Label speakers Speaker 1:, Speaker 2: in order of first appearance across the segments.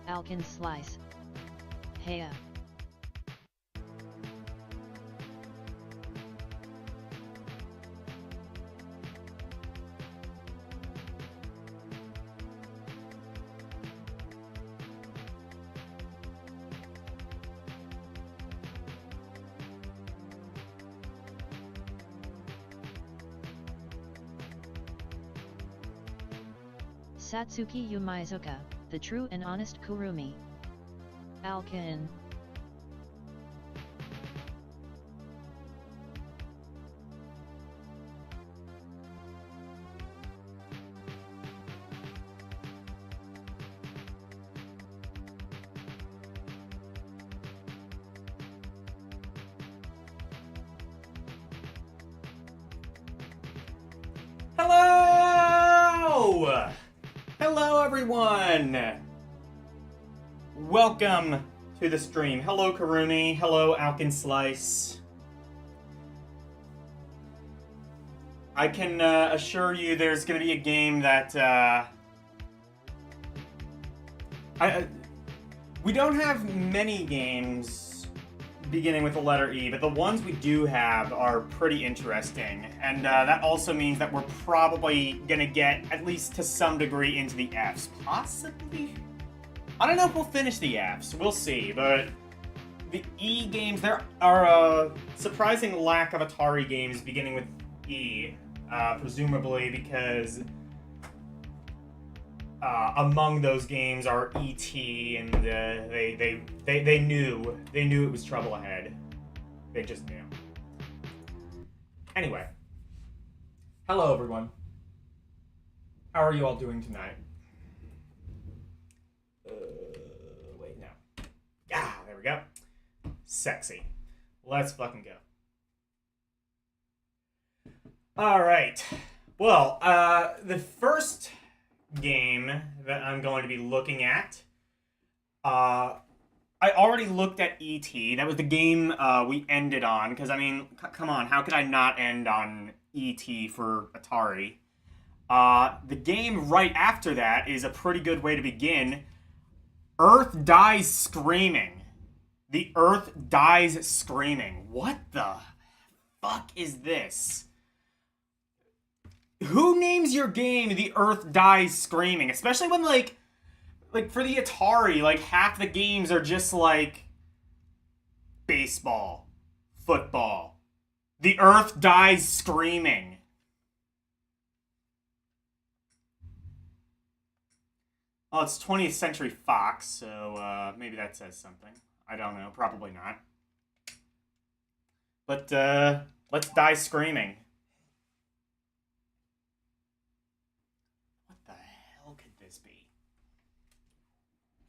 Speaker 1: Alkin Slice. Heya. Satsuki Yumizuka, the true and honest Kurumi. Alkin.
Speaker 2: Hello! Hello, everyone! Welcome to the stream. Hello, Kurumi. Hello, Alkin Slice. I can assure you there's going to be a game that... we don't have many games beginning with the letter E, but the ones we do have are pretty interesting. And that also means that we're probably going to get, at least to some degree, into the Fs. Possibly? I don't know if we'll finish the Fs. We'll see, but the E games, there are a surprising lack of Atari games beginning with E, presumably because among those games are E.T. and they knew it was trouble ahead. They just knew. Anyway, hello everyone. How are you all doing tonight? Wait, no. Ah, there we go. Sexy. Let's fucking go. All right. Well, the first game that I'm going to be looking at, I already looked at E.T. That was the game we ended on, because, I mean, come on, how could I not end on E.T. for Atari? The game right after that is a pretty good way to begin. Earth Dies Screaming. The Earth Dies Screaming. What the fuck is this? Who names your game The Earth Dies Screaming? Especially when, like for the Atari, like, half the games are just, like, baseball, football. The Earth Dies Screaming. Well, it's 20th Century Fox, so maybe that says something. I don't know. Probably not. But let's die screaming. What the hell could this be?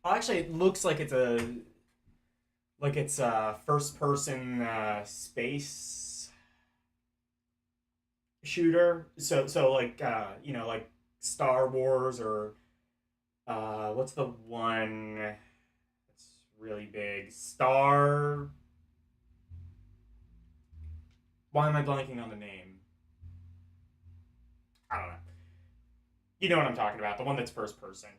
Speaker 2: Well, actually, it looks like it's a first-person space shooter. So like you know, like Star Wars or what's the one that's really big? Why am I blanking on the name? I don't know. You know what I'm talking about. The one that's first person.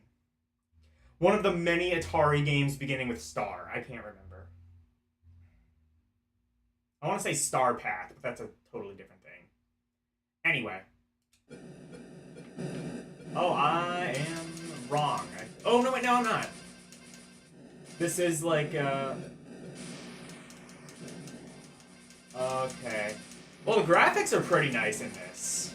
Speaker 2: One of the many Atari games beginning with Star. I can't remember. I want to say Star Path, but that's a totally different thing. Oh, I am wrong. Oh, no, wait, no, I'm not. This is like, okay. Well, the graphics are pretty nice in this.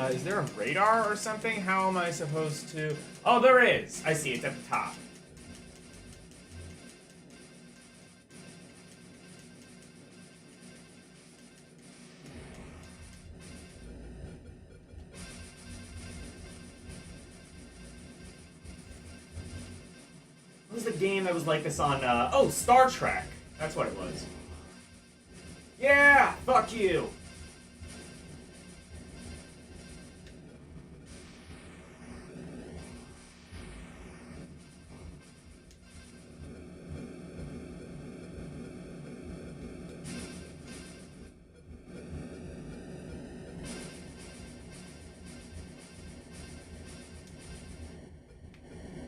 Speaker 2: Is there a radar or something? How am I supposed to... Oh, there is! I see, it's at the top. What was the game that was like this on, oh, Star Trek! That's what it was. Yeah! Fuck you!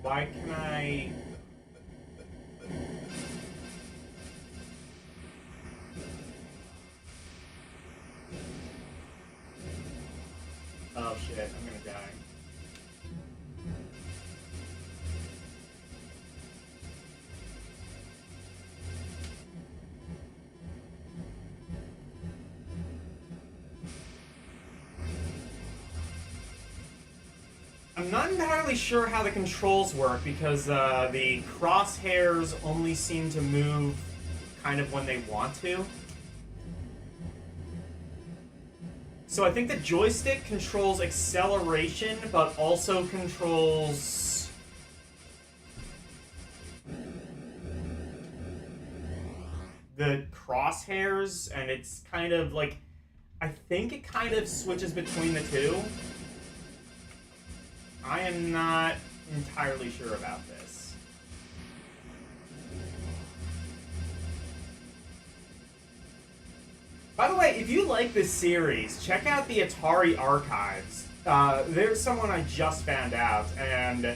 Speaker 2: Why can I... Oh shit, I'm gonna die. I'm not entirely sure how the controls work because the crosshairs only seem to move kind of when they want to. So I think the joystick controls acceleration, but also controls... the crosshairs, and it's kind of like... I think it kind of switches between the two. I am not entirely sure about this. By the way, if you like this series, check out the Atari archives. There's someone I just found out, and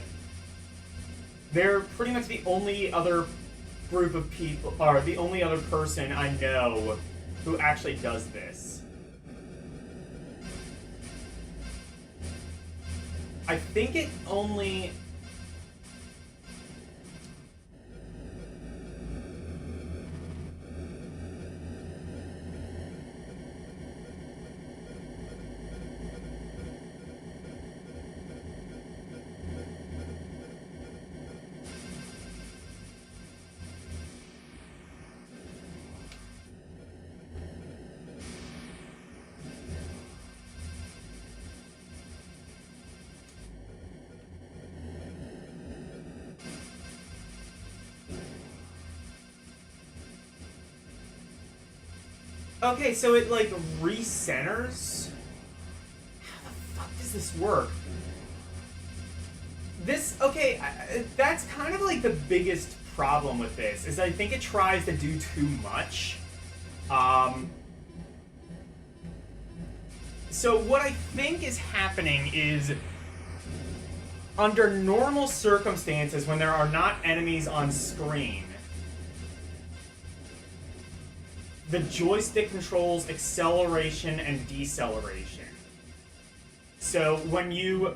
Speaker 2: they're pretty much the only other group of people, or the only other person I know who actually does this. I think it only... Okay, so it, like, recenters? How the fuck does this work? This, okay, that's kind of, like, the biggest problem with this, is I think it tries to do too much. So what I think is happening is, under normal circumstances, when there are not enemies on screen, the joystick controls acceleration and deceleration. So when you...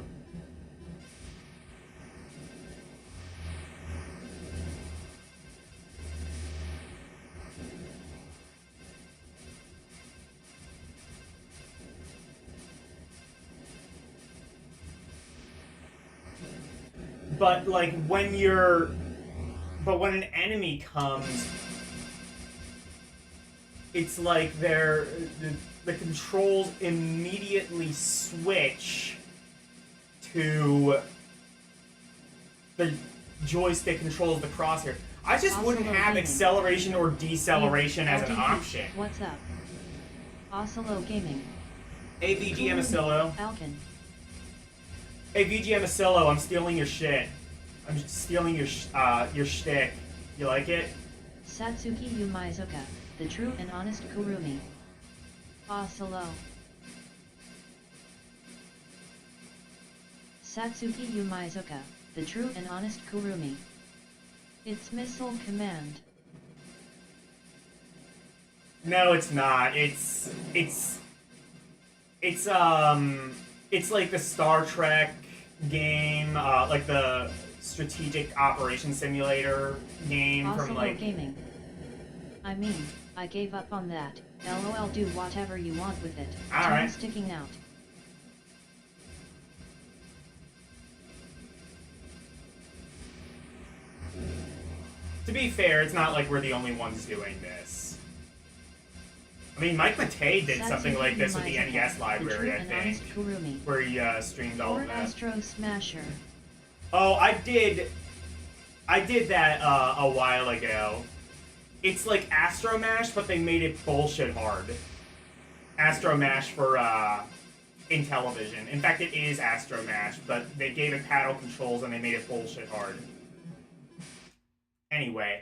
Speaker 2: But, like, when you're... But when an enemy comes... It's like the controls immediately switch to the joystick controls the crosshair. I just wouldn't have acceleration or deceleration as an option.
Speaker 1: What's up? Oscillo Gaming.
Speaker 2: Hey, VGM Oscillo.
Speaker 1: Alkin.
Speaker 2: Hey, VGM Oscillo, I'm stealing your shit. I'm stealing your shtick. You like it?
Speaker 1: Satsuki Yumizuka, the true and honest Kurumi. Oscillo. Satsuki Yumizuka, the true and honest Kurumi. It's Missile Command.
Speaker 2: No, it's not. It's like the Star Trek game, like the strategic operations simulator game from
Speaker 1: Ocelot
Speaker 2: like.
Speaker 1: Gaming. I mean, I gave up on that. LOL, do whatever you want with it.
Speaker 2: All right.
Speaker 1: Sticking out.
Speaker 2: To be fair, it's not like we're the only ones doing this. I mean, Mike Matei did something like this with the NES library, I think, where he streamed all of that.
Speaker 1: Astro Smasher.
Speaker 2: Oh, I did that a while ago. It's like Astro Mash, but they made it bullshit hard. Astro Mash for in television. In fact, it is Astro Mash, but they gave it paddle controls and they made it bullshit hard. Anyway,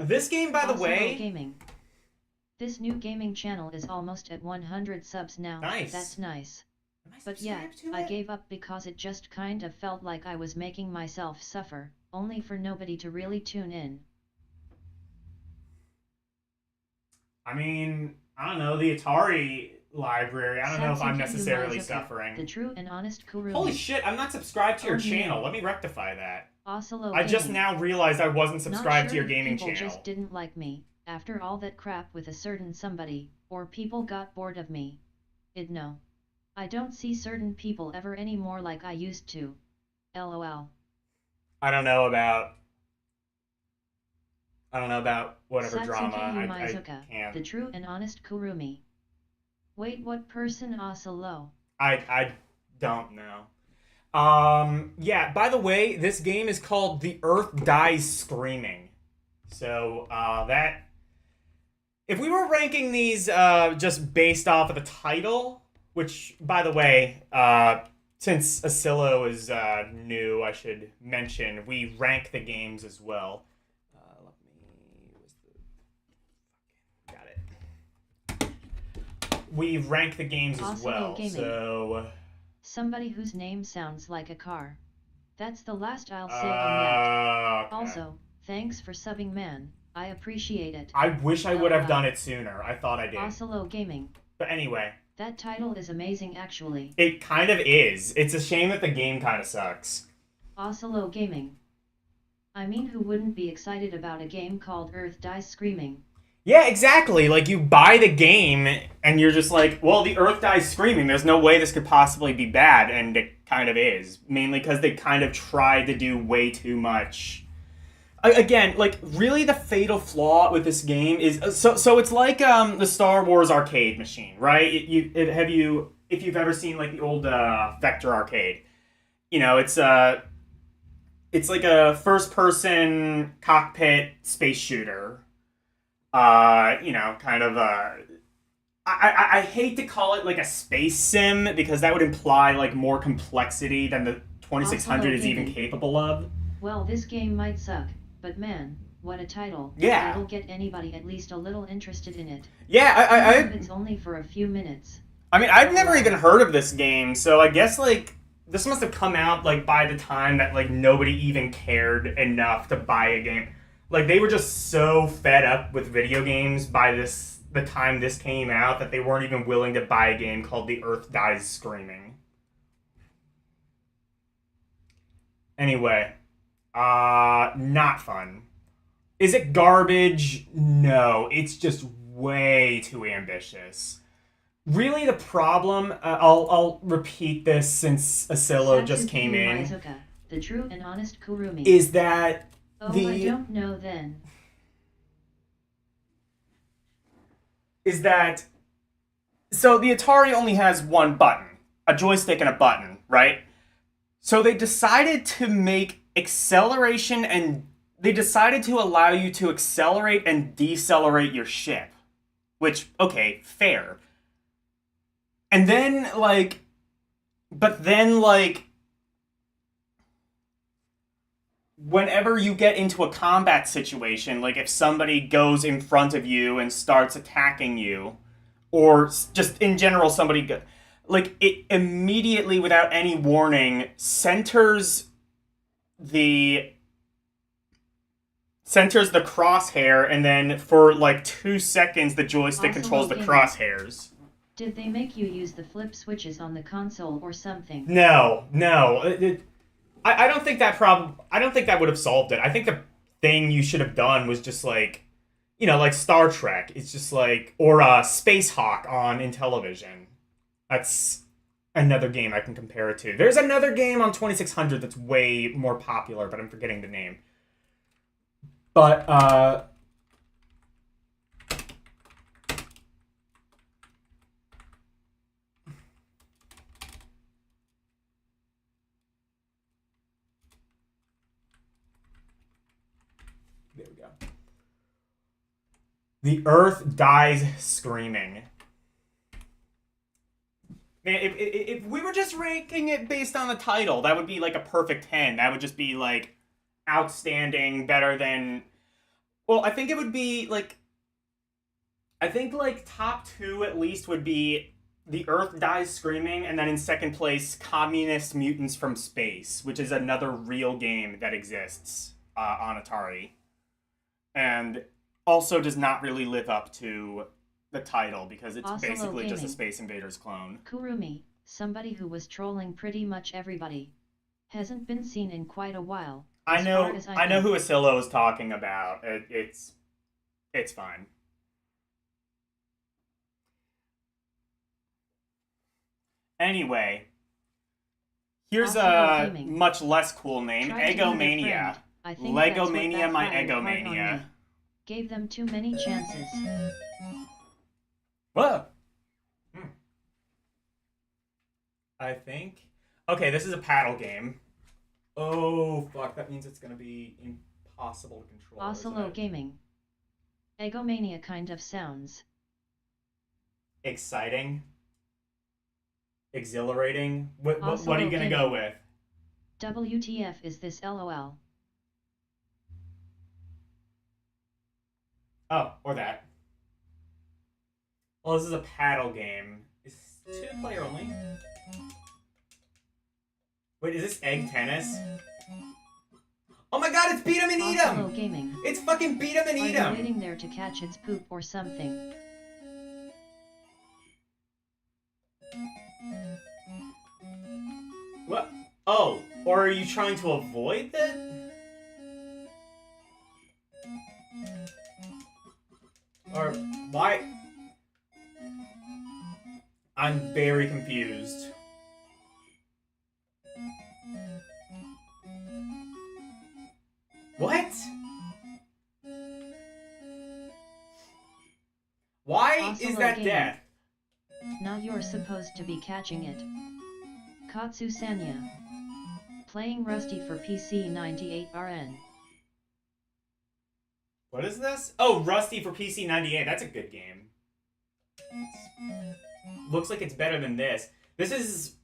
Speaker 2: this game, by the way.
Speaker 1: Gaming. This new gaming channel is almost at 100 subs now.
Speaker 2: Nice.
Speaker 1: That's nice. But yeah, I gave up because it just kind of felt like I was making myself suffer, only for nobody to really tune in.
Speaker 2: I mean, I don't know, the Atari library, I don't know if I'm necessarily suffering.
Speaker 1: The true and honest Kurumi.
Speaker 2: Holy shit, I'm not subscribed to your channel. Let me rectify that.
Speaker 1: Ocelot
Speaker 2: I just now realized I wasn't subscribed to your gaming channel.
Speaker 1: People just didn't like me, after all that crap with a certain somebody, or people got bored of me. No. I don't see certain people ever anymore like I used to. LOL.
Speaker 2: I don't know about whatever
Speaker 1: Satsuki
Speaker 2: drama
Speaker 1: Yumizuka,
Speaker 2: I can't.
Speaker 1: the true and honest Kurumi. Wait, what person Ocelot?
Speaker 2: I don't know. Yeah, by the way, this game is called The Earth Dies Screaming. So, that... If we were ranking these just based off of the title, which, by the way, since Asilo is new, I should mention, we rank the games as well. We rank the games as well, so...
Speaker 1: Somebody whose name sounds like a car. That's the last I'll say on that.
Speaker 2: Okay.
Speaker 1: Also, thanks for subbing, man. I appreciate it.
Speaker 2: I wish I would have done it sooner. I thought I did.
Speaker 1: Ocelot Gaming.
Speaker 2: But anyway.
Speaker 1: That title is amazing, actually.
Speaker 2: It kind of is. It's a shame that the game kind of sucks.
Speaker 1: Ocelot Gaming. I mean, who wouldn't be excited about a game called Earth Dies Screaming?
Speaker 2: Yeah, exactly. Like, you buy the game, and you're just like, well, the Earth dies screaming. There's no way this could possibly be bad, and it kind of is. Mainly because they kind of tried to do way too much. Again, like, really the fatal flaw with this game is... So it's like the Star Wars arcade machine, right? If you've ever seen, like, the old Vector arcade, you know, it's like a first-person cockpit space shooter. You know, kind of I hate to call it like a space sim because that would imply like more complexity than the 2600 is even capable of.
Speaker 1: Well, this game might suck, but man, what a title.
Speaker 2: Yeah.
Speaker 1: It'll get anybody at least a little interested in it.
Speaker 2: Yeah,
Speaker 1: It's only for a few minutes.
Speaker 2: I mean, I've never even heard of this game, so I guess like this must have come out like by the time that like nobody even cared enough to buy a game. Like, they were just so fed up with video games by the time this came out that they weren't even willing to buy a game called The Earth Dies Screaming. Anyway, not fun. Is it garbage? No, it's just way too ambitious. Really, the problem, I'll repeat this since Asilo just came in,
Speaker 1: Yumizuka, the true and honest Kurumi.
Speaker 2: Is that...
Speaker 1: Oh, I don't know then.
Speaker 2: Is that... So the Atari only has one button. A joystick and a button, right? So they decided to make acceleration and... They decided to allow you to accelerate and decelerate your ship. Which, okay, fair. And then, like... But then, like... Whenever you get into a combat situation, like if somebody goes in front of you and starts attacking you, or just in general somebody like it immediately, without any warning, the centers the crosshair, and then for like 2 seconds the joystick controls the crosshairs.
Speaker 1: Did they make you use the flip switches on the console or something?
Speaker 2: No, no. I don't think that I don't think that would have solved it. I think the thing you should have done was just like, like Star Trek. It's just like, or Space Hawk on Intellivision. That's another game I can compare it to. There's another game on 2600 that's way more popular, but I'm forgetting the name. But there we go. The Earth Dies Screaming. Man, if we were just ranking it based on the title, that would be like a perfect 10. That would just be like outstanding, better than... Well, I think it would be like... I think like top 2 at least would be The Earth Dies Screaming, and then in second place, Communist Mutants from Space, which is another real game that exists on Atari. And also does not really live up to the title, because it's
Speaker 1: also
Speaker 2: basically just a Space Invaders clone.
Speaker 1: Kurumi, somebody who was trolling pretty much everybody, hasn't been seen in quite a while.
Speaker 2: I know who Asilo is talking about. It's fine. Anyway, here's a much less cool name, Egomania. Legomania, my Egomania.
Speaker 1: Gave them too many chances.
Speaker 2: Whoa! I think... Okay, this is a paddle game. Oh, fuck, that means it's gonna be impossible to control.
Speaker 1: Oslo Gaming. Egomania kind of sounds
Speaker 2: exciting. Exhilarating. What are you gonna go with?
Speaker 1: WTF is this, LOL?
Speaker 2: Oh, or that. Well, this is a paddle game. It's 2-player only. Wait, is this egg tennis? Oh my god, it's beat 'em and eat 'em!
Speaker 1: Gaming.
Speaker 2: It's fucking beat 'em and eat 'em!
Speaker 1: Are you waiting there to catch its poop or something?
Speaker 2: What? Oh, or are you trying to avoid that? Or why? I'm very confused. What? Why is that death?
Speaker 1: Now you're supposed to be catching it. Katsu Sanya. Playing Rusty for PC 98RN.
Speaker 2: What is this? Oh, Rusty for PC 98. That's a good game. Looks like it's better than this. This is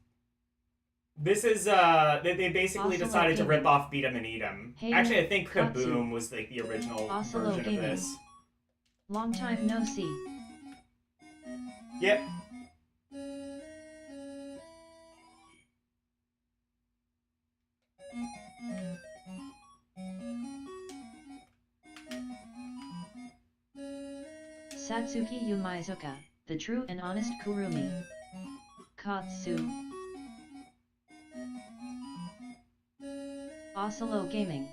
Speaker 2: they basically decided to rip off Beat 'em and Eat 'em. Actually, I think Kaboom was like the original version of this.
Speaker 1: Long time no see.
Speaker 2: Yep.
Speaker 1: Satsuki Yumizuka, the true and honest Kurumi. Katsu. Oslo Gaming.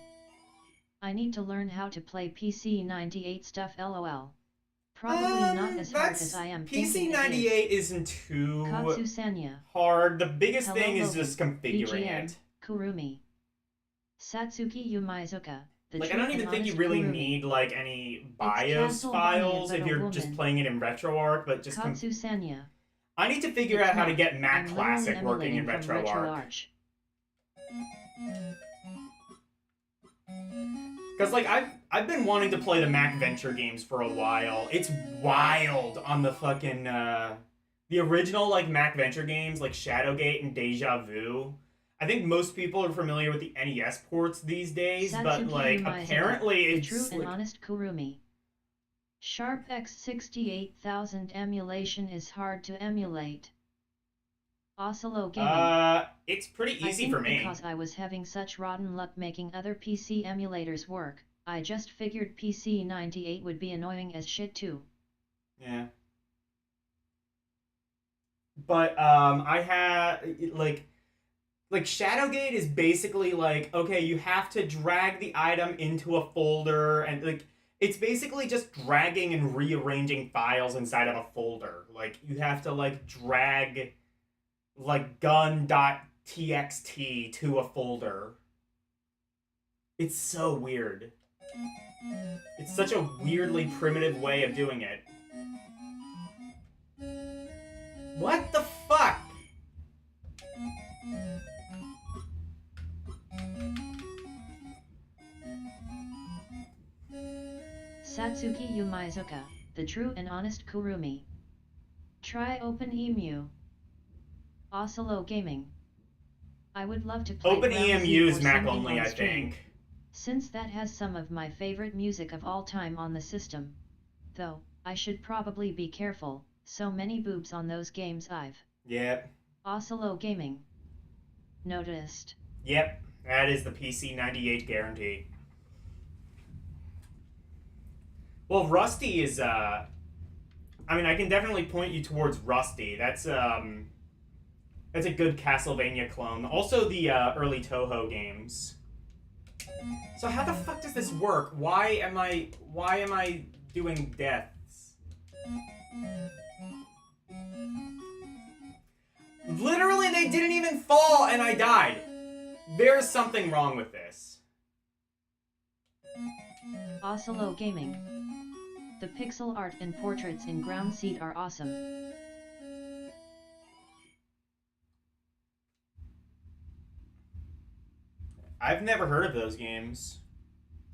Speaker 1: I need to learn how to play PC 98 stuff, LOL. Probably not as hard as I am thinking.
Speaker 2: PC 98 isn't too hard. The biggest thing is just configuring it.
Speaker 1: Kurumi. Satsuki Yumizuka.
Speaker 2: Like, I don't even think you really need, like, any BIOS files if you're just playing it in RetroArch, but just... I need to figure out how to get Mac Classic working in RetroArch. Because, like, I've been wanting to play the Mac Venture games for a while. It's wild on the fucking, the original, like, Mac Venture games, like Shadowgate and Deja Vu. I think most people are familiar with the NES ports these days, but, like, apparently it's...
Speaker 1: The true and honest Kurumi. Sharp X68000 emulation is hard to emulate. Oslo Gaming.
Speaker 2: It's pretty
Speaker 1: I
Speaker 2: easy for
Speaker 1: think
Speaker 2: me.
Speaker 1: because I was having such rotten luck making other PC emulators work, I just figured PC 98 would be annoying as shit too.
Speaker 2: Yeah. But I had like Shadowgate is basically like, okay, you have to drag the item into a folder, and like it's basically just dragging and rearranging files inside of a folder. Like you have to like drag like gun.txt to a folder. It's so weird. It's such a weirdly primitive way of doing it. What the fuck?
Speaker 1: Satsuki Yumizuka, the true and honest Kurumi. Try OpenEMU. Oslo Gaming. I would love to play Ground Z
Speaker 2: OpenEMU's
Speaker 1: or
Speaker 2: Mac
Speaker 1: something
Speaker 2: only,
Speaker 1: on
Speaker 2: I
Speaker 1: stream,
Speaker 2: think.
Speaker 1: since that has some of my favorite music of all time on the system. Though, I should probably be careful, so many boobs on those games I've.
Speaker 2: Yep.
Speaker 1: Oslo Gaming. Noticed.
Speaker 2: Yep. That is the PC 98 guarantee. Well, Rusty is I mean, I can definitely point you towards Rusty. That's a good Castlevania clone. Also the early Toho games. So how the fuck does this work? Why am I doing deaths? Literally, they didn't even fall and I died. There's something wrong with this.
Speaker 1: Oslo Gaming. The pixel art and portraits in Ground Seed are awesome.
Speaker 2: I've never heard of those games.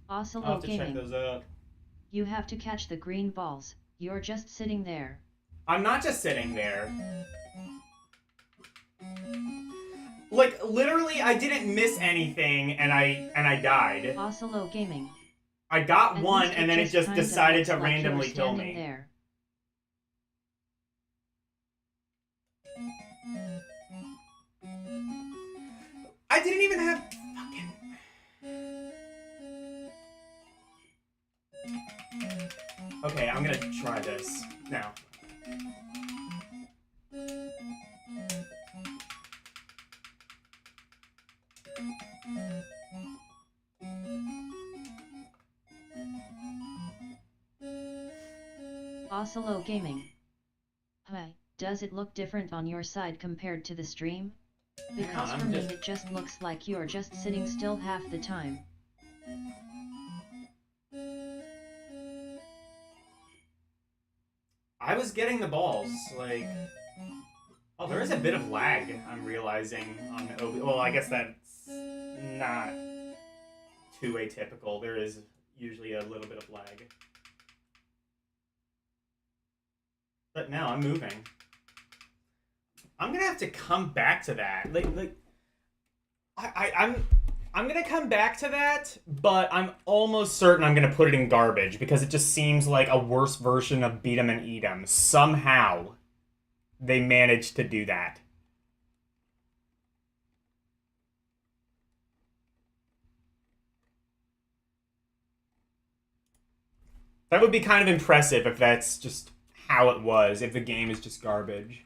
Speaker 1: Oslo
Speaker 2: I'll have to
Speaker 1: Gaming.
Speaker 2: check those out.
Speaker 1: You have to catch the green balls, you're just sitting there.
Speaker 2: I'm not just sitting there. Like, literally, I didn't miss anything, and I died.
Speaker 1: Oslo Gaming.
Speaker 2: I got
Speaker 1: At
Speaker 2: one,
Speaker 1: least
Speaker 2: and then it just
Speaker 1: kinda
Speaker 2: decided to
Speaker 1: looks like
Speaker 2: randomly
Speaker 1: you're
Speaker 2: kill
Speaker 1: standing
Speaker 2: me.
Speaker 1: there.
Speaker 2: I didn't even have fucking... Okay, I'm gonna try this now.
Speaker 1: Oslo Gaming. Hi, does it look different on your side compared to the stream? Because for me it just looks like you're just sitting still half the time.
Speaker 2: I was getting the balls, like... Oh, there is a bit of lag, I'm realizing, on OB... Well, I guess that's not too atypical. There is usually a little bit of lag. But now I'm moving. I'm gonna have to come back to that. I'm gonna come back to that, but I'm almost certain I'm gonna put it in garbage because it just seems like a worse version of Beat 'em and Eat 'em. Somehow, they managed to do that. That would be kind of impressive if that's just how it was, if the game is just garbage.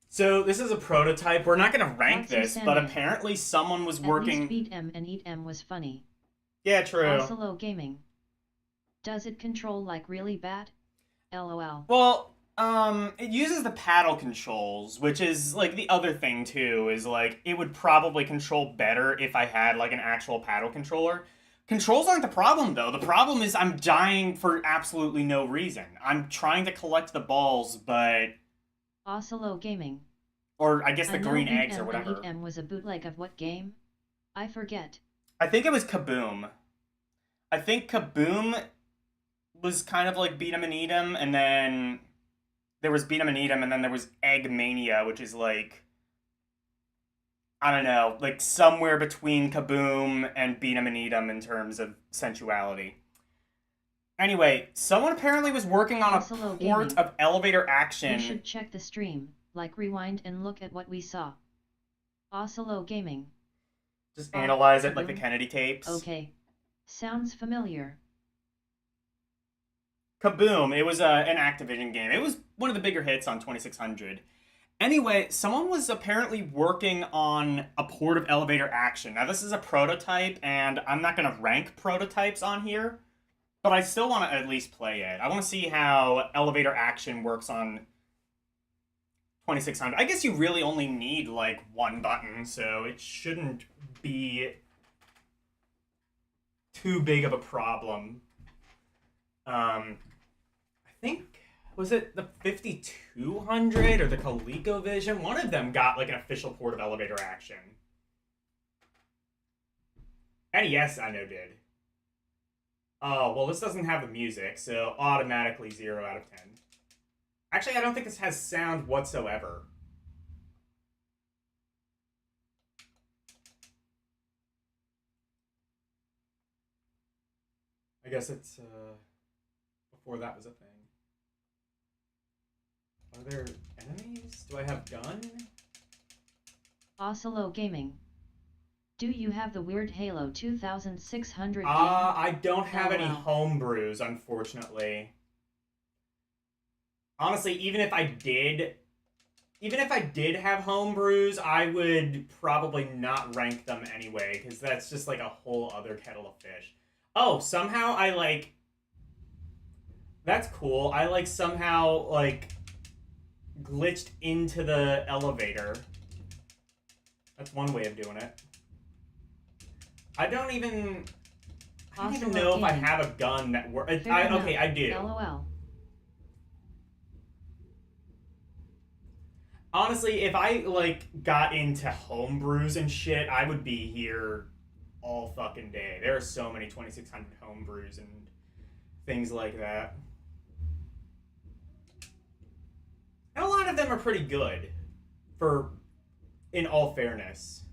Speaker 2: So this is a prototype. We're not going to rank this, but apparently someone was working...
Speaker 1: At least Beat 'em and Eat 'em was funny.
Speaker 2: Yeah, true.
Speaker 1: Oslo Gaming. Does it control like really bad? LOL.
Speaker 2: Well, it uses the paddle controls, which is like the other thing too, is like it would probably control better if I had like an actual paddle controller. Controls aren't the problem though. The problem is I'm dying for absolutely no reason. I'm trying to collect the balls, but...
Speaker 1: Oslo Gaming.
Speaker 2: Or I guess the green
Speaker 1: Beat
Speaker 2: eggs
Speaker 1: 'em
Speaker 2: or whatever.
Speaker 1: And Eat 'em was a bootleg of what game? I forget.
Speaker 2: I think it was Kaboom. I think Kaboom was kind of like Beat 'em and Eat 'em, and then there was Beat 'em and Eat 'em, and then there was Egg Mania, which is like I don't know, like somewhere between Kaboom and Beat 'em and Eat 'em in terms of sensuality. Anyway, someone apparently was working on a
Speaker 1: Oslo
Speaker 2: port
Speaker 1: Gaming.
Speaker 2: of Elevator
Speaker 1: We
Speaker 2: Action.
Speaker 1: should check the stream, like rewind and look at what we saw. Oslo Gaming.
Speaker 2: Just analyze it like the
Speaker 1: Kaboom?
Speaker 2: Kennedy tapes.
Speaker 1: Okay. Sounds familiar.
Speaker 2: Kaboom! It was an Activision game. It was one of the bigger hits on 2600. Anyway, someone was apparently working on a port of Elevator Action. Now, this is a prototype, and I'm not going to rank prototypes on here, but I still want to at least play it. I want to see how Elevator Action works on 2600. I guess you really only need, like, one button, so it shouldn't be too big of a problem. I think, was it the 5200 or the ColecoVision? One of them got like an official port of Elevator Action. NES, I know, did. Oh, well, this doesn't have the music, so automatically 0 out of 10. Actually, I don't think this has sound whatsoever. I guess it's before that was a thing. Are there enemies? Do I have gun?
Speaker 1: Oslo Gaming. Do you have the weird Halo 2600 game?
Speaker 2: I don't have any
Speaker 1: LOL.
Speaker 2: homebrews, unfortunately. Honestly, even if I did have homebrews, I would probably not rank them anyway, because that's just like a whole other kettle of fish. Oh, somehow I like... That's cool. I like somehow like glitched into the elevator. That's one way of doing it. I don't even know if I have a gun that works. Okay, I do.
Speaker 1: LOL.
Speaker 2: Honestly, if I like got into homebrews and shit, I would be here all fucking day. There are so many 2600 homebrews and things like that. And a lot of them are pretty good, in all fairness.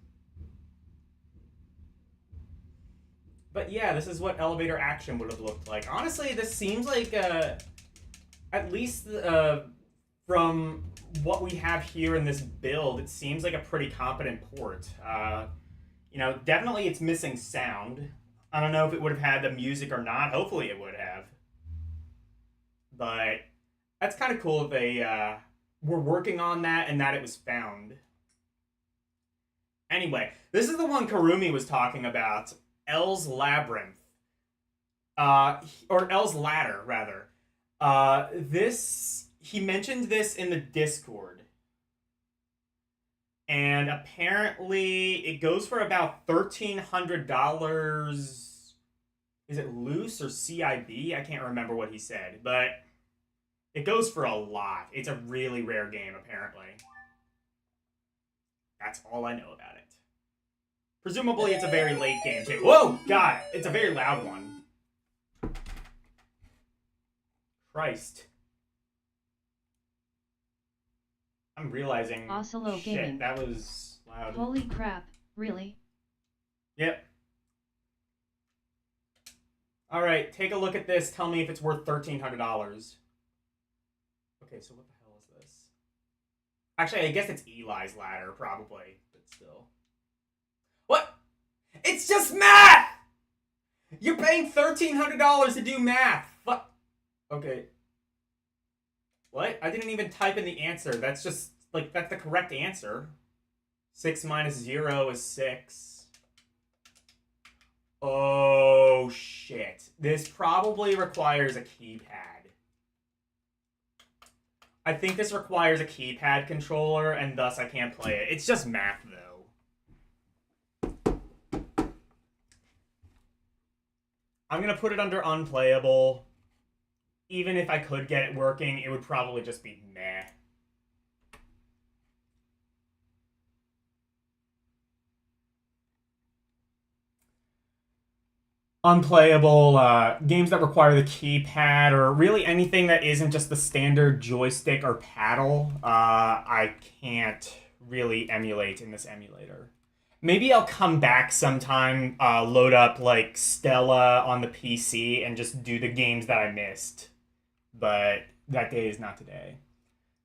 Speaker 2: But yeah, this is what Elevator Action would have looked like. Honestly, this seems like, at least from what we have here in this build, it seems like a pretty competent port. You know, definitely it's missing sound. I don't know if it would have had the music or not. Hopefully it would have. But that's kind of cool if they were working on that and that it was found. Anyway, this is the one Karumi was talking about. L's Labyrinth. Or L's Ladder, rather. He mentioned this in the Discord. And apparently it goes for about $1,300. Is it loose or CIB? I can't remember what he said, but it goes for a lot. It's a really rare game, apparently. That's all I know about it. Presumably it's a very late game, too. Whoa! God! It's a very loud one. Christ. I'm realizing,
Speaker 1: Oslo
Speaker 2: shit,
Speaker 1: Gaming.
Speaker 2: that was loud.
Speaker 1: Holy crap, really?
Speaker 2: Yep. Alright, take a look at this. Tell me if it's worth $1,300. Okay, so what the hell is this? Actually, I guess it's Eli's Ladder, probably, but still. What? It's just math! You're paying $1,300 to do math! Fuck. Okay. What? I didn't even type in the answer. That's just, like, that's the correct answer. 6 minus 0 is 6. Oh, shit. This probably requires a keypad. I think this requires a keypad controller, and thus I can't play it. It's just math, though. I'm gonna put it under unplayable. Even if I could get it working, it would probably just be meh. Unplayable, games that require the keypad, or really anything that isn't just the standard joystick or paddle, I can't really emulate in this emulator. Maybe I'll come back sometime, load up like Stella on the PC and just do the games that I missed. But that day is not today.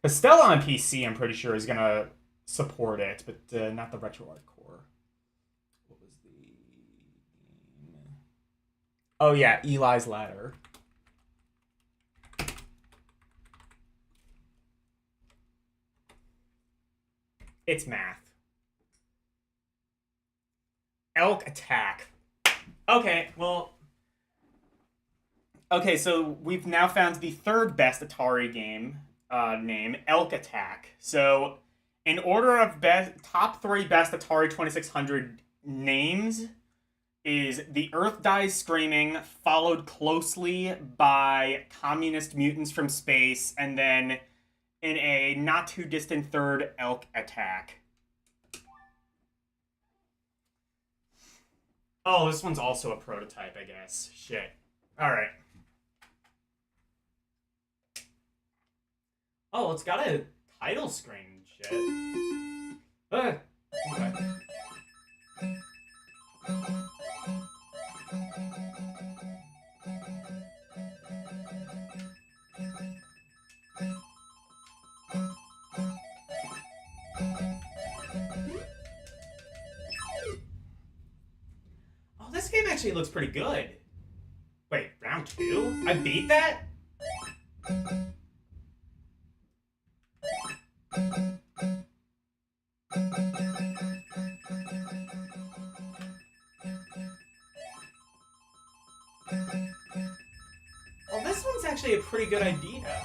Speaker 2: Because Stella on PC, I'm pretty sure is gonna support it, but not the retro hardcore. What was the game? Oh yeah, Eli's Ladder. It's math. Elk Attack. Okay, well. Okay, so we've now found the third best Atari game name, Elk Attack. So, in order of top three best Atari 2600 names is The Earth Dies Screaming, followed closely by Communist Mutants from Space, and then in a not too distant third, Elk Attack. Oh, this one's also a prototype, I guess. Shit. Alright. Oh, it's got a title screen. Shit. Okay. Oh, this game actually looks pretty good. Wait, round two? I beat that? Well, this one's actually a pretty good idea.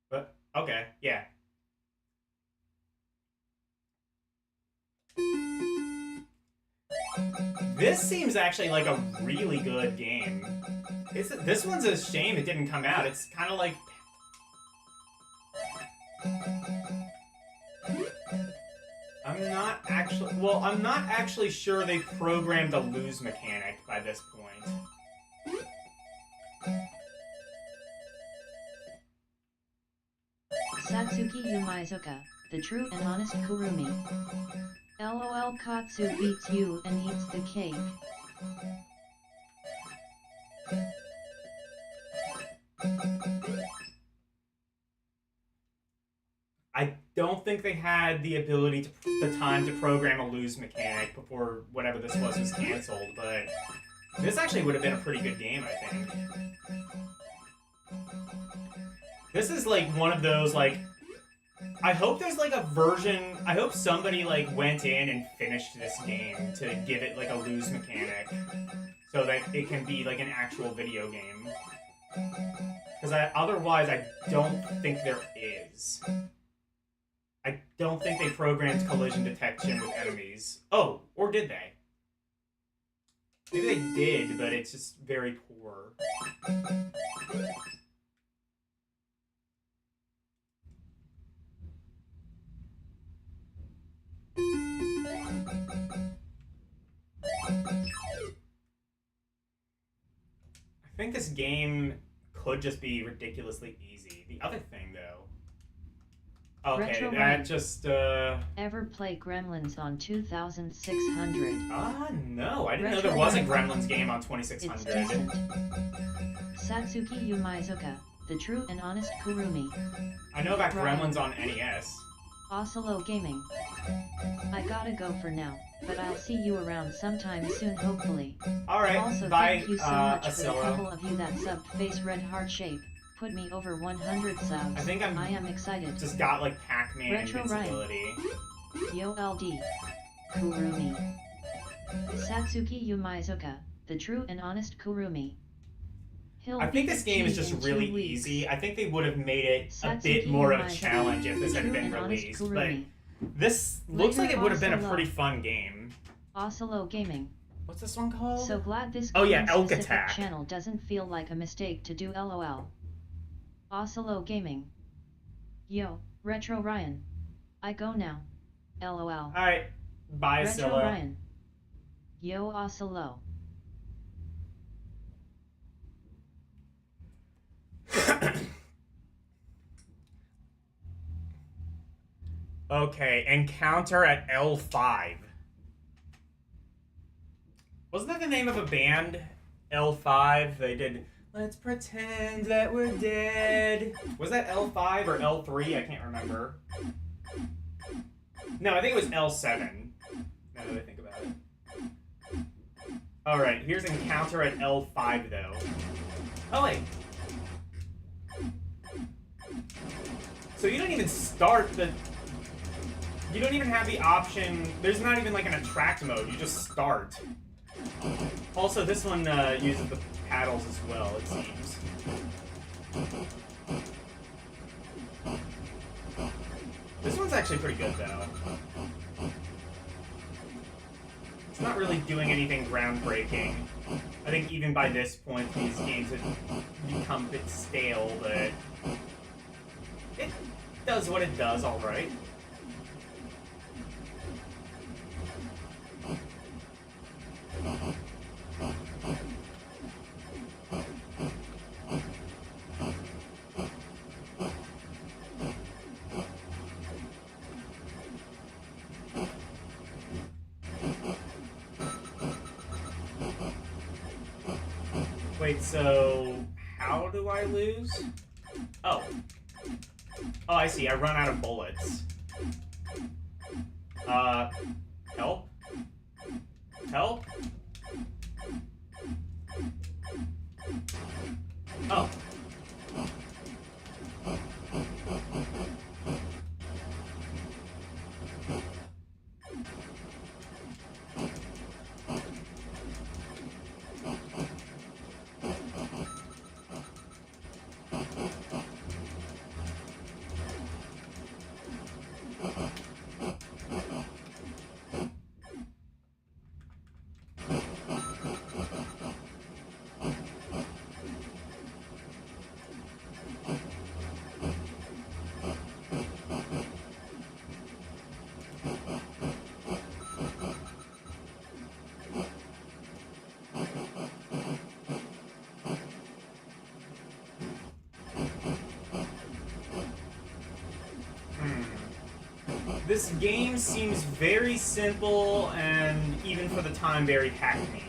Speaker 2: But, okay, yeah. This seems actually like a really good game. This one's a shame it didn't come out. It's kind of like... I'm not actually sure they programmed a lose mechanic by this point.
Speaker 1: Satsuki Yumizuka, the true and honest Kurumi. LOL Katsu beats you and eats the cake.
Speaker 2: I don't think they had the ability the time to program a lose mechanic before whatever this was canceled, but this actually would have been a pretty good game, I think. This is like one of those, like, I hope there's like a version, I hope somebody like went in and finished this game to give it like a lose mechanic so that it can be like an actual video game. Because otherwise I don't think there is. I don't think they programmed collision detection with enemies. Oh, or did they? Maybe they did, but it's just very poor. I think this game could just be ridiculously easy. The other thing, though... Okay,
Speaker 1: Retro
Speaker 2: that
Speaker 1: Ryan.
Speaker 2: just,
Speaker 1: Ever play Gremlins on 2600?
Speaker 2: No. I didn't know
Speaker 1: Retro
Speaker 2: there was a
Speaker 1: Ryan.
Speaker 2: Gremlins game on
Speaker 1: It's
Speaker 2: 2600.
Speaker 1: decent. Satsuki Yumizuka, the true and honest Kurumi.
Speaker 2: I know about
Speaker 1: Ryan.
Speaker 2: Gremlins on NES.
Speaker 1: Oslo Gaming. I gotta go for now, but I'll see you around sometime soon hopefully.
Speaker 2: Alright,
Speaker 1: Also
Speaker 2: bye,
Speaker 1: thank you so much for the
Speaker 2: Asilo.
Speaker 1: couple of you that subbed face red heart shape. Put me over 100 subs.
Speaker 2: I think
Speaker 1: I am excited.
Speaker 2: Just got, like, Pac-Man
Speaker 1: Retro
Speaker 2: invincibility.
Speaker 1: Yo LD. Kurumi. Satsuki Yumizuka, the true and honest Kurumi.
Speaker 2: I think this game is just really easy. I think they would have made it a bit more of a challenge if this had been released. But this looks like it would have been a pretty fun game.
Speaker 1: Oslo Gaming.
Speaker 2: What's this one called?
Speaker 1: So glad this
Speaker 2: Oh yeah, Elk
Speaker 1: specific
Speaker 2: Attack.
Speaker 1: channel doesn't feel like a mistake to do LOL. Oslo Gaming. Yo, Retro Ryan. I go now. LOL.
Speaker 2: Alright. Bye,
Speaker 1: Retro
Speaker 2: Scylla.
Speaker 1: Ryan. Yo Osilo.
Speaker 2: Okay, encounter at L5. Wasn't that the name of a band? L5? They did Let's Pretend That We're Dead. Was that L5 or L3? I can't remember. No, I think it was L7. Now that I think about it. Alright, here's encounter at L5 though. Oh wait. So you don't even start the... You don't even have the option... There's not even like an attract mode, you just start. Also, this one uses the paddles as well, it seems. This one's actually pretty good, though. It's not really doing anything groundbreaking. I think even by this point, these games have become a bit stale, but... It does what it does, alright. Wait, so how do I lose? Oh. Oh, I see. I run out of bullets. Help? Help? Oh. This game seems very simple and, even for the time, very hackneyed.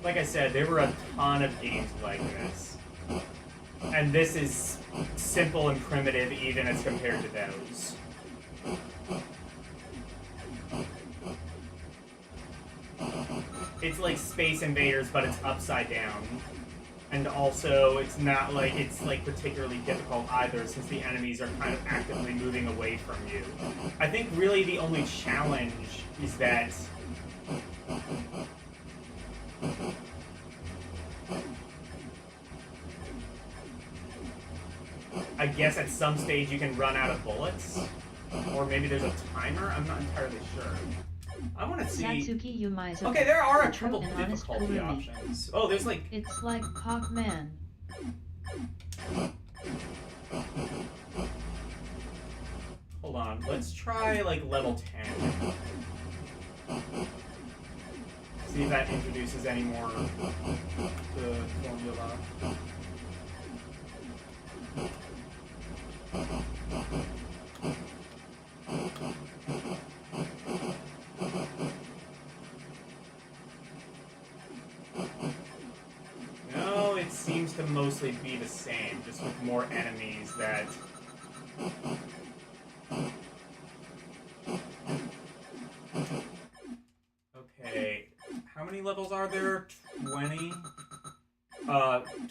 Speaker 2: Like I said, there were a ton of games like this. And this is simple and primitive even as compared to those. It's like Space Invaders, but it's upside down. And also, it's not like it's like particularly difficult either, since the enemies are kind of actively moving away from you. I think really the only challenge is that I guess at some stage you can run out of bullets, or maybe there's a timer. I'm not entirely sure. I want to see.
Speaker 1: Satsuki Yumiza.
Speaker 2: Okay, there are a
Speaker 1: True
Speaker 2: couple
Speaker 1: and honest
Speaker 2: difficulty
Speaker 1: Kurumi.
Speaker 2: options. Oh, there's like.
Speaker 1: It's like Pac-Man.
Speaker 2: Hold on, let's try like level 10. See if that introduces any more to the formula. No, it seems to mostly be the same, just with more enemies that... Okay, how many levels are there? 20?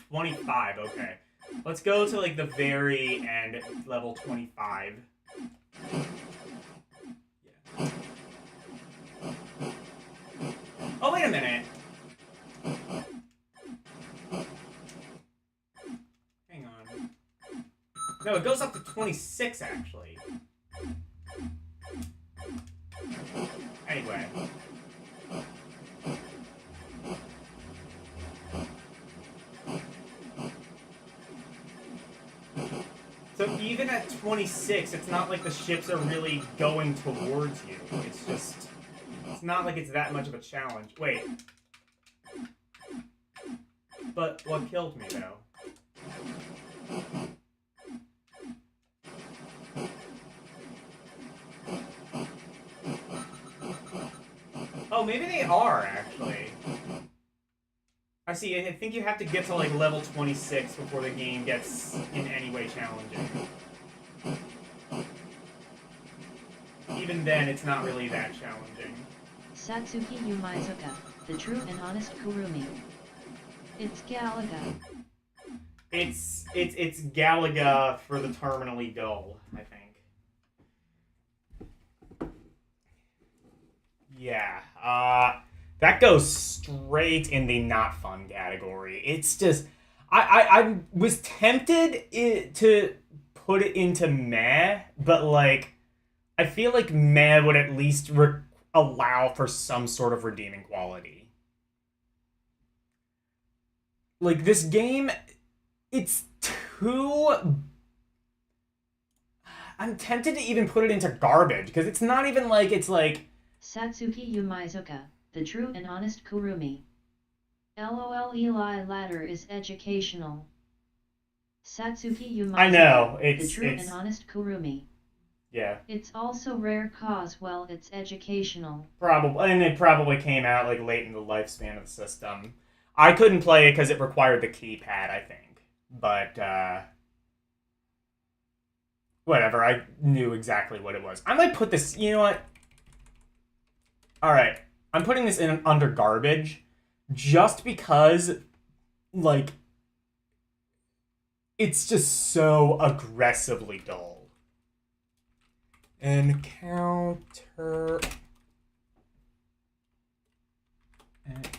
Speaker 2: 25, okay. Let's go to, like, the very end, level 25. Yeah. Oh, wait a minute! Hang on. No, it goes up to 26, actually. Anyway. So even at 26, it's not like the ships are really going towards you. It's just... It's not like it's that much of a challenge. Wait. But what killed me, though? Oh, maybe they are, actually. I see, I think you have to get to, like, level 26 before the game gets in any way challenging. Even then, it's not really that challenging.
Speaker 1: Satsuki Yumizuka, the true and honest Kurumi. It's Galaga.
Speaker 2: It's Galaga for the terminally dull, I think. Yeah, that goes straight in the not fun category. It's just, I was tempted to put it into meh, but like, I feel like meh would at least allow for some sort of redeeming quality. Like, this game, it's too... I'm tempted to even put it into garbage, because it's not even like, it's like...
Speaker 1: Satsuki Yumizuka, the true and honest Kurumi. LOL Eli Ladder is educational. Satsuki Yumizuka,
Speaker 2: I know,
Speaker 1: the true and honest Kurumi.
Speaker 2: Yeah.
Speaker 1: It's also rare cause, well, it's educational.
Speaker 2: Probably, and it probably came out like late in the lifespan of the system. I couldn't play it because it required the keypad, I think. But, whatever, I knew exactly what it was. I might put this, you know what? Alright, I'm putting this in under garbage just because, like, it's just so aggressively dull. Encounter at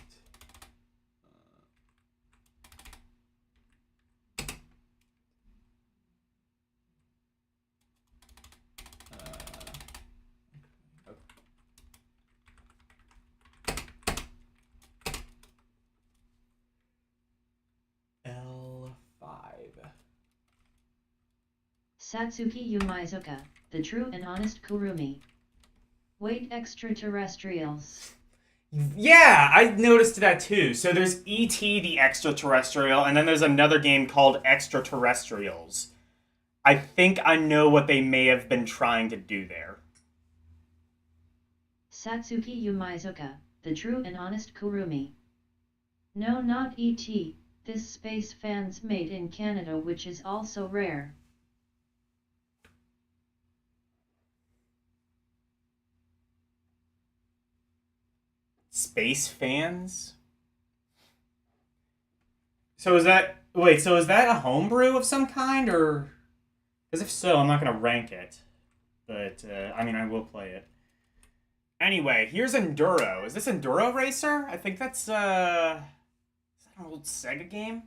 Speaker 2: L5.
Speaker 1: Satsuki Yumizuka, the true and honest Kurumi. Wait, extraterrestrials.
Speaker 2: Yeah, I noticed that too. So there's E.T. the Extraterrestrial, and then there's another game called Extraterrestrials. I think I know what they may have been trying to do there.
Speaker 1: Satsuki Yumizuka, the true and honest Kurumi. No, not E.T., this space fans made in Canada, which is also rare.
Speaker 2: Space fans? So is that... Wait, so is that a homebrew of some kind, or... Because if so, I'm not going to rank it. But, I mean, I will play it. Anyway, here's Enduro. Is this Enduro Racer? I think that's, Is that an old Sega game?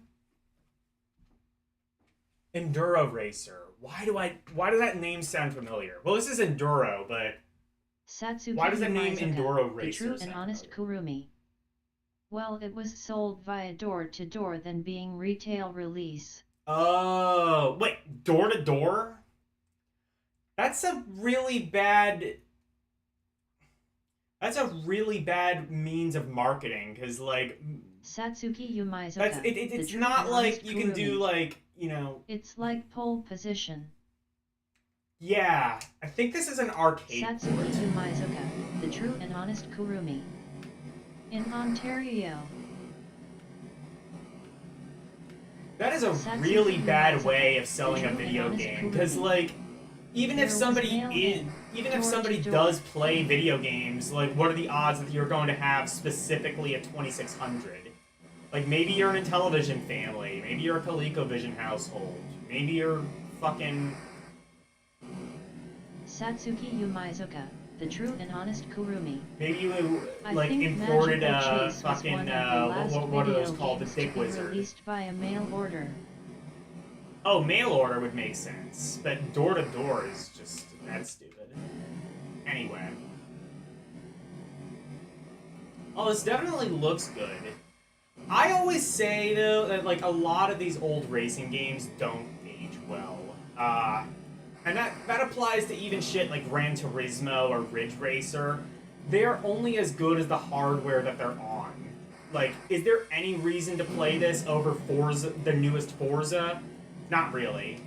Speaker 2: Enduro Racer. Why does that name sound familiar? Well, this is Enduro, but...
Speaker 1: Satsuki
Speaker 2: Why does the name
Speaker 1: Yumizuka,
Speaker 2: Enduro
Speaker 1: the
Speaker 2: Racer
Speaker 1: true and
Speaker 2: sound
Speaker 1: honest
Speaker 2: familiar?
Speaker 1: Kurumi. Well, it was sold via door-to-door than being retail release.
Speaker 2: Oh, wait, door-to-door? That's a really bad... That's a really bad means of marketing, because, like...
Speaker 1: Satsuki Yumizuka,
Speaker 2: it's not like you can do, like, you know...
Speaker 1: It's like pole position.
Speaker 2: Yeah, I think this is an arcade
Speaker 1: Satsuki
Speaker 2: port.
Speaker 1: Yumizuka, the true and honest Kurumi. In Ontario.
Speaker 2: That is a really bad way of selling a video game, because, like, even if somebody does play video games, like, what are the odds that you're going to have specifically a 2600? Like, maybe you're in a television family, maybe you're a ColecoVision household, maybe you're fucking...
Speaker 1: Satsuki Yumizuka, the true and honest Kurumi.
Speaker 2: Maybe you, like, imported a fucking, what are those called? The Thick Wizard.
Speaker 1: Released via mail order.
Speaker 2: Oh, mail order would make sense, but door-to-door is just, that's stupid. Anyway. Oh, this definitely looks good. I always say, though, that, like, a lot of these old racing games don't age well. And that applies to even shit like Gran Turismo or Ridge Racer. They're only as good as the hardware that they're on. Like, is there any reason to play this over Forza, the newest Forza? Not really.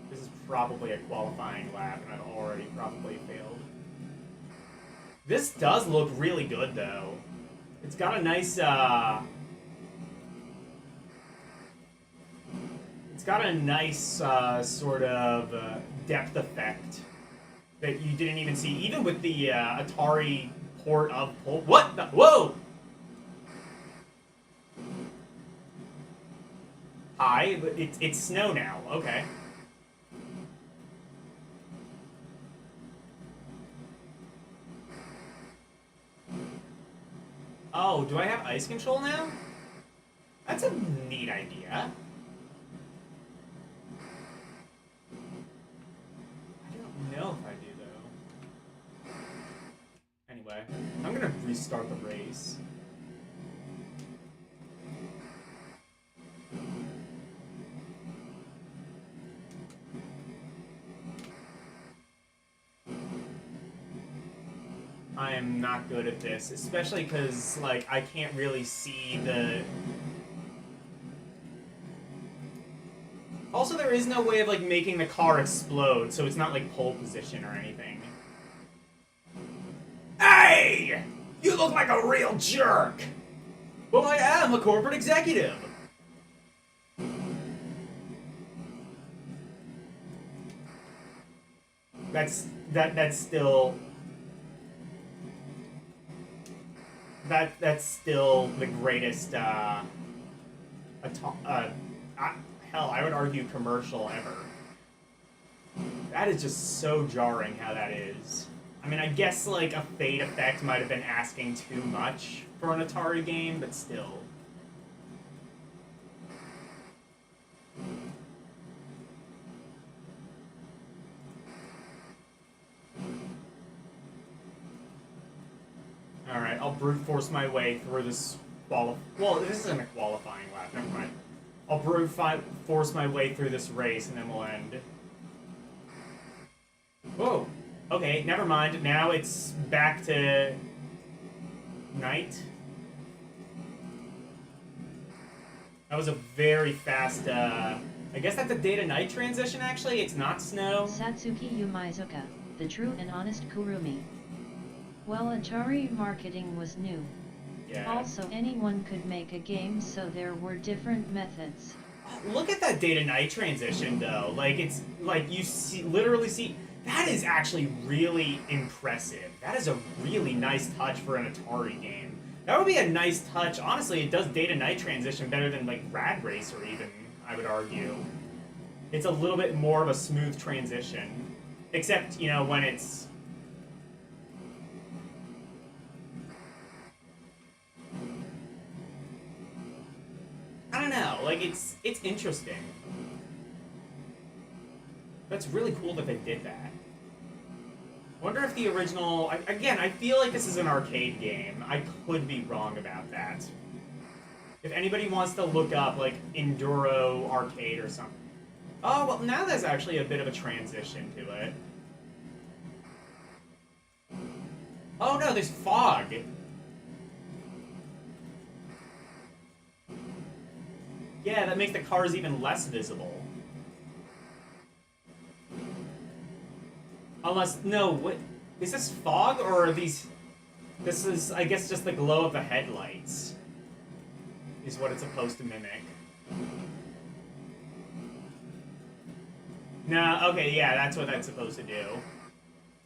Speaker 2: This is probably a qualifying lap, and I've already probably failed. This does look really good, though. It's got a nice, it's got a nice, sort of, depth effect that you didn't even see, even with the, Atari port of... What the... Whoa! Hi, but it's snow now. Okay. Oh, do I have ice control now? That's a neat idea. I don't know if I do, though. Anyway, I'm gonna restart the race. I am not good at this, especially because, like, I can't really see the... Also, there is no way of, like, making the car explode, so it's not, like, pole position or anything. Hey! You look like a real jerk! Well, I am a corporate executive! That's still... That's still the greatest, hell, I would argue commercial ever. That is just so jarring how that is. I mean, I guess, like, a fade effect might have been asking too much for an Atari game, but still. Alright, I'll brute force my way through this well, this isn't a qualifying lap, never mind. I'll brute force my way through this race, and then we'll end. Whoa! Okay, never mind. Now it's back to... night? That was a very fast, I guess that's a day-to-night transition, actually? It's not snow?
Speaker 1: Satsuki Yumizuka, the true and honest Kurumi. Well, Atari marketing was new.
Speaker 2: Yeah.
Speaker 1: Also, anyone could make a game, so there were different methods.
Speaker 2: Look at that day-to-night transition, though. Like, it's, like, you literally see... That is actually really impressive. That is a really nice touch for an Atari game. That would be a nice touch. Honestly, it does day-to-night transition better than, like, Rad Racer, even, I would argue. It's a little bit more of a smooth transition. Except, you know, when it's... I don't know, like, it's interesting. That's really cool that they did that. I wonder if the original... Again, I feel like this is an arcade game. I could be wrong about that. If anybody wants to look up, like, Enduro Arcade or something. Oh, well, now there's actually a bit of a transition to it. Oh, no, there's fog. Yeah, that makes the cars even less visible. Unless, no, what, is this fog, or are these, this is, I guess, just the glow of the headlights, is what it's supposed to mimic. Nah, okay, yeah, that's what that's supposed to do.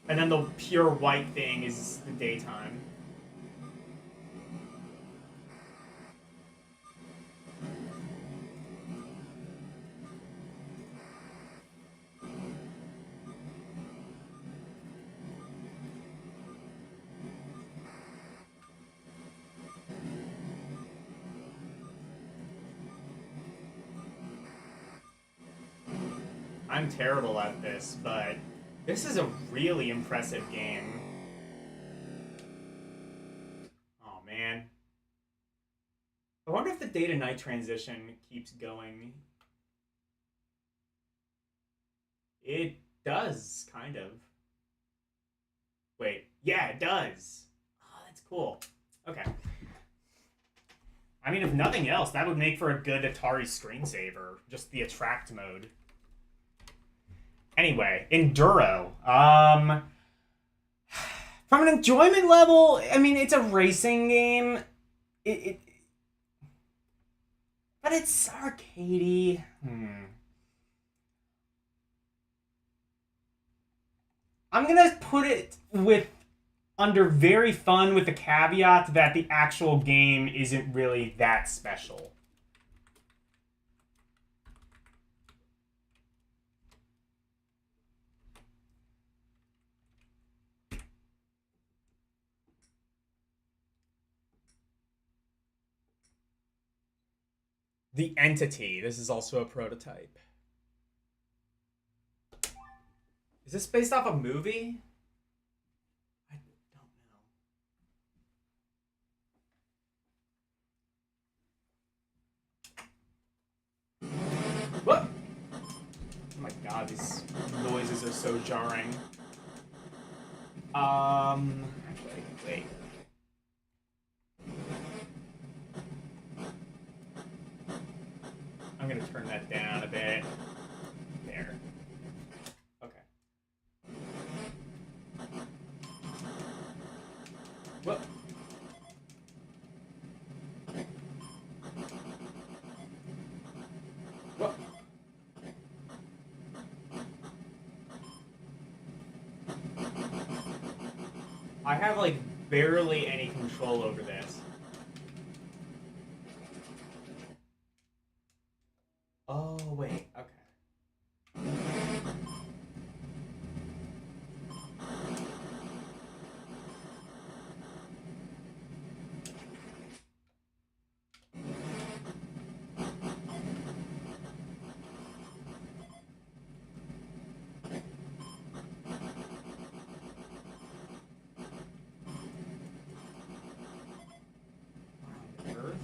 Speaker 2: And then the pure white thing is the daytime. I'm terrible at this, but this is a really impressive game. Oh, man. I wonder if the day to night transition keeps going. It does, kind of. Wait, yeah, it does. Oh, that's cool. Okay. I mean, if nothing else, that would make for a good Atari screensaver. Just the attract mode. Anyway, Enduro. From an enjoyment level, I mean, it's a racing game. But it's arcadey. I'm gonna put it with under very fun with the caveat that the actual game isn't really that special. The Entity. This is also a prototype. Is this based off a movie? I don't know. What? Oh my god, these noises are so jarring. Wait. I'm gonna turn that down a bit. There. Okay. Whoop. Whoop. I have like barely any control over this. Oh, wait. Okay. Earth?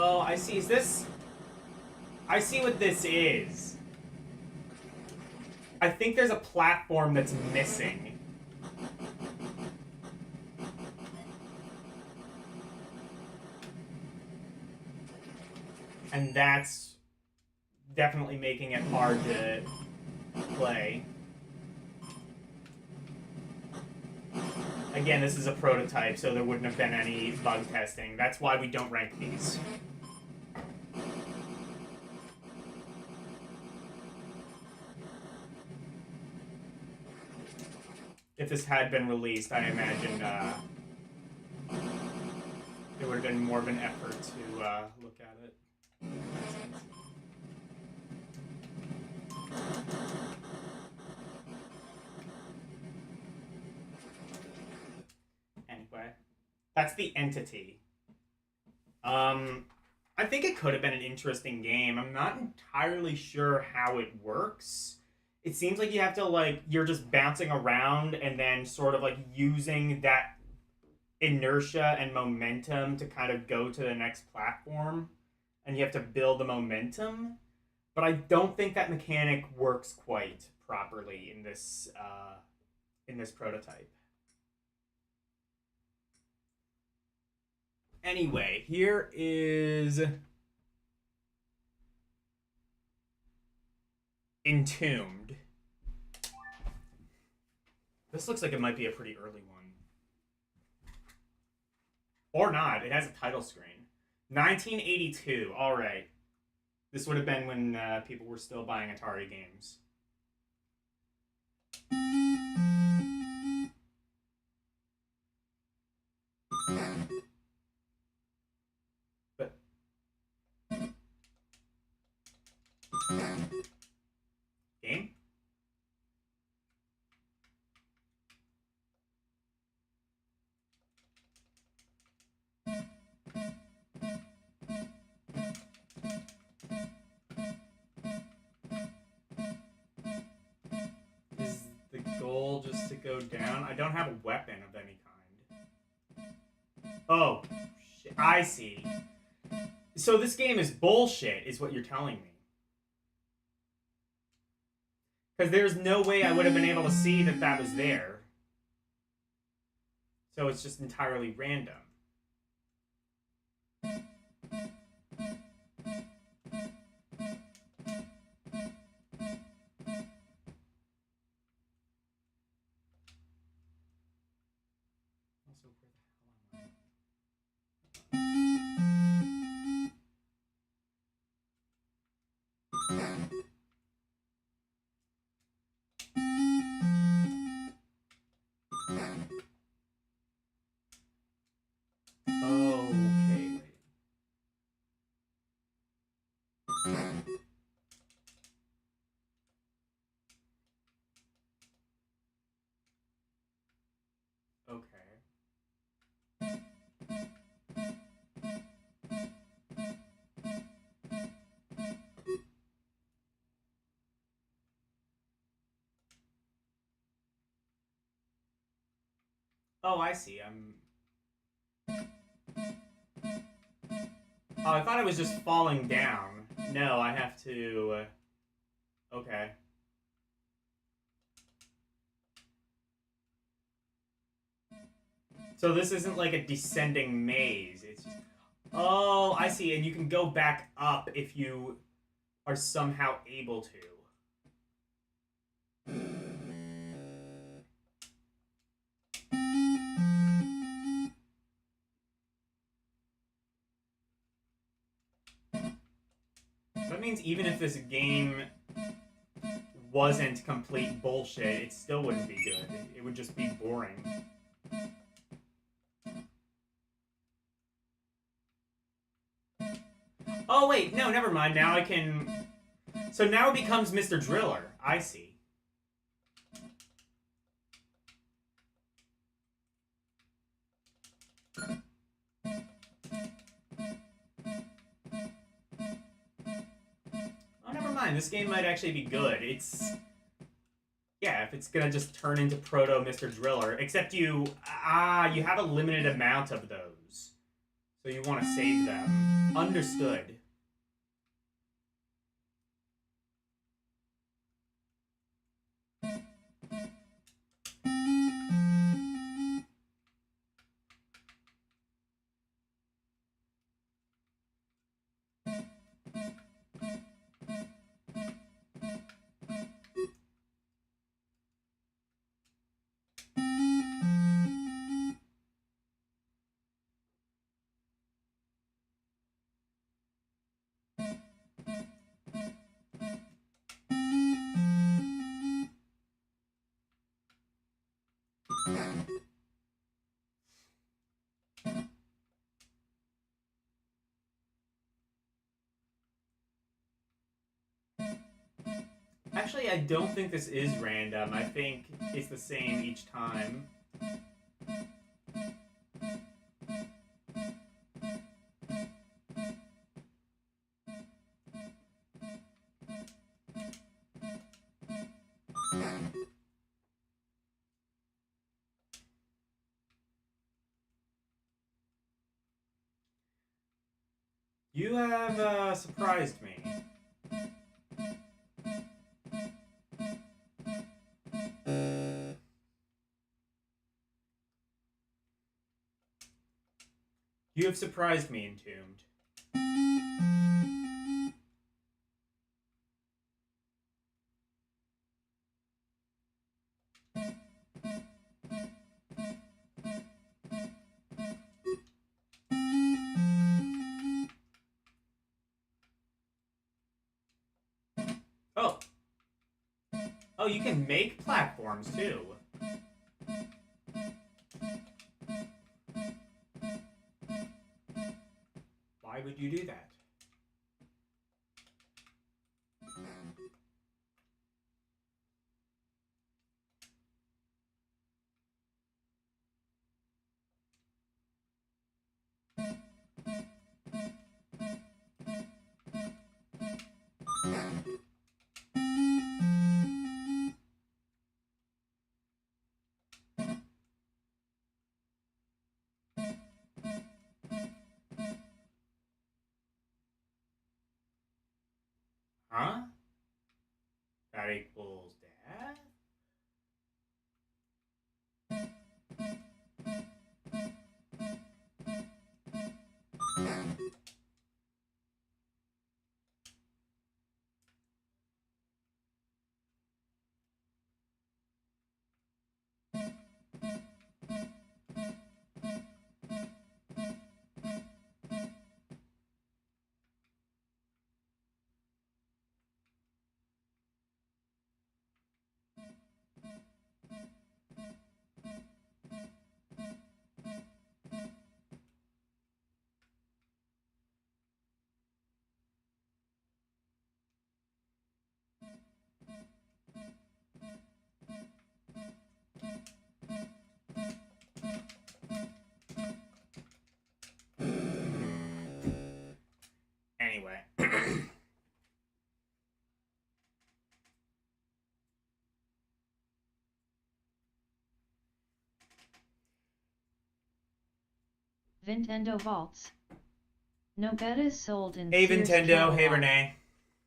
Speaker 2: Oh, I see. Is this... I see what this is. I think there's a platform that's missing. And that's definitely making it hard to play. Again, this is a prototype, so there wouldn't have been any bug testing. That's why we don't rank these. If this had been released, I imagine it would have been more of an effort to look at it. Anyway, that's the Entity. I think it could have been an interesting game. I'm not entirely sure how it works. It seems like you have to, like, you're just bouncing around and then sort of, like, using that inertia and momentum to kind of go to the next platform. And you have to build the momentum. But I don't think that mechanic works quite properly in this prototype. Anyway, here is Entombed. This looks like it might be a pretty early one. Or not. It has a title screen. 1982. All right. This would have been when people were still buying Atari games. But game? control just to go down? I don't have a weapon of any kind. Oh, shit. I see. So this game is bullshit, is what you're telling me. Because there's no way I would have been able to see that that was there. So it's just entirely random. Okay, wait. Okay. Oh, I see. Oh, I thought I was just falling down. No, I have to... Okay. So this isn't like a descending maze. It's just... Oh, I see. And you can go back up if you are somehow able to. That means even if this game wasn't complete bullshit, it still wouldn't be good. It would just be boring. Oh, wait. No, never mind. Now I can... So now it becomes Mr. Driller. I see. Oh, never mind. This game might actually be good. It's... Yeah, if it's gonna just turn into Proto Mr. Driller. Except you have a limited amount of those. So you want to save them. Understood. Actually, I don't think this is random. I think it's the same each time. You have surprised me. You have surprised me, Entombed. Oh. Oh, you can make platforms, too. Why would you do that? Huh? That equals death? Anyway.
Speaker 1: Nintendo Vaults. No bed is sold in
Speaker 2: Hey
Speaker 1: Sears
Speaker 2: Nintendo,
Speaker 1: catalog.
Speaker 2: hey Renee.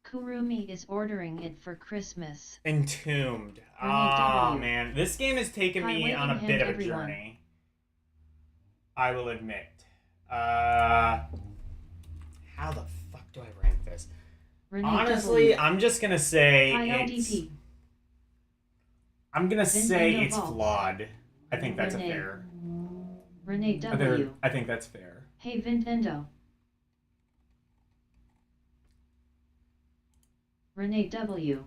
Speaker 1: Kurumi is ordering it for Christmas.
Speaker 2: Entombed.
Speaker 1: Renee
Speaker 2: Ah,
Speaker 1: W.
Speaker 2: man. This game has taken
Speaker 1: Hi,
Speaker 2: me on a
Speaker 1: Wakenham,
Speaker 2: bit of a
Speaker 1: everyone.
Speaker 2: journey. I will admit. How the fuck do I rank this?
Speaker 1: Renee
Speaker 2: Honestly,
Speaker 1: W.
Speaker 2: I'm just gonna say
Speaker 1: Hi,
Speaker 2: it's...
Speaker 1: LDP.
Speaker 2: I'm gonna say
Speaker 1: Nintendo
Speaker 2: it's
Speaker 1: Vaults.
Speaker 2: flawed. I think that's
Speaker 1: Renee.
Speaker 2: a fair.
Speaker 1: Renee W.
Speaker 2: I think that's fair.
Speaker 1: Hey, Nintendo. Renee W.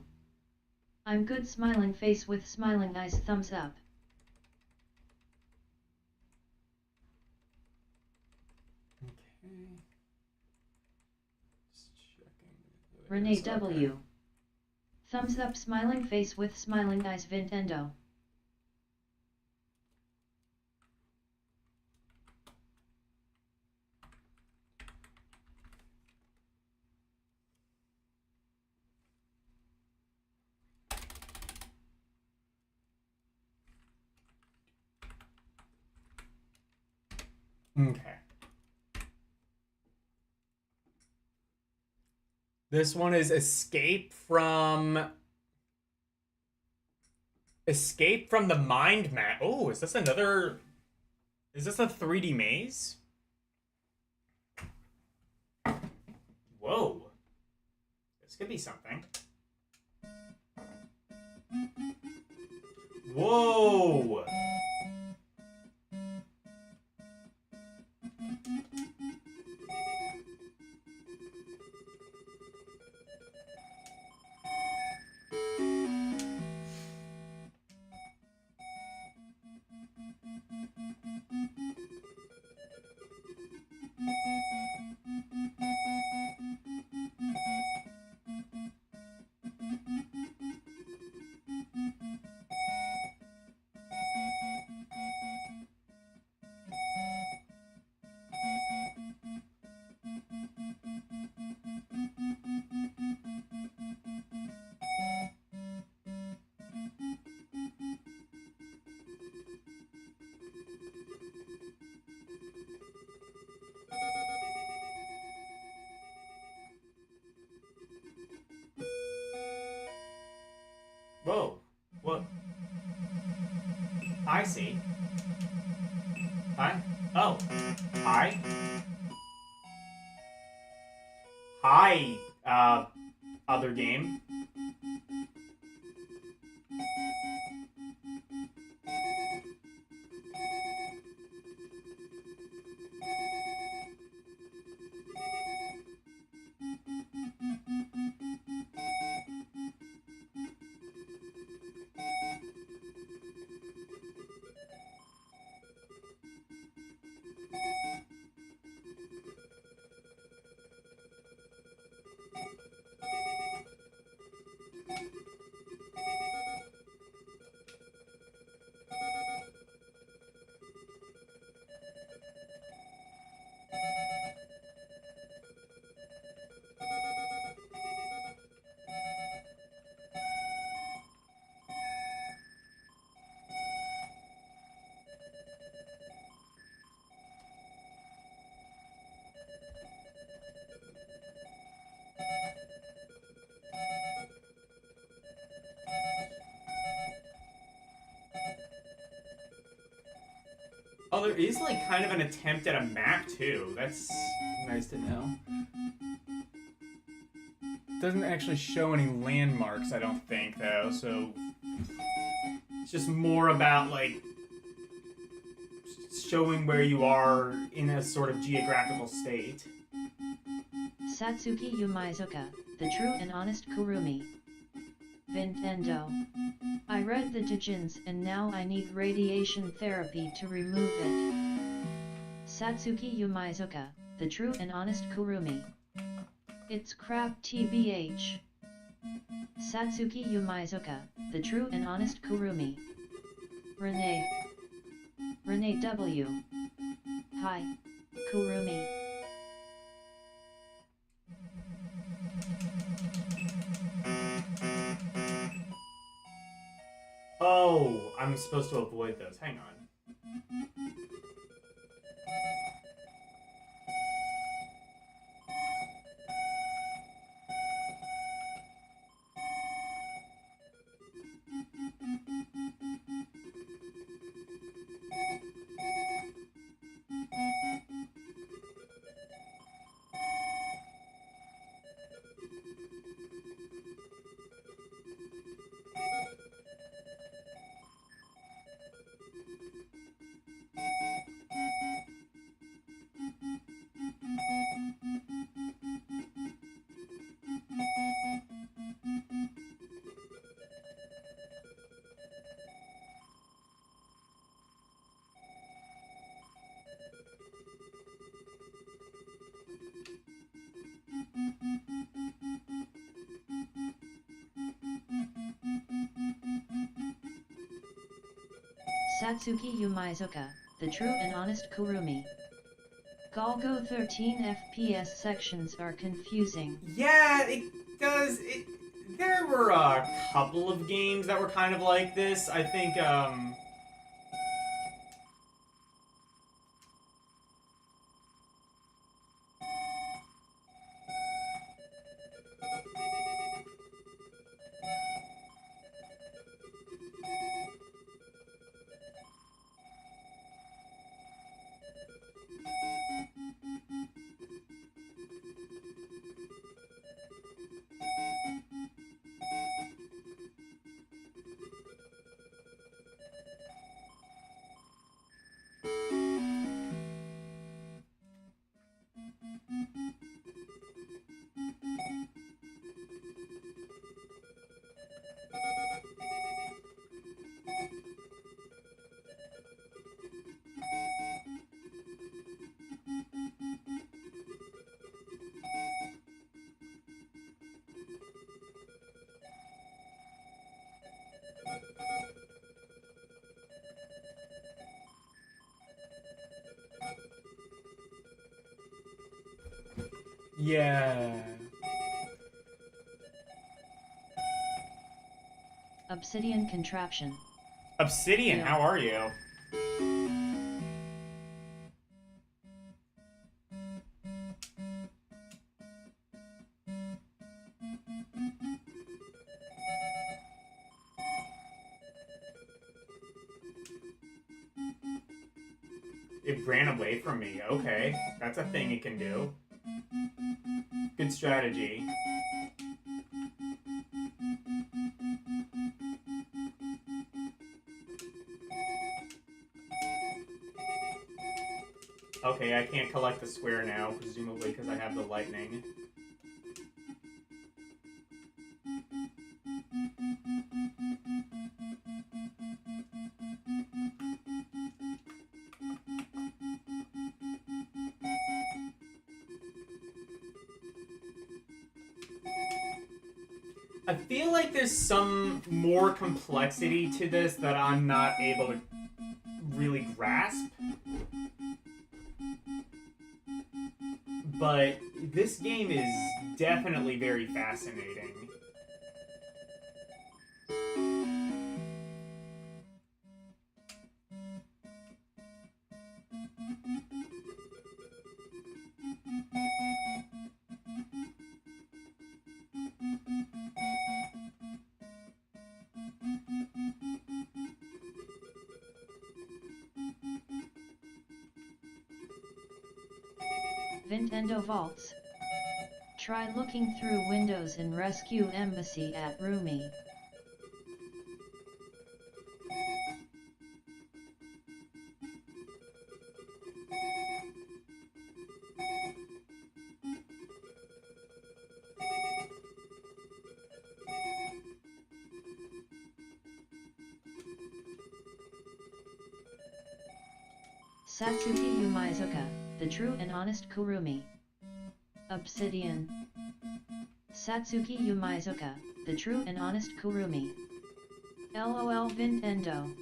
Speaker 1: I'm good, smiling face with smiling eyes, thumbs up.
Speaker 2: Okay. Just checking.
Speaker 1: Renee W. Thumbs up, smiling face with smiling eyes, Nintendo.
Speaker 2: Okay. This one is Escape from the Mind Map. Oh, is this another... Is this a 3D maze? Whoa. This could be something. Whoa! Whoa. What? I see. Hi? Oh. Hi? Hi, other game. Oh, there is like kind of an attempt at a map too. That's nice to know. Doesn't actually show any landmarks, I don't think, though, so it's just more about like showing where you are in a sort of geographical state.
Speaker 1: Satsuki Yumizuka, the true and honest Kurumi. Nintendo. I read the Dijins and now I need radiation therapy to remove it. Satsuki Yumizuka, the true and honest Kurumi. It's crap TBH. Satsuki Yumizuka, the true and honest Kurumi. Renee W. Hi, Kurumi.
Speaker 2: Oh, I'm supposed to avoid those. Hang on.
Speaker 1: Satsuki Yumizuka, the true and honest Kurumi. Golgo 13 FPS sections are confusing.
Speaker 2: Yeah, it does. There were a couple of games that were kind of like this. I think, yeah.
Speaker 1: Obsidian contraption.
Speaker 2: Obsidian,
Speaker 1: Yeah.
Speaker 2: how are you? It ran away from me. Okay, that's a thing it can do. Good strategy. Okay, I can't collect the square now, presumably because I have the lightning. I feel like there's some more complexity to this that I'm not able to really grasp. But this game is definitely very fascinating.
Speaker 1: Nintendo Vaults. Try looking through windows in Rescue Embassy at Rumi. Satsuki Yumizuka, the true and honest Kurumi. Obsidian. Satsuki Yumizuka, the true and honest Kurumi. LOL Nintendo.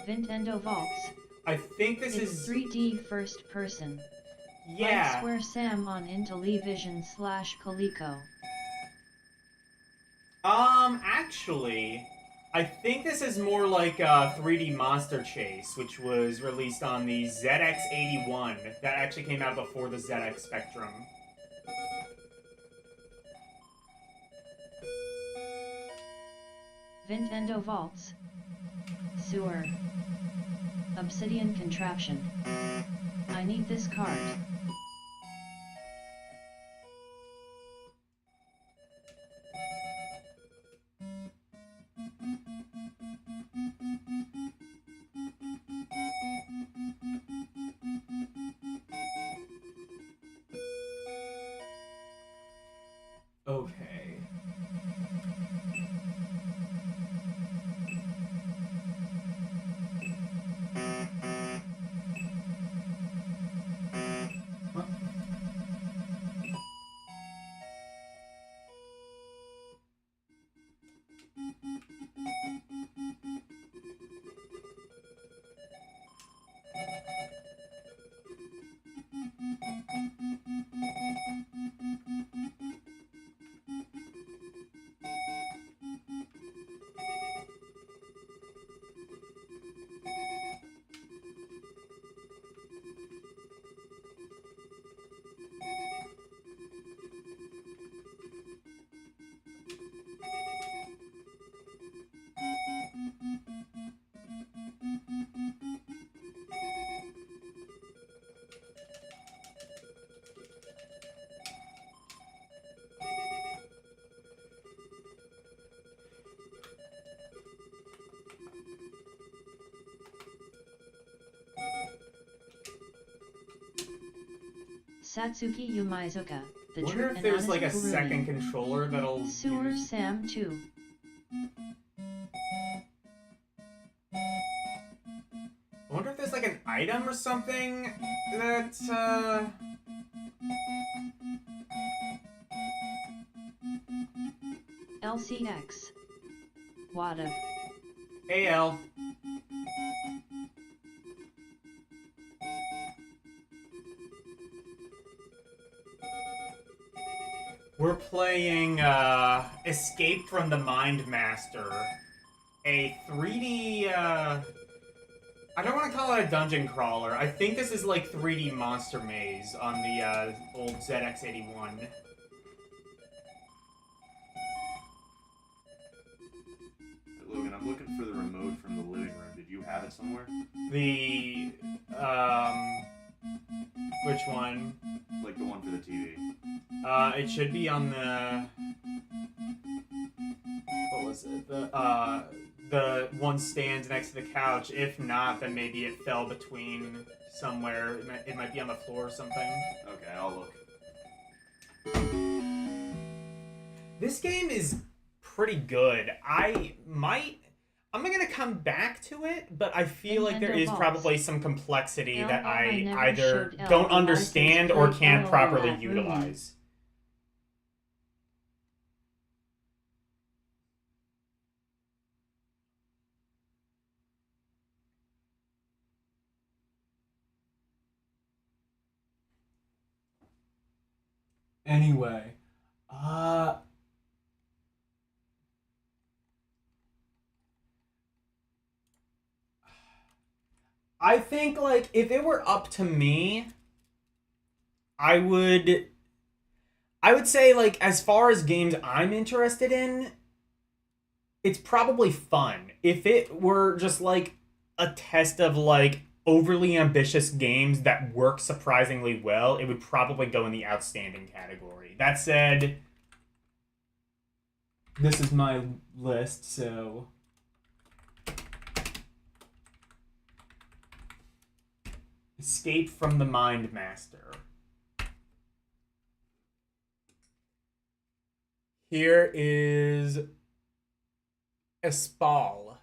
Speaker 1: Nintendo Vaults.
Speaker 2: I think this is
Speaker 1: 3D first person.
Speaker 2: yeah.
Speaker 1: Like Square Sam on Intellivision/Coleco.
Speaker 2: Actually, I think this is more like 3D Monster Chase, which was released on the ZX81. That actually came out before the ZX Spectrum.
Speaker 1: Nintendo Vaults. Sewer. Obsidian contraption. I need this card.
Speaker 2: Okay. What?
Speaker 1: Satsuki Yumizuka, the
Speaker 2: Wonder
Speaker 1: true
Speaker 2: if
Speaker 1: and
Speaker 2: there's
Speaker 1: honest
Speaker 2: like a
Speaker 1: Kurumi.
Speaker 2: second controller that'll
Speaker 1: Sewer
Speaker 2: use...
Speaker 1: Sam 2.
Speaker 2: I wonder if there's like an item or something that
Speaker 1: LCX. Wada.
Speaker 2: AL. We're playing Escape from the Mind Master, a 3D I don't want to call it a dungeon crawler. I think this is like 3D Monster Maze on the old ZX81.
Speaker 3: Logan, I'm looking for the remote from the living room. Did you have it somewhere?
Speaker 2: The which one?
Speaker 3: Like the one for the TV.
Speaker 2: It should be on the what was it? The one stands next to the couch. If not, then maybe it fell between somewhere. It might be on the floor or something.
Speaker 3: Okay, I'll look.
Speaker 2: This game is pretty good. I'm gonna come back to it, but I feel like there is probably some complexity that I either don't understand or can't properly utilize. Anyway, I think, like, if it were up to me, I would say, like, as far as games I'm interested in, it's probably fun. If it were just, like, a test of, like, overly ambitious games that work surprisingly well, it would probably go in the outstanding category. That said, this is my list, so... Escape from the Mind Master. Here is Espal.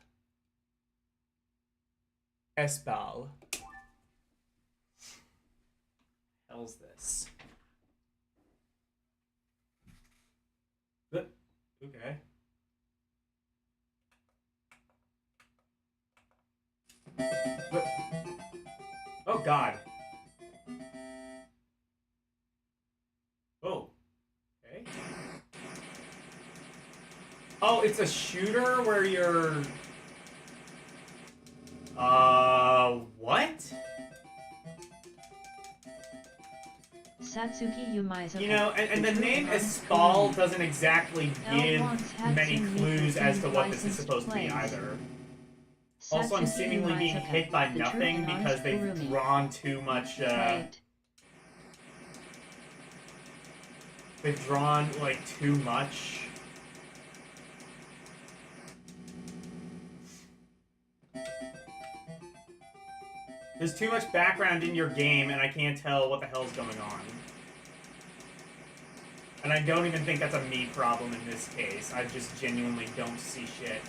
Speaker 2: Hell's this? Okay. But, oh God. Oh. Okay. Oh, it's a shooter where you're... what?
Speaker 1: Satsuki Yumaizoka.
Speaker 2: You know, and the name Espal doesn't exactly give many clues as to what this is supposed to be either. Also, I'm seemingly being hit by nothing because they've drawn too much, they've drawn, like, too much. There's too much background in your game, and I can't tell what the hell's going on. And I don't even think that's a me problem in this case. I just genuinely don't see shit.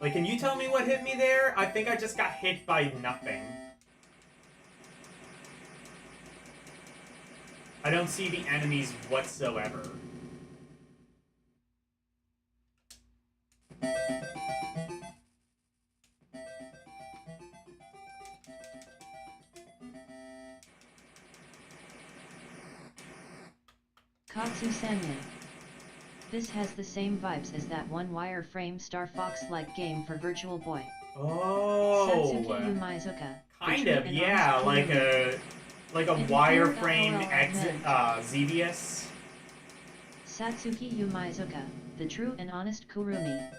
Speaker 2: Like, can you tell me what hit me there? I think I just got hit by nothing. I don't see the enemies whatsoever.
Speaker 1: Katsu Sanya. This has the same vibes as that one wireframe Star Fox-like game for Virtual Boy.
Speaker 2: Oh,
Speaker 1: Satsuki Yumaizoka.
Speaker 2: kind of, yeah, like a wireframe Xevious.
Speaker 1: Satsuki Yumaizoka, the true and honest Kurumi.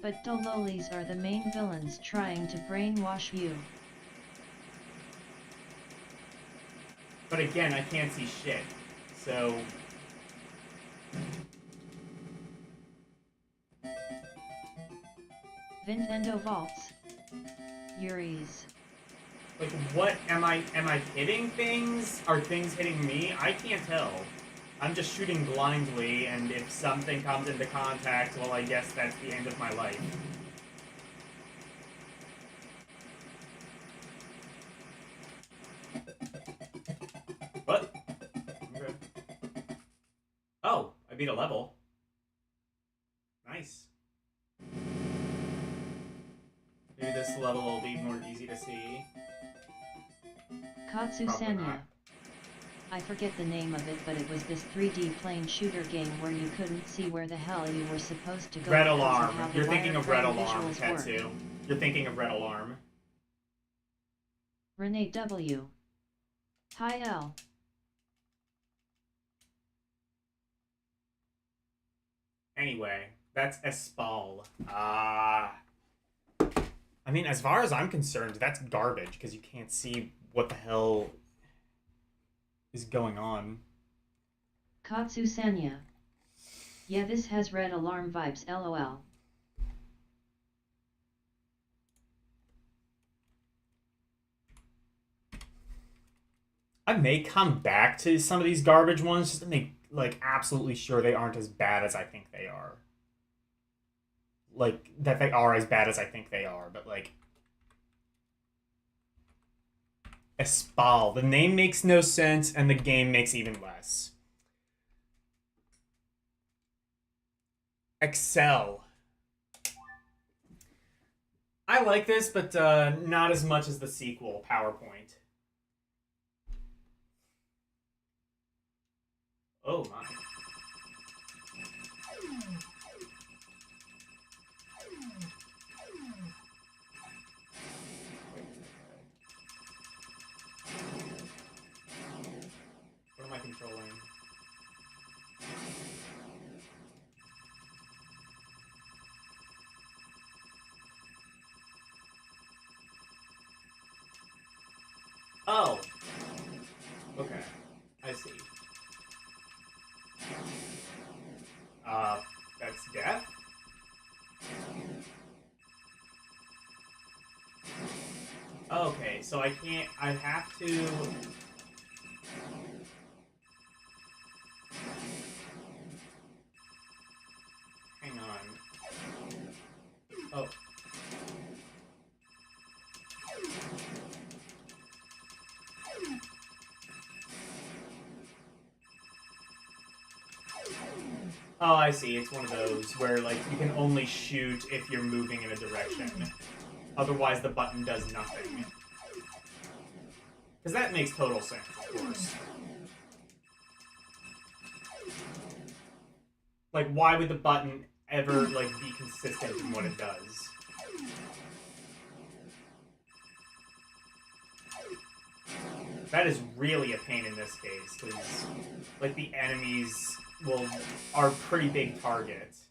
Speaker 1: But Dololis are the main villains trying to brainwash you.
Speaker 2: But again, I can't see shit, so...
Speaker 1: Nintendo Vaults. Yuri's.
Speaker 2: Like, what am I hitting things? Are things hitting me? I can't tell. I'm just shooting blindly, and if something comes into contact, well, I guess that's the end of my life. What? Okay. Oh, I beat a level. Nice. Maybe this level will be more easy to see.
Speaker 1: Katsu
Speaker 2: Probably
Speaker 1: Sanya.
Speaker 2: not.
Speaker 1: I forget the name of it, but it was this 3D plane shooter game where you couldn't see where the hell you were supposed to go.
Speaker 2: Red
Speaker 1: because of
Speaker 2: Alarm.
Speaker 1: how the
Speaker 2: You're thinking of Red
Speaker 1: wireframe
Speaker 2: Alarm,
Speaker 1: visuals work.
Speaker 2: Tetsu. You're thinking of Red Alarm.
Speaker 1: Renee W. Hi L.
Speaker 2: Anyway, that's Espal. I mean, as far as I'm concerned, that's garbage, because you can't see what the hell is going on.
Speaker 1: Katsu Sanya. Yeah, this has Red Alarm vibes, lol.
Speaker 2: I may come back to some of these garbage ones just to make, like, absolutely sure they aren't as bad as I think they are. Like, that they are as bad as I think they are, but, like... Espal. The name makes no sense, and the game makes even less. Excel. I like this, but not as much as the sequel, PowerPoint. Oh my. What am I controlling? Oh. Okay. I see. That's death? Okay, so I can't... I have to... Hang on. Oh. Oh, I see. It's one of those where, like, you can only shoot if you're moving in a direction. Otherwise, the button does nothing. Because that makes total sense, of course. Like, why would the button ever, like, be consistent in what it does? That is really a pain in this case, because, like, the enemies are pretty big targets.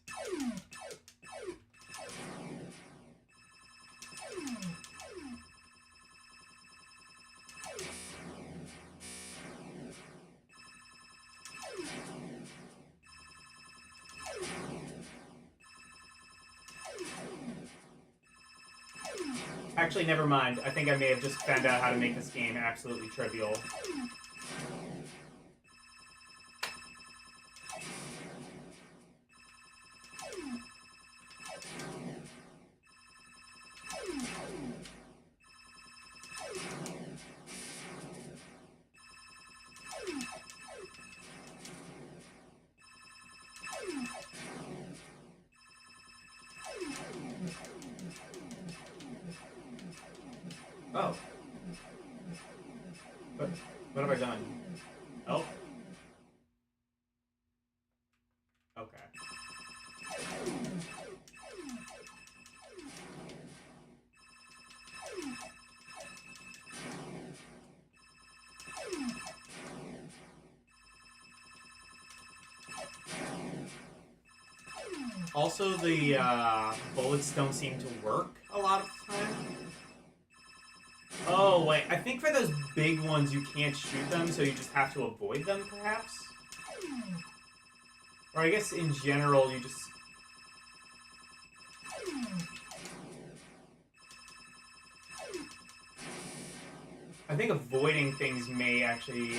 Speaker 2: Actually, never mind. I think I may have just found out how to make this game absolutely trivial. Oh. What have I done? Oh. Okay. Also, the bullets don't seem to work a lot of the time. Oh, wait. I think for those big ones, you can't shoot them, so you just have to avoid them, perhaps? Or I guess in general, you just... I think avoiding things may actually,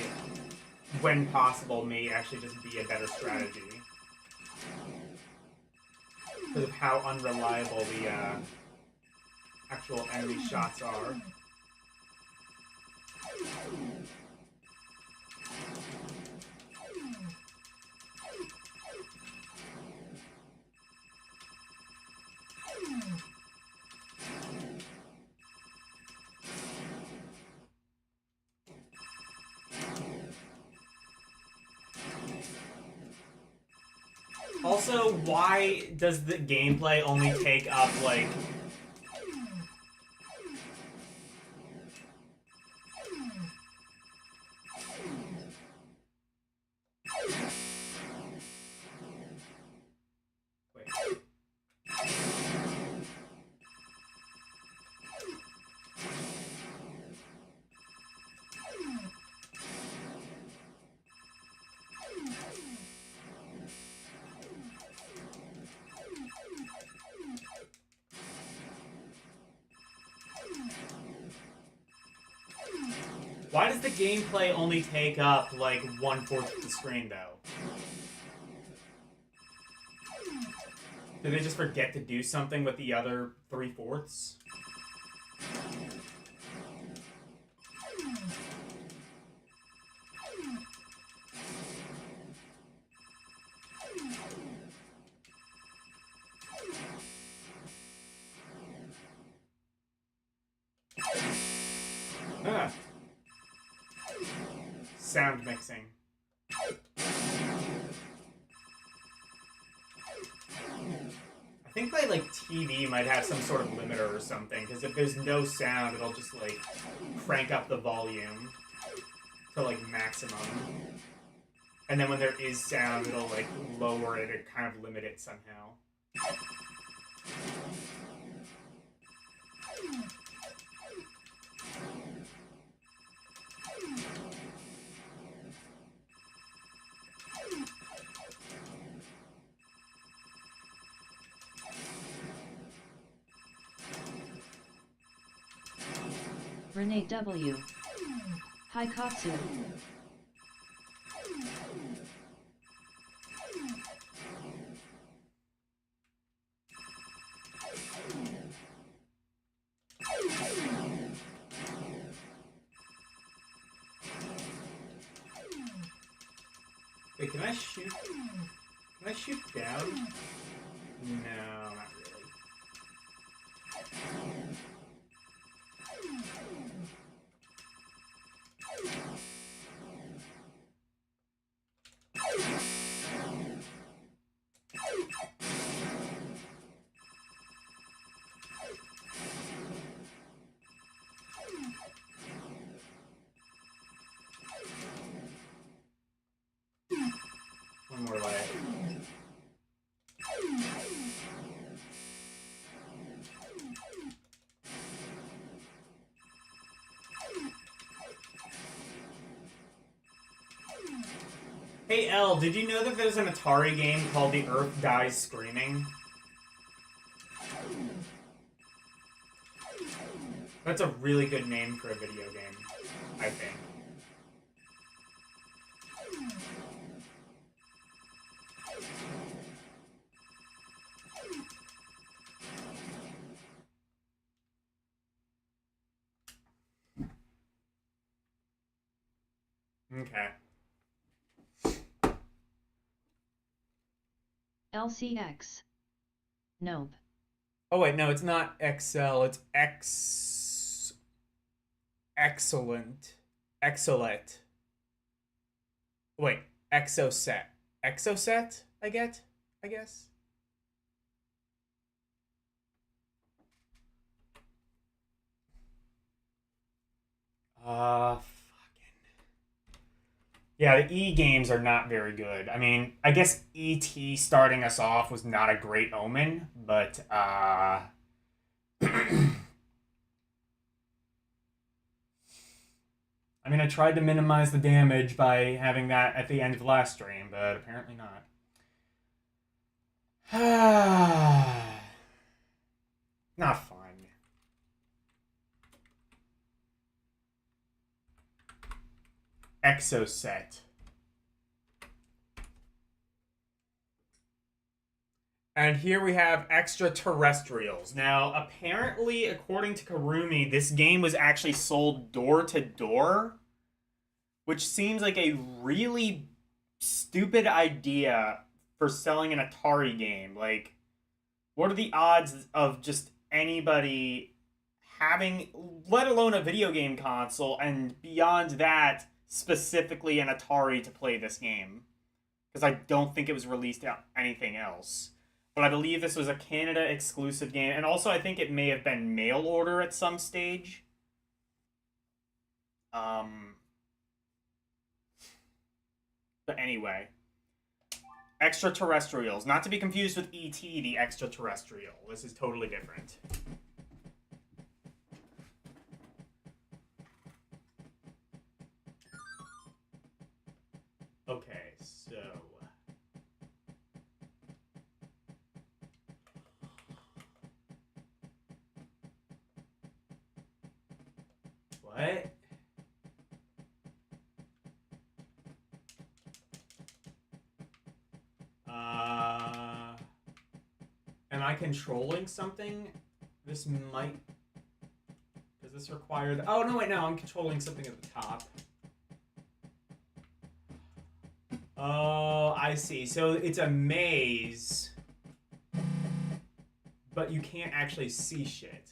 Speaker 2: when possible, may actually just be a better strategy. Because of how unreliable the actual enemy shots are. Also, why does the gameplay only take up, like... Wait. Why does the gameplay only take up, like, 1/4 of the screen, though? Did they just forget to do something with the other 3/4? Ah. Sound mixing. I think my, like, TV might have some sort of limiter or something, because if there's no sound, it'll just, like, crank up the volume to, like, maximum. And then when there is sound, it'll, like, lower it or kind of limit it somehow.
Speaker 1: Renee W. Haikatsu.
Speaker 2: Wait, can I shoot? Can I shoot down? No, not really. One more way. Hey L, did you know that there's an Atari game called The Earth Dies Screaming? That's a really good name for a video game, I think. Okay.
Speaker 1: LCX. Nope.
Speaker 2: Oh wait, no, it's not XL, it's excellent. Excellent. Wait, Exoset. Exoset, I guess? Fucking. Yeah, the E games are not very good. I mean, I guess ET starting us off was not a great omen, but, I mean, I tried to minimize the damage by having that at the end of the last stream, but apparently not. Not fun. Exoset. And here we have extraterrestrials. Now, apparently, according to Karumi, this game was actually sold door to door, which seems like a really stupid idea for selling an Atari game. Like, what are the odds of just anybody having, let alone a video game console, and beyond that, specifically an Atari to play this game? Because I don't think it was released out anything else. But I believe this was a Canada exclusive game, and also I think it may have been mail order at some stage. But anyway, extraterrestrials, not to be confused with E.T. the extraterrestrial. This is totally different. Okay, so what? Am I controlling something? This might... Does this require... Oh, no, wait, no, I'm controlling something at the top. Oh, I see. So it's a maze, but you can't actually see shit.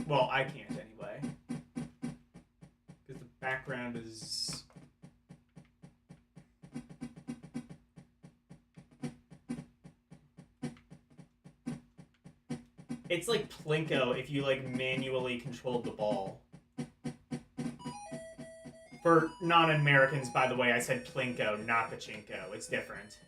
Speaker 2: Well, I can't anyway. Because the background is... It's like Plinko if you, like, manually controlled the ball. For non-Americans, by the way, I said Plinko, not Pachinko. It's different.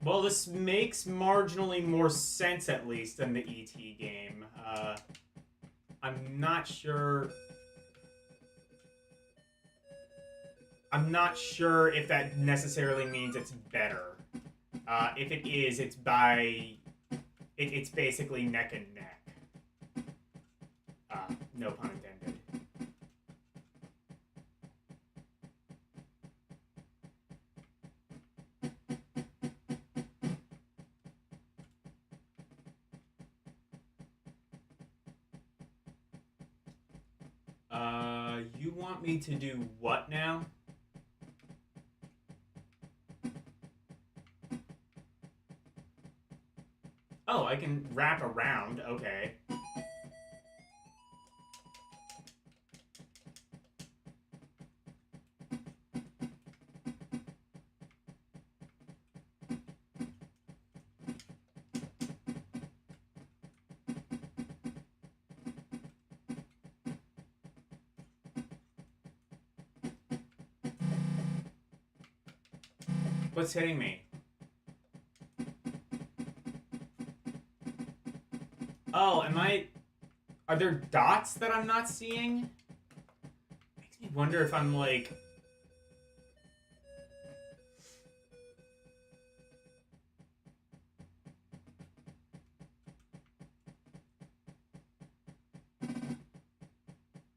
Speaker 2: Well, this makes marginally more sense, at least, than the E.T. game. I'm not sure... I'm not sure if that necessarily means it's better. If it is, it's by... It's basically neck and neck. No pun intended. You want me to do what now? Oh, I can wrap around. Okay. What's hitting me? Oh, am I... Are there dots that I'm not seeing? Makes me wonder if I'm, like...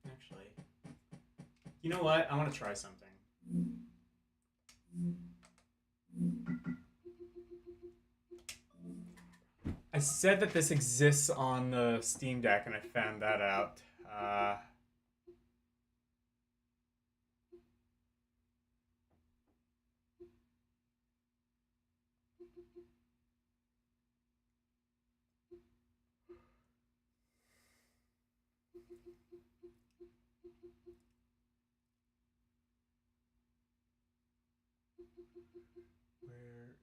Speaker 2: Actually... You know what? I want to try something. I said that this exists on the Steam Deck, and I found that out. Where is it?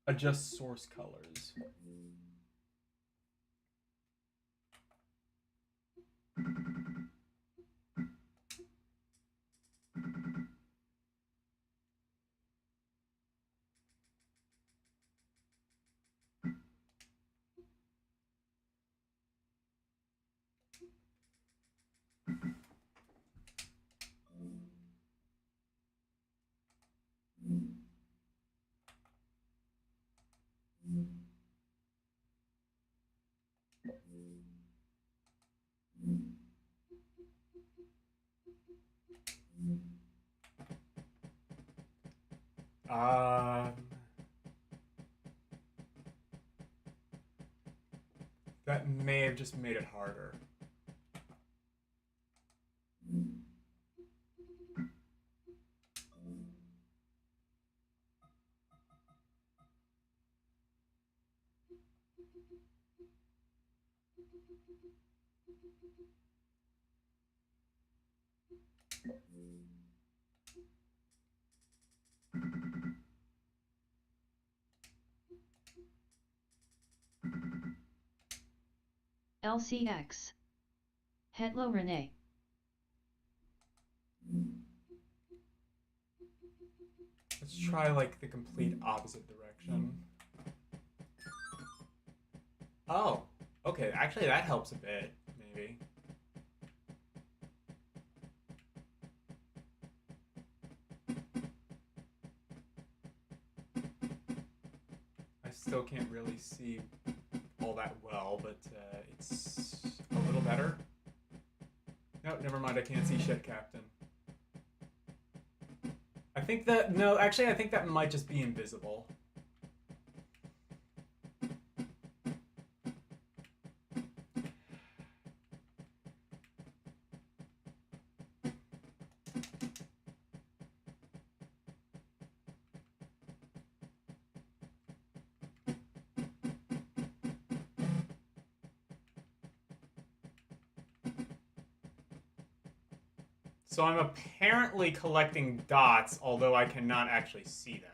Speaker 2: Adjust source colors. That may have just made it harder.
Speaker 1: LCX. Hello Renee.
Speaker 2: Let's try, like, the complete opposite direction. Oh, okay. Actually, that helps a bit, maybe. I still can't really see all that well, but it's a little better. No, never mind. I can't see shit, Captain. I think that... No, actually, I think that might just be invisible. So I'm apparently collecting dots, although I cannot actually see them.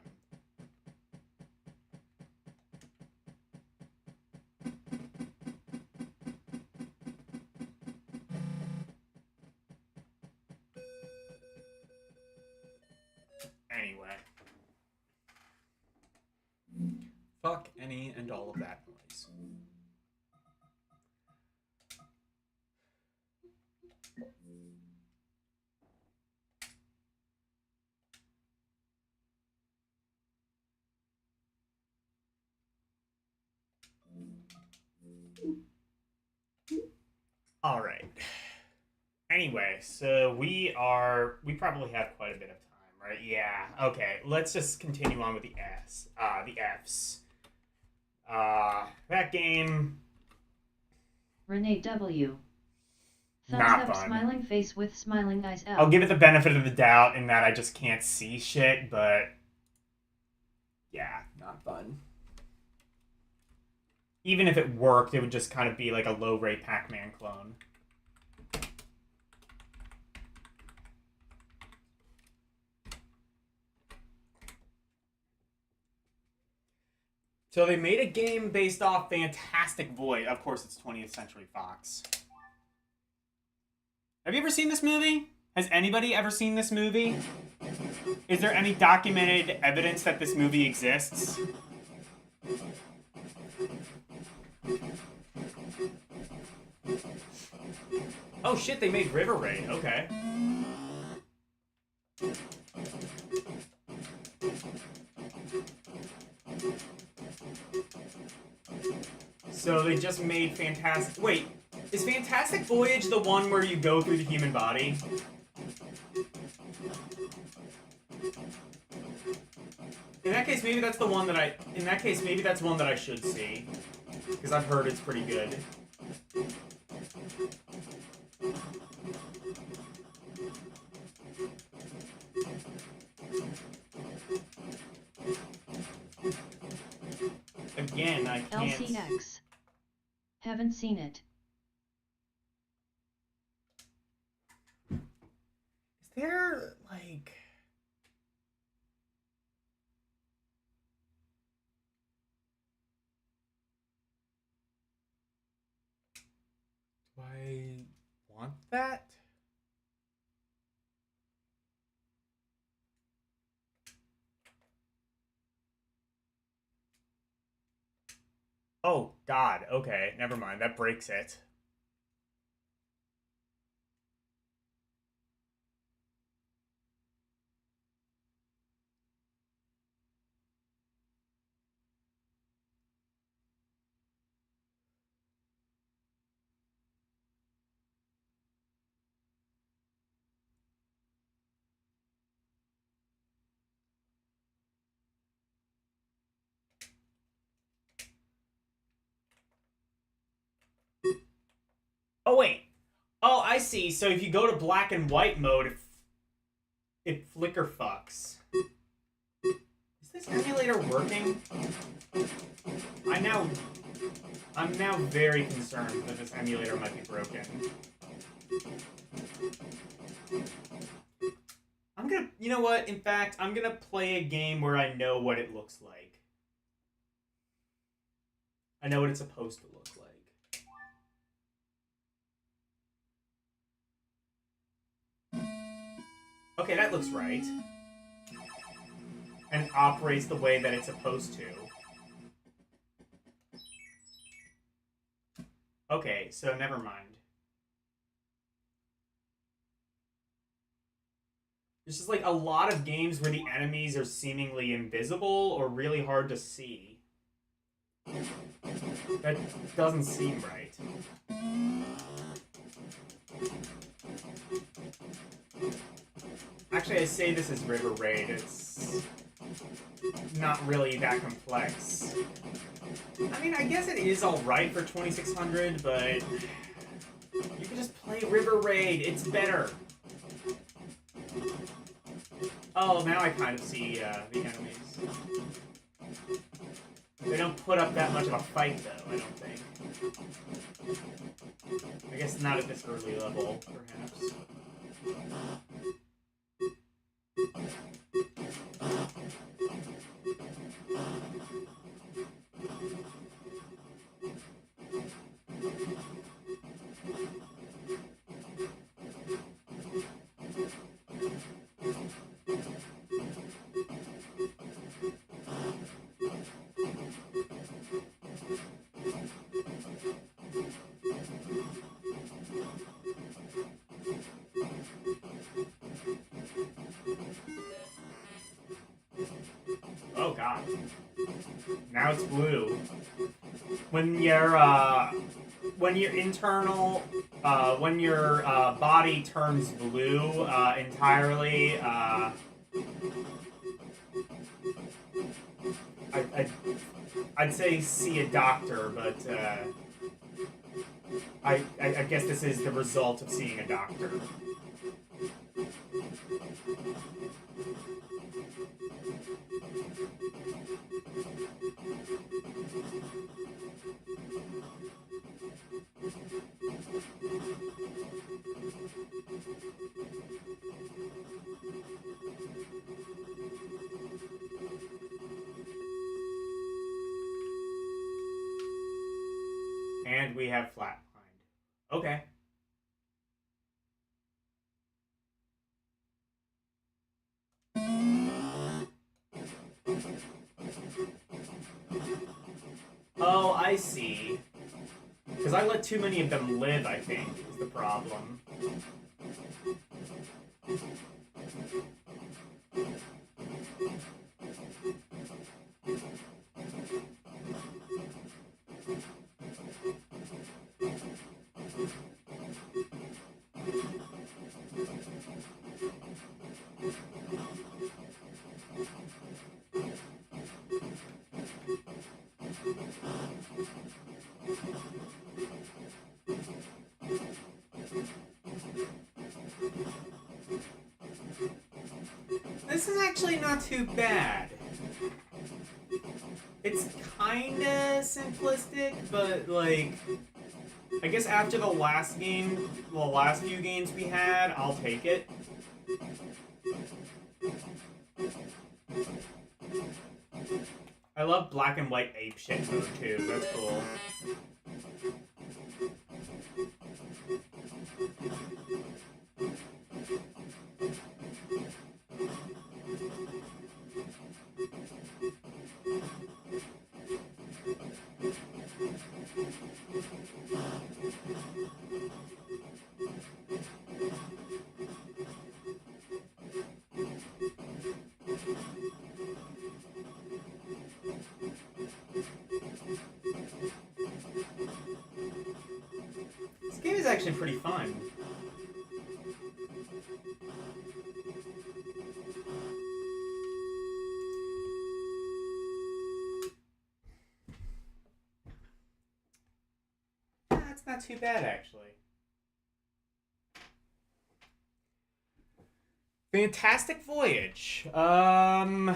Speaker 2: Anyway. Fuck any and all of that noise. All right. Anyway, so we probably have quite a bit of time, right? Yeah. Okay. Let's just continue on with the Fs. That game.
Speaker 1: Renee W. Thumbs
Speaker 2: Not
Speaker 1: up,
Speaker 2: fun.
Speaker 1: smiling face with smiling eyes L.
Speaker 2: I'll give it the benefit of the doubt in that I just can't see shit, but yeah, not fun. Even if it worked, it would just kind of be like a low-ray Pac-Man clone. So they made a game based off Fantastic Void. Of course, it's 20th Century Fox. Have you ever seen this movie? Has anybody ever seen this movie? Is there any documented evidence that this movie exists? Oh shit, they made River Raid. Okay. So they just made Fantastic... Wait, is Fantastic Voyage the one where you go through the human body? In that case, maybe that's the one that I... In that case, maybe that's one that I should see. Because I've heard it's pretty good. Again, I can't...
Speaker 1: LCX. Haven't seen it.
Speaker 2: Is there, like... Do I want that? Oh, God. Okay, never mind. That breaks it. Oh, wait. Oh, I see. So if you go to black and white mode, it flicker fucks. Is this emulator working? I'm now very concerned that this emulator might be broken. You know what? In fact, I'm gonna play a game where I know what it looks like. I know what it's supposed to look like. Okay, that looks right. And operates the way that it's supposed to. Okay, so never mind. There's just like a lot of games where the enemies are seemingly invisible or really hard to see. That doesn't seem right. Actually, I say this is River Raid. It's not really that complex. I mean, I guess it is alright for 2600, but you can just play River Raid. It's better. Oh, now I kind of see the enemies. They don't put up that much of a fight, though, I don't think. I guess not at this early level, perhaps. Now it's blue. When your internal, when your body turns blue entirely, I'd say see a doctor, but I guess this is the result of seeing a doctor. And we have flatlined. Okay. Oh, I see. Because I let too many of them live, I think, is the problem. This is actually not too bad. It's kinda simplistic, but like, I guess after the last game, the last few games we had, I'll take it. I love black and white apeshit mode too, that's cool. This game is actually pretty fun. That's not too bad, actually. Fantastic Voyage. I'm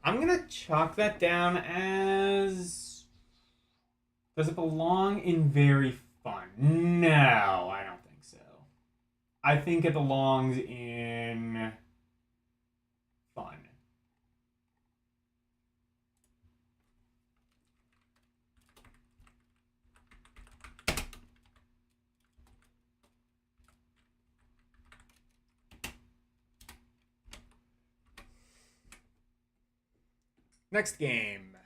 Speaker 2: gonna chalk that down as... Does it belong in very fun? No, I don't think so. I think it belongs in fun. Next game.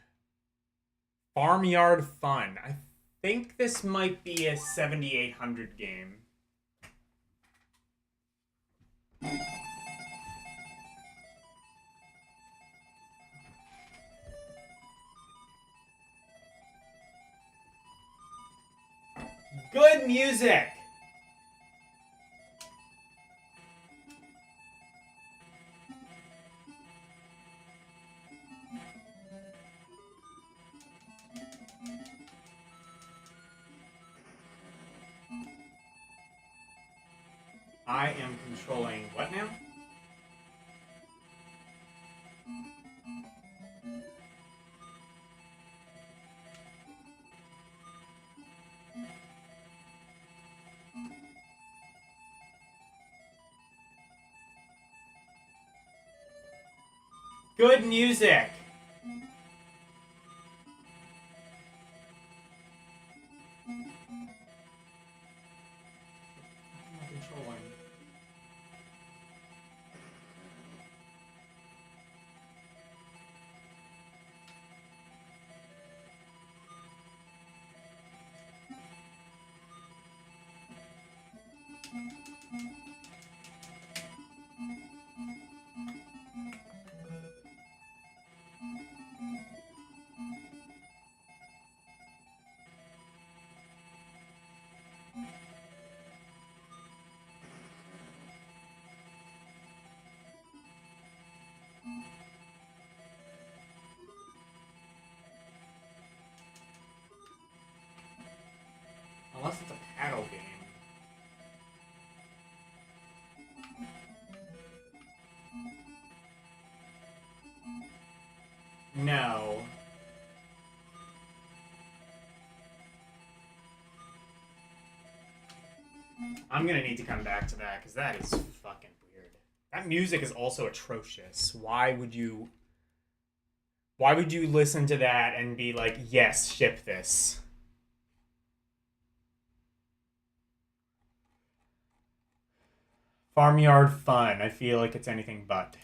Speaker 2: Farmyard Fun. I think this might be a 7800 game. Good music! I am controlling what now? Good music! I'm gonna need to come back to that because that is fucking weird. That music is also atrocious. Why would you listen to that and be like, yes, ship this? Farmyard Fun. I feel like it's anything but.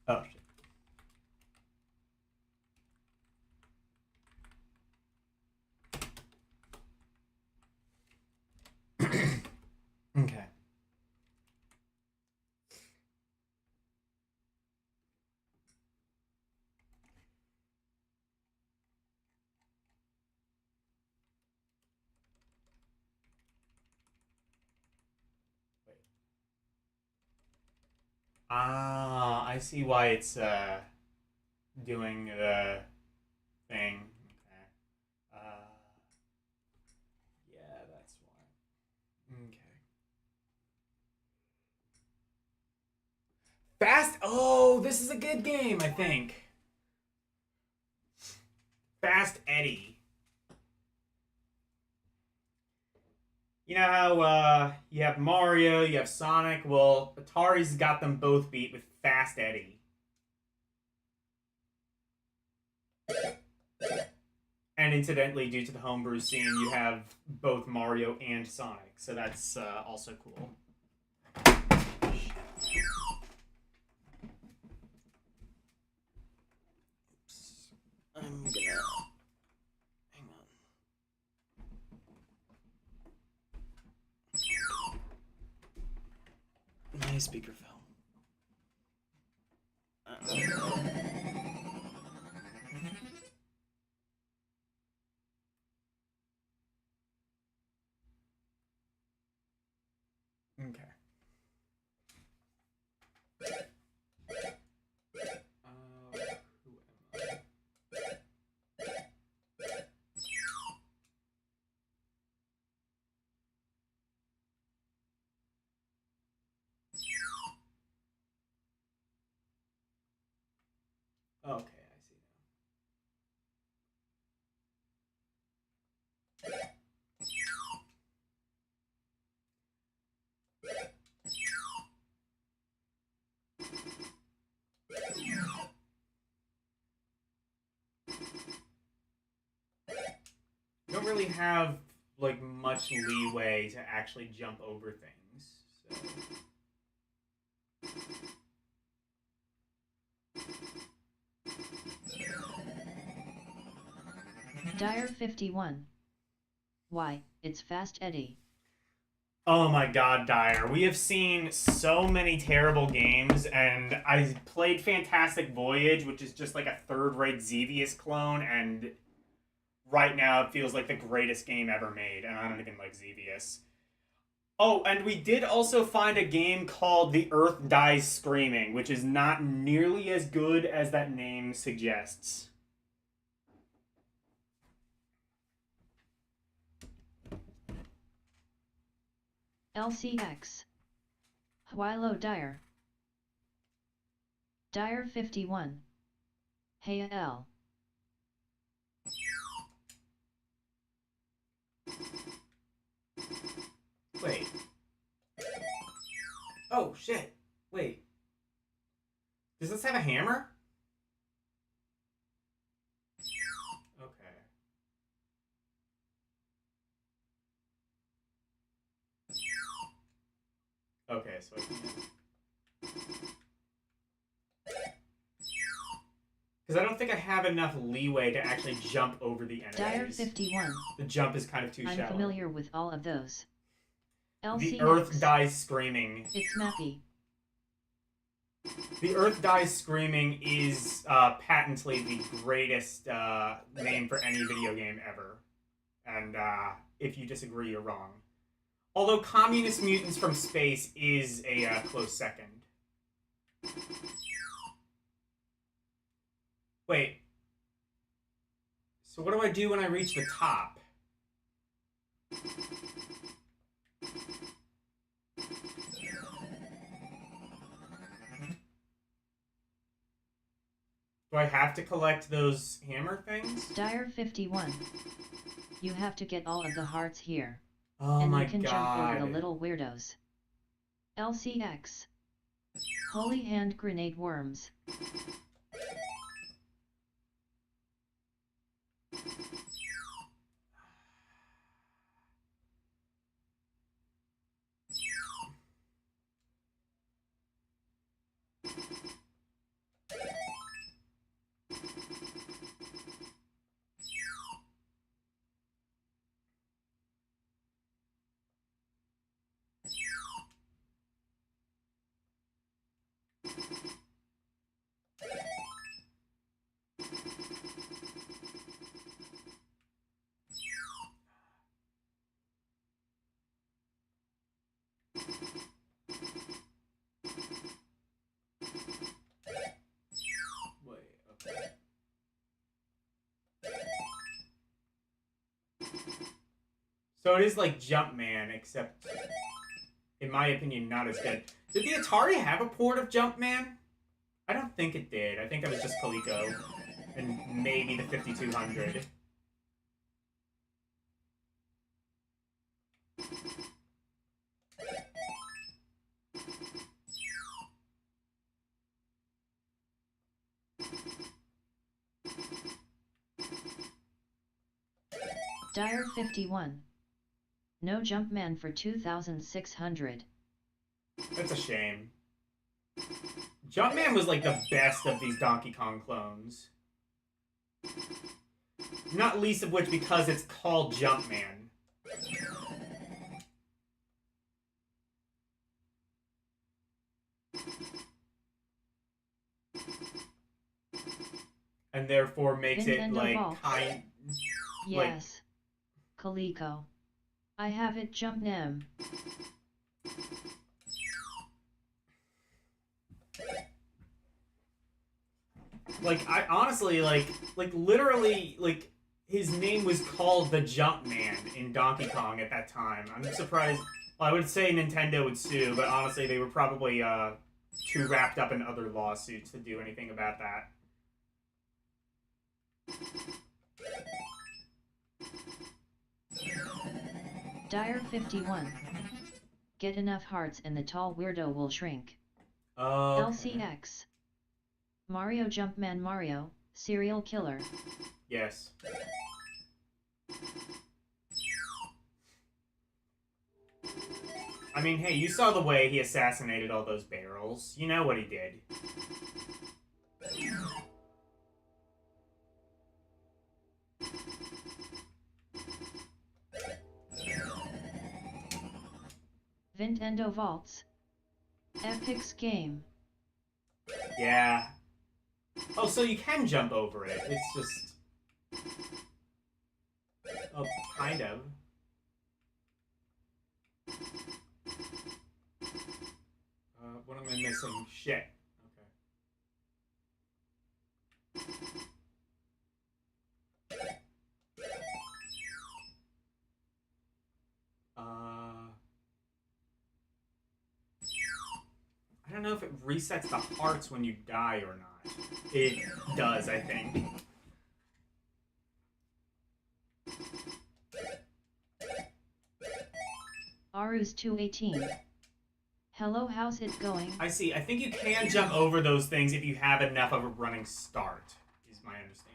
Speaker 2: Oh, shit. Okay. Wait. Ah, I see why it's doing the thing. Okay. Yeah, that's why. Okay. Fast. Oh, this is a good game, I think. Fast Eddie. You know how you have Mario, you have Sonic? Well, Atari's got them both beat with Fast Eddie. And incidentally, due to the homebrew scene, you have both Mario and Sonic, so that's also cool. Oops. I'm gonna... Hang on. My speaker fell. Okay. Who am I? Okay, I see now. You don't really have like much leeway to actually jump over things.
Speaker 1: Dire 51. Why, it's Fast Eddie.
Speaker 2: Oh my god, Dyer. We have seen so many terrible games, and I played Fantastic Voyage, which is just like a third-rate Xevious clone, and right now it feels like the greatest game ever made, and I don't even like Xevious. Oh, and we did also find a game called The Earth Dies Screaming, which is not nearly as good as that name suggests.
Speaker 1: LCX. Hwilo Dire. Dire 51. Hey L.
Speaker 2: Wait. Oh, shit. Wait. Does this have a hammer? Okay. Okay, so I can't. Because I don't think I have enough leeway to actually jump over the enemies.
Speaker 1: Dire 51.
Speaker 2: The jump is kind of too shallow.
Speaker 1: I'm familiar with all of those. LCX.
Speaker 2: The Earth Dies Screaming.
Speaker 1: It's Mappy.
Speaker 2: The Earth Dies Screaming is patently the greatest name for any video game ever. And if you disagree, you're wrong. Although Communist Mutants from Space is a close second. Wait. So what do I do when I reach the top? Do I have to collect those hammer things?
Speaker 1: Dire 51. You have to get all of the hearts here.
Speaker 2: Oh
Speaker 1: and
Speaker 2: my
Speaker 1: you can
Speaker 2: god.
Speaker 1: jump over the little weirdos. LCX. Holy hand grenade worms.
Speaker 2: Wait, okay. So it is like Jumpman, except, in my opinion, not as good. Did the Atari have a port of Jumpman? I don't think it did. I think it was just Coleco. And maybe the 5200.
Speaker 1: Dire 51. No Jumpman for 2600.
Speaker 2: That's a shame. Jumpman was like the best of these Donkey Kong clones. Not least of which because it's called Jumpman. And therefore makes it
Speaker 1: Nintendo
Speaker 2: like
Speaker 1: Vault.
Speaker 2: kind.
Speaker 1: Yes. Coleco. I have it Jumpnem.
Speaker 2: Like, I honestly, like literally, like, his name was called the Jumpman in Donkey Kong at that time. I'm surprised. Well, I would say Nintendo would sue, but honestly, they were probably too wrapped up in other lawsuits to do anything about that.
Speaker 1: Dire 51. Get enough hearts and the tall weirdo will shrink.
Speaker 2: Oh.
Speaker 1: LCX. Mario Jumpman Mario, serial killer.
Speaker 2: Yes. I mean, hey, you saw the way he assassinated all those barrels. You know what he did.
Speaker 1: Nintendo Vaults. Epic's game.
Speaker 2: Yeah. Oh, so you can jump over it. It's just... Oh, kind of. What am I missing? Shit. Okay. I don't know if it resets the hearts when you die or not. It does, I think.
Speaker 1: Aru's 218. Hello, how's it going?
Speaker 2: I see. I think you can jump over those things if you have enough of a running start, is my understanding.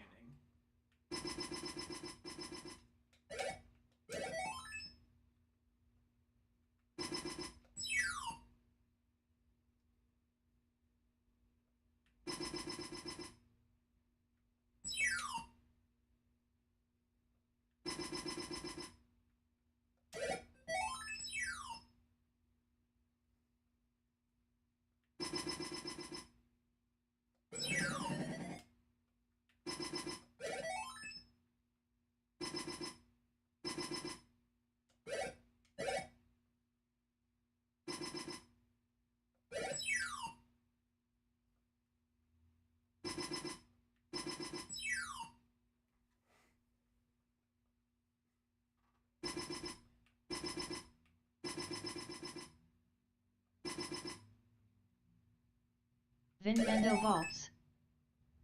Speaker 1: Vinendo Vaults.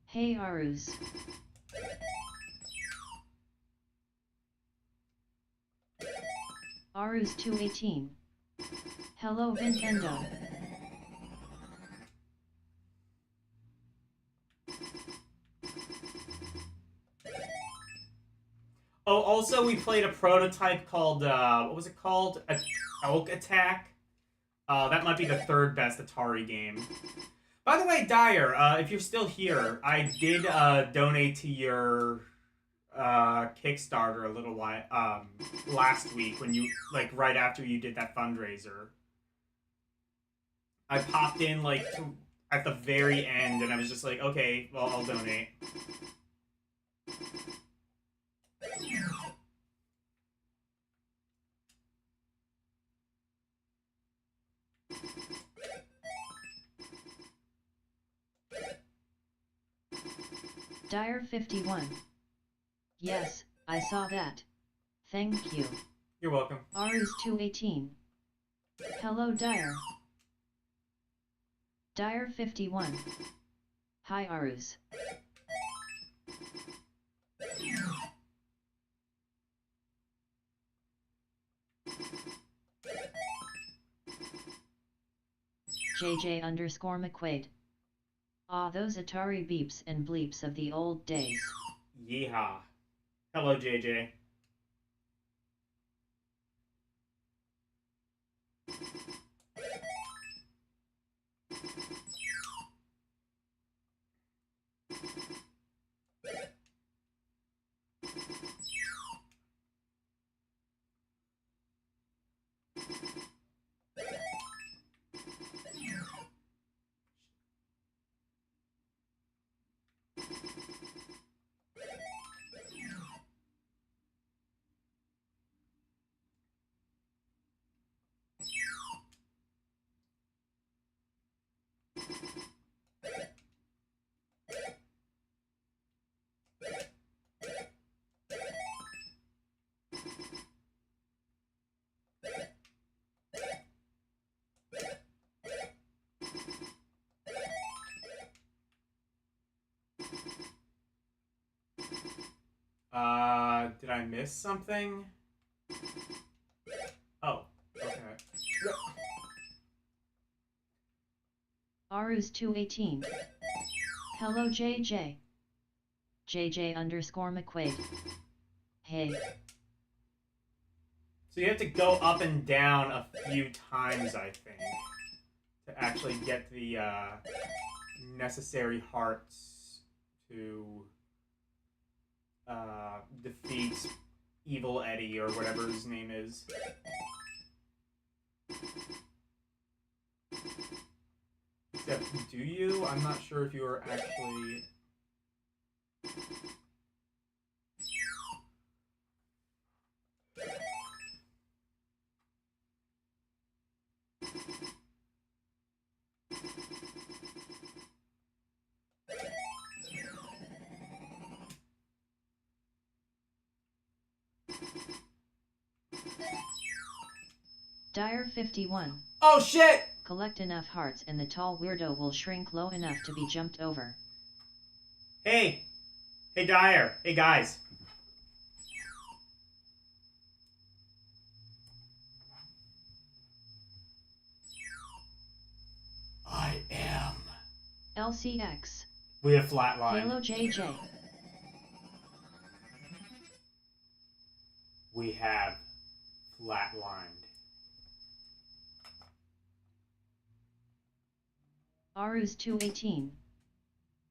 Speaker 1: Hey Arus. Arus 218. Hello Nintendo.
Speaker 2: Oh, also we played a prototype called, what was it called? Elk Attack? That might be the third best Atari game. By the way, Dyer, if you're still here, I did donate to your Kickstarter a little while last week when you right after you did that fundraiser. I popped in at the very end, and I was just like, okay, well, I'll donate.
Speaker 1: Dyer 51. Yes, I saw that. Thank you.
Speaker 2: You're welcome.
Speaker 1: Arus 218. Hello Dyer. Dyer 51. Hi Arus. JJ_McQuaid. Ah, those Atari beeps and bleeps of the old days.
Speaker 2: Yeehaw. Hello, JJ. Did I miss something? Oh, okay.
Speaker 1: Arus 218. Hello JJ. JJ_McQuaid. Hey.
Speaker 2: So you have to go up and down a few times, I think, to actually get the necessary hearts to defeat Evil Eddie or whatever his name is. Except, do you? I'm not sure if you are actually...
Speaker 1: Dyer 51.
Speaker 2: Oh shit!
Speaker 1: Collect enough hearts and the tall weirdo will shrink low enough to be jumped over.
Speaker 2: Hey! Hey Dyer! Hey guys! I am.
Speaker 1: LCX.
Speaker 2: We have flatlined.
Speaker 1: Halo JJ.
Speaker 2: We have flatlined.
Speaker 1: Arus 218.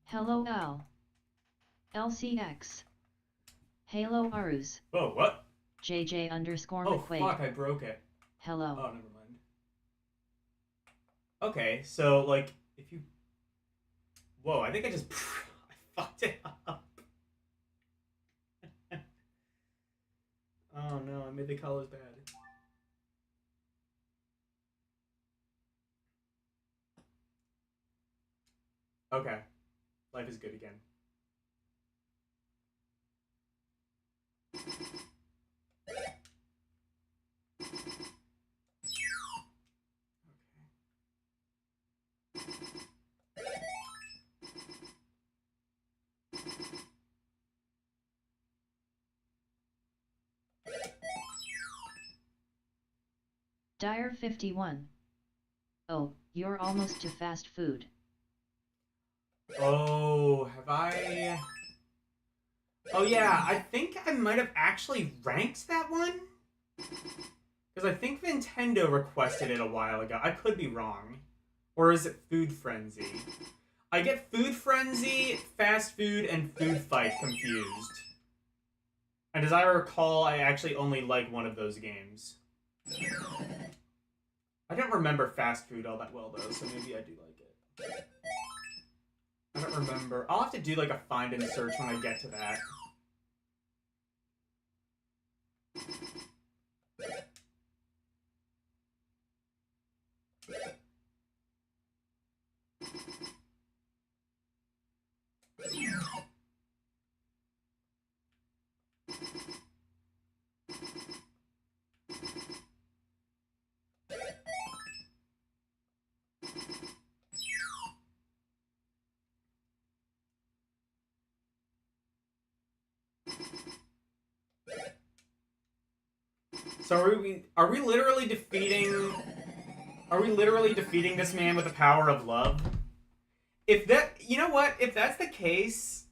Speaker 1: Hello Al. LCX. Halo Arus.
Speaker 2: Whoa, what?
Speaker 1: JJ_McQuaid.
Speaker 2: Oh fuck, I broke it.
Speaker 1: Hello.
Speaker 2: Oh, never mind. Okay, so, like, if you... Whoa, I think I just... I fucked it up. Oh no, I made the colors bad. Okay. Life is good again.
Speaker 1: Dire 51. Oh, you're almost to fast food.
Speaker 2: Oh, have I... Oh yeah, I think I might have actually ranked that one. Because I think Nintendo requested it a while ago. I could be wrong. Or is it Food Frenzy? I get Food Frenzy, Fast Food, and Food Fight confused. And as I recall, I actually only like one of those games. I don't remember Fast Food all that well, though, so maybe I do like it. I don't remember. I'll have to do like a find and search when I get to that. So are we literally defeating... Are we literally defeating this man with the power of love? If that... You know what? If that's the case...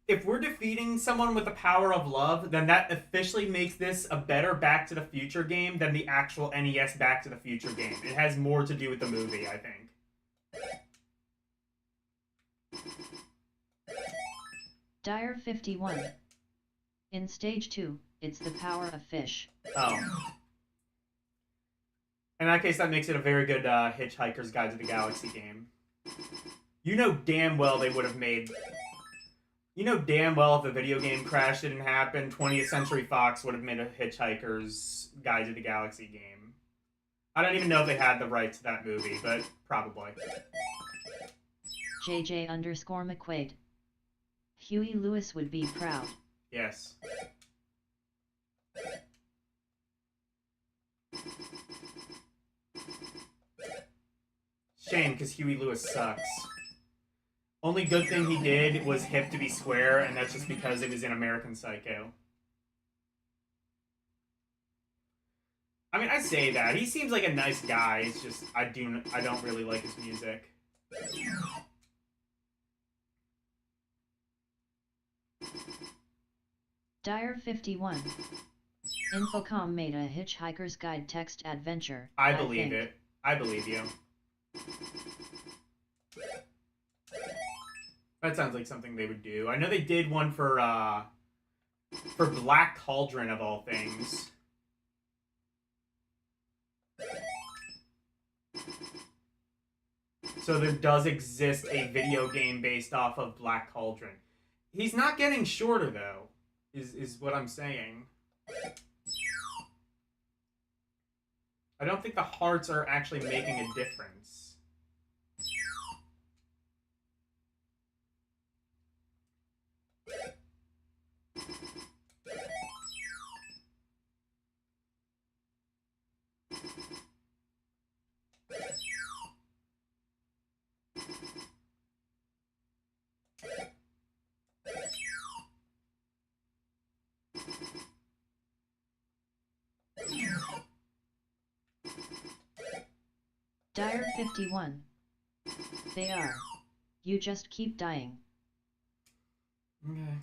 Speaker 2: If we're defeating someone with the power of love, then that officially makes this a better Back to the Future game than the actual NES Back to the Future game. It has more to do with the movie, I think.
Speaker 1: Dire 51. In Stage 2, it's the power of fish.
Speaker 2: Oh. In that case, that makes it a very good Hitchhiker's Guide to the Galaxy game. You know damn well they would have made... You know damn well if the video game crash didn't happen, 20th Century Fox would have made a Hitchhiker's Guide to the Galaxy game. I don't even know if they had the rights to that movie, but probably.
Speaker 1: JJ_McQuaid. Huey Lewis would be proud.
Speaker 2: Yes. Shame, because Huey Lewis sucks. Only good thing he did was Hip to be Square, and that's just because it was in American Psycho. I mean, I say that. He seems like a nice guy. It's just, I don't really like his music.
Speaker 1: Dire 51. Infocom made a Hitchhiker's Guide text adventure.
Speaker 2: I believe it. I believe you. That sounds like something they would do. I know they did one for Black Cauldron of all things. So there does exist a video game based off of Black Cauldron. He's not getting shorter though, is what I'm saying. I don't think the hearts are actually making a difference.
Speaker 1: Dire 51. They are. You just keep dying.
Speaker 2: Okay.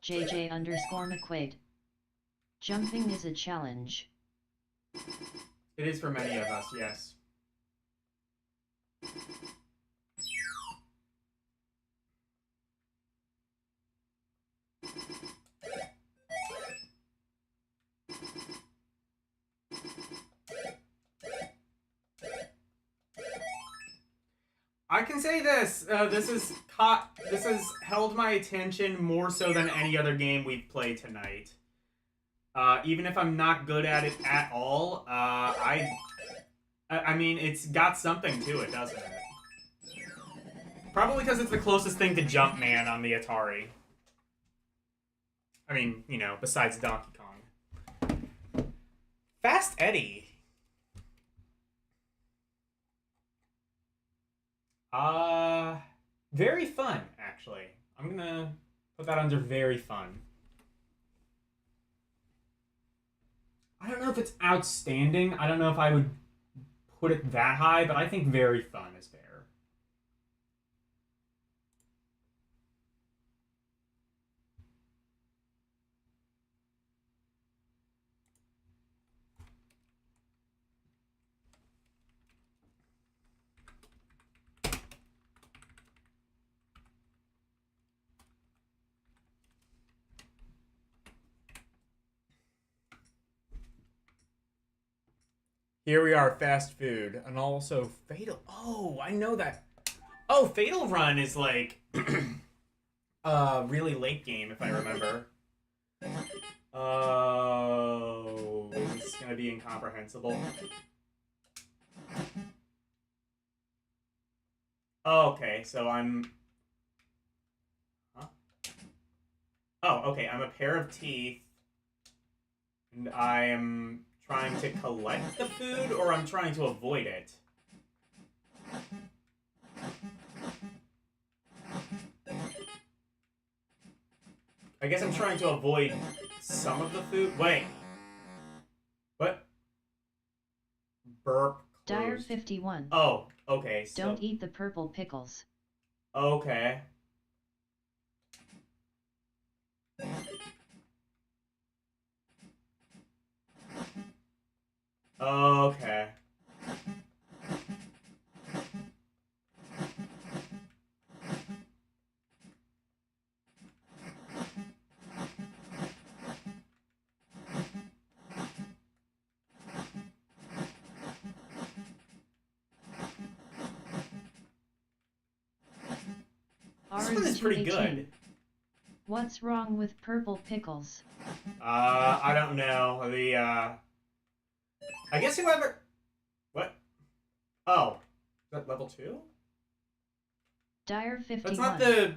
Speaker 1: JJ_McQuaid. Jumping is a challenge.
Speaker 2: It is for many of us, yes. I can say this. This has held my attention more so than any other game we've played tonight. Even if I'm not good at it at all, I mean, it's got something to it, doesn't it? Probably because it's the closest thing to Jumpman on the Atari. I mean, you know, besides Donkey Kong. Fast Eddie. Very fun, actually. I'm gonna Put that under very fun. I don't know if it's outstanding. I don't know if I would put it that high, but I think very fun is fair. Here we are, fast food, and also Fatal. Oh, I know that. Oh, Fatal Run is like a really late game, if I remember. Oh, this is gonna be incomprehensible. Oh, okay, so I'm. Huh? Oh, okay, I'm a pair of teeth, and I am trying to collect the food, or I'm trying to avoid it. I guess I'm trying to avoid some of the food. Wait. What? Burp.
Speaker 1: Dire
Speaker 2: Closed.
Speaker 1: 51.
Speaker 2: Oh, okay. So,
Speaker 1: Don't eat the purple pickles.
Speaker 2: okay. Okay. This one is pretty good.
Speaker 1: What's wrong with purple pickles?
Speaker 2: I don't know. I guess whoever... What? Oh. Is that level 2?
Speaker 1: Dire 51.
Speaker 2: That's not the...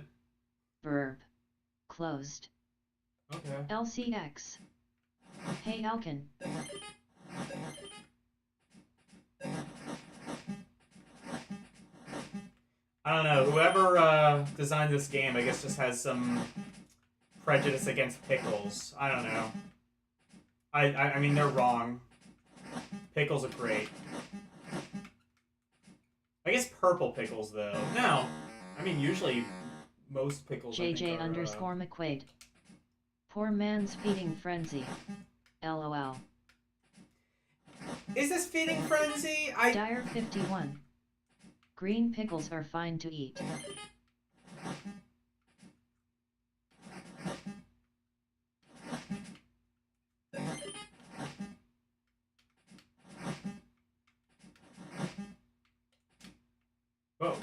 Speaker 1: Verb. Closed.
Speaker 2: Okay.
Speaker 1: LCX. Hey Alkin.
Speaker 2: I don't know. Whoever designed this game, I guess, just has some prejudice against pickles. I don't know. I mean, they're wrong. Pickles are great. I guess purple pickles, though. No. I mean, usually most pickles,
Speaker 1: JJ
Speaker 2: I think, are,
Speaker 1: underscore McQuaid. Poor man's feeding frenzy. LOL.
Speaker 2: Is this feeding frenzy?
Speaker 1: Dire 51. Green pickles are fine to eat.
Speaker 2: Whoa.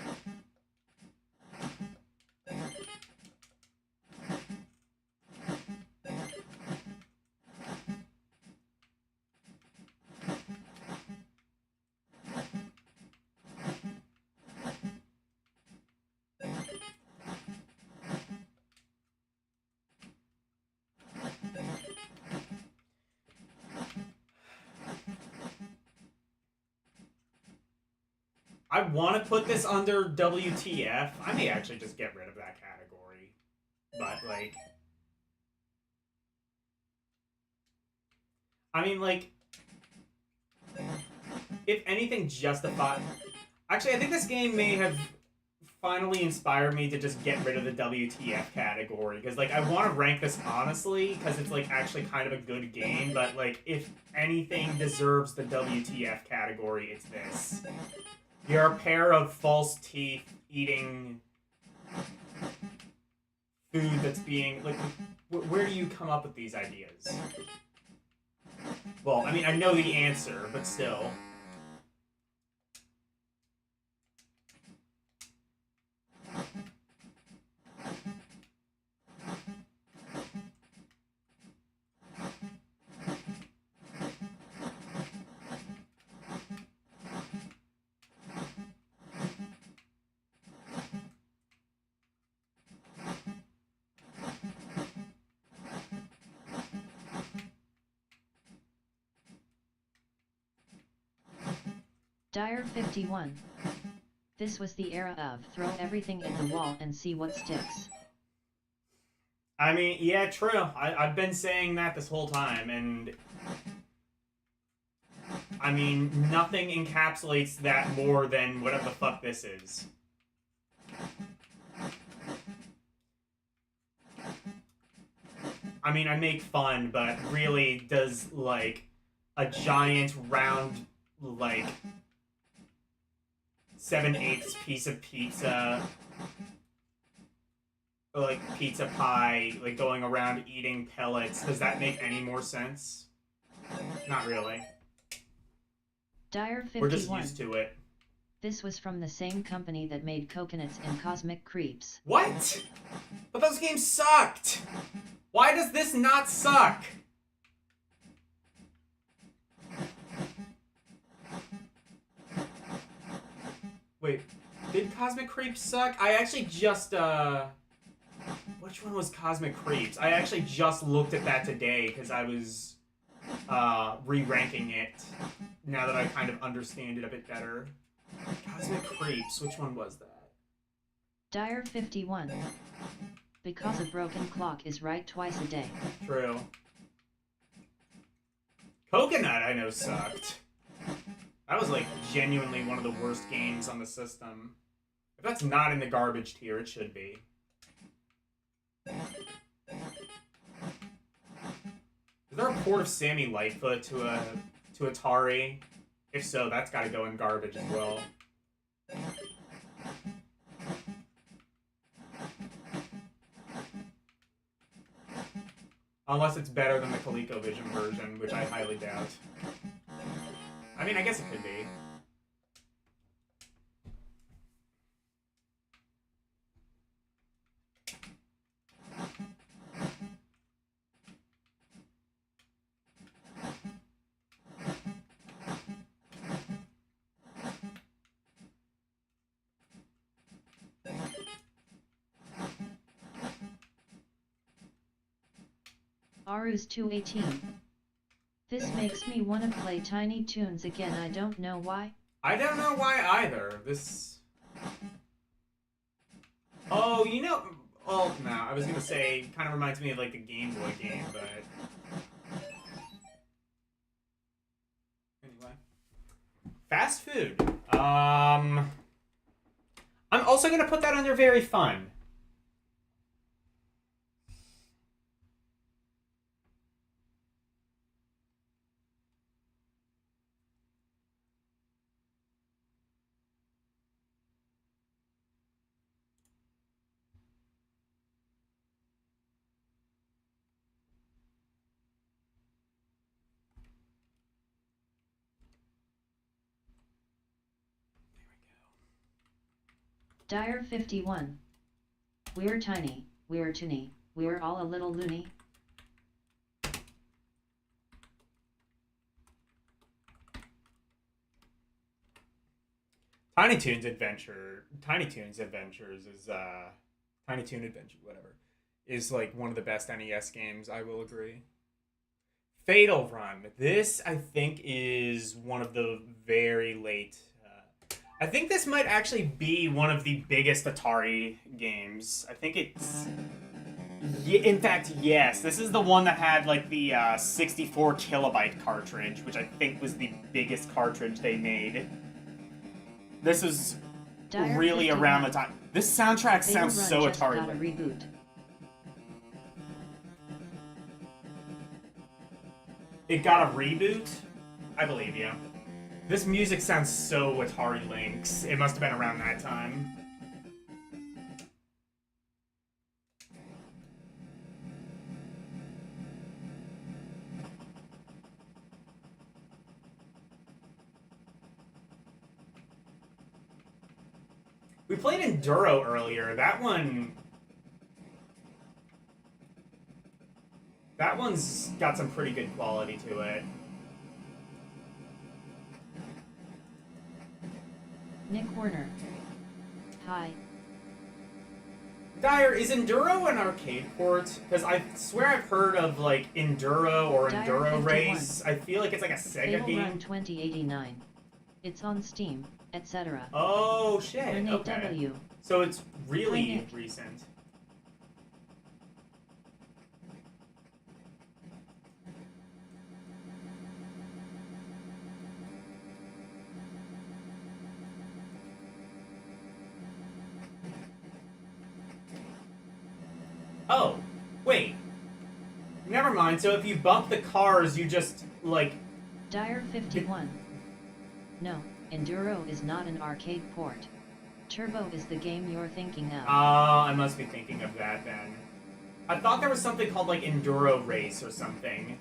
Speaker 2: I want to put this under WTF. I may actually just get rid of that category. But, like... I mean, like... If anything justified... Actually, I think this game may have finally inspired me to just get rid of the WTF category. Because, like, I want to rank this honestly, because it's, like, actually kind of a good game. But, like, if anything deserves the WTF category, it's this. You're a pair of false teeth eating food that's being... Like, where do you come up with these ideas? Well, I mean, I know the answer, but still...
Speaker 1: Dire 51. This was the era of throw everything at the wall and see what sticks.
Speaker 2: I mean, yeah, true. I've been saying that this whole time, and I mean, nothing encapsulates that more than whatever the fuck this is. I mean, I make fun, but really, does, like, a giant, round, like, 7/8 piece of pizza, or, like, pizza pie, like, going around eating pellets, does that make any more sense? Not really.
Speaker 1: Dire 51.
Speaker 2: We're just used to it.
Speaker 1: This was from the same company that made Coconuts and Cosmic Creeps.
Speaker 2: What? But those games sucked! Why does this not suck? Wait, did Cosmic Creeps suck? I actually just, which one was Cosmic Creeps? I actually just looked at that today because I was, re-ranking it now that I kind of understand it a bit better. Cosmic Creeps, which one was that?
Speaker 1: Dire 51. Because a broken clock is right twice a day.
Speaker 2: True. Coconut, I know, sucked. That was, like, genuinely one of the worst games on the system. If that's not in the garbage tier, it should be. Is there a port of Sammy Lightfoot to Atari? If so, that's gotta go in garbage as well. Unless it's better than the ColecoVision version, which I highly doubt. I mean, I guess it could be.
Speaker 1: Aru's 218. This makes me want to play Tiny Toons again. I don't know why.
Speaker 2: I don't know why either. This... Oh, you know... Oh, no, I was gonna say, kind of reminds me of, like, the Game Boy game, but... Anyway. Fast food. I'm also gonna put that under very fun.
Speaker 1: Dire 51. We're tiny, we're toony, we're all a little loony.
Speaker 2: Tiny Toons Adventures is, Tiny Toon Adventure, whatever, is, like, one of the best NES games, I will agree. Fatal Run. This, I think, is one of the very late... I think this might actually be one of the biggest Atari games. I think it's... in fact, yes. This is the one that had, like, the 64 kilobyte cartridge, which I think was the biggest cartridge they made. This was
Speaker 1: Dire
Speaker 2: really
Speaker 1: 51.
Speaker 2: around the time. This soundtrack
Speaker 1: Fatal
Speaker 2: sounds
Speaker 1: Run
Speaker 2: so
Speaker 1: just
Speaker 2: Atari.
Speaker 1: got a reboot.
Speaker 2: It got a reboot? I believe you. This music sounds so Atari Lynx. It must have been around that time. We played Enduro earlier. That one's got some pretty good quality to it.
Speaker 1: Nick Werner. Hi.
Speaker 2: Dyer, is Enduro an arcade port? Because I swear I've heard of, like, Enduro or
Speaker 1: Dire
Speaker 2: Enduro
Speaker 1: 51.
Speaker 2: Race. I feel like it's like a Sega
Speaker 1: Fatal
Speaker 2: game.
Speaker 1: Run 2089. It's on Steam, etc.
Speaker 2: Oh, shit.
Speaker 1: Renee
Speaker 2: Okay.
Speaker 1: W.
Speaker 2: So it's really
Speaker 1: Hi, Nick.
Speaker 2: recent. Oh, wait. Never mind. So if you bump the cars, you just, like...
Speaker 1: Dire 51. No, Enduro is not an arcade port. Turbo is the game you're thinking of.
Speaker 2: Oh, I must be thinking of that then. I thought there was something called, like, Enduro Race or something.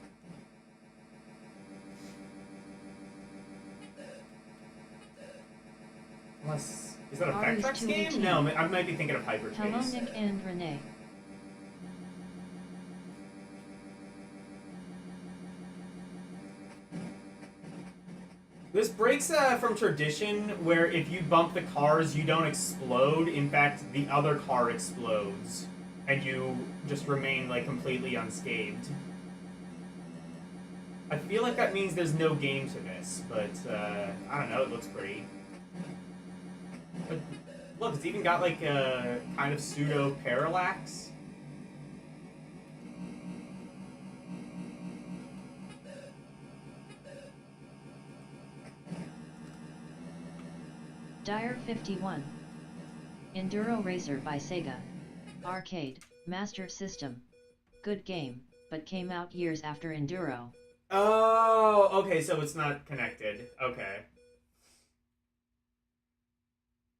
Speaker 2: Unless... Is that a
Speaker 1: Ari's
Speaker 2: Vectrex game?
Speaker 1: 218.
Speaker 2: No, I might be thinking of Hyperchase.
Speaker 1: Hello Nick and Renee.
Speaker 2: This breaks from tradition where if you bump the cars, you don't explode. In fact, the other car explodes. And you just remain, like, completely unscathed. I feel like that means there's no game to this, but, I don't know, it looks pretty. But, look, it's even got, like, a kind of pseudo-parallax.
Speaker 1: Dire 51. Enduro Racer by Sega. Arcade, Master System. Good game, but came out years after Enduro.
Speaker 2: Oh, okay, so it's not connected. Okay.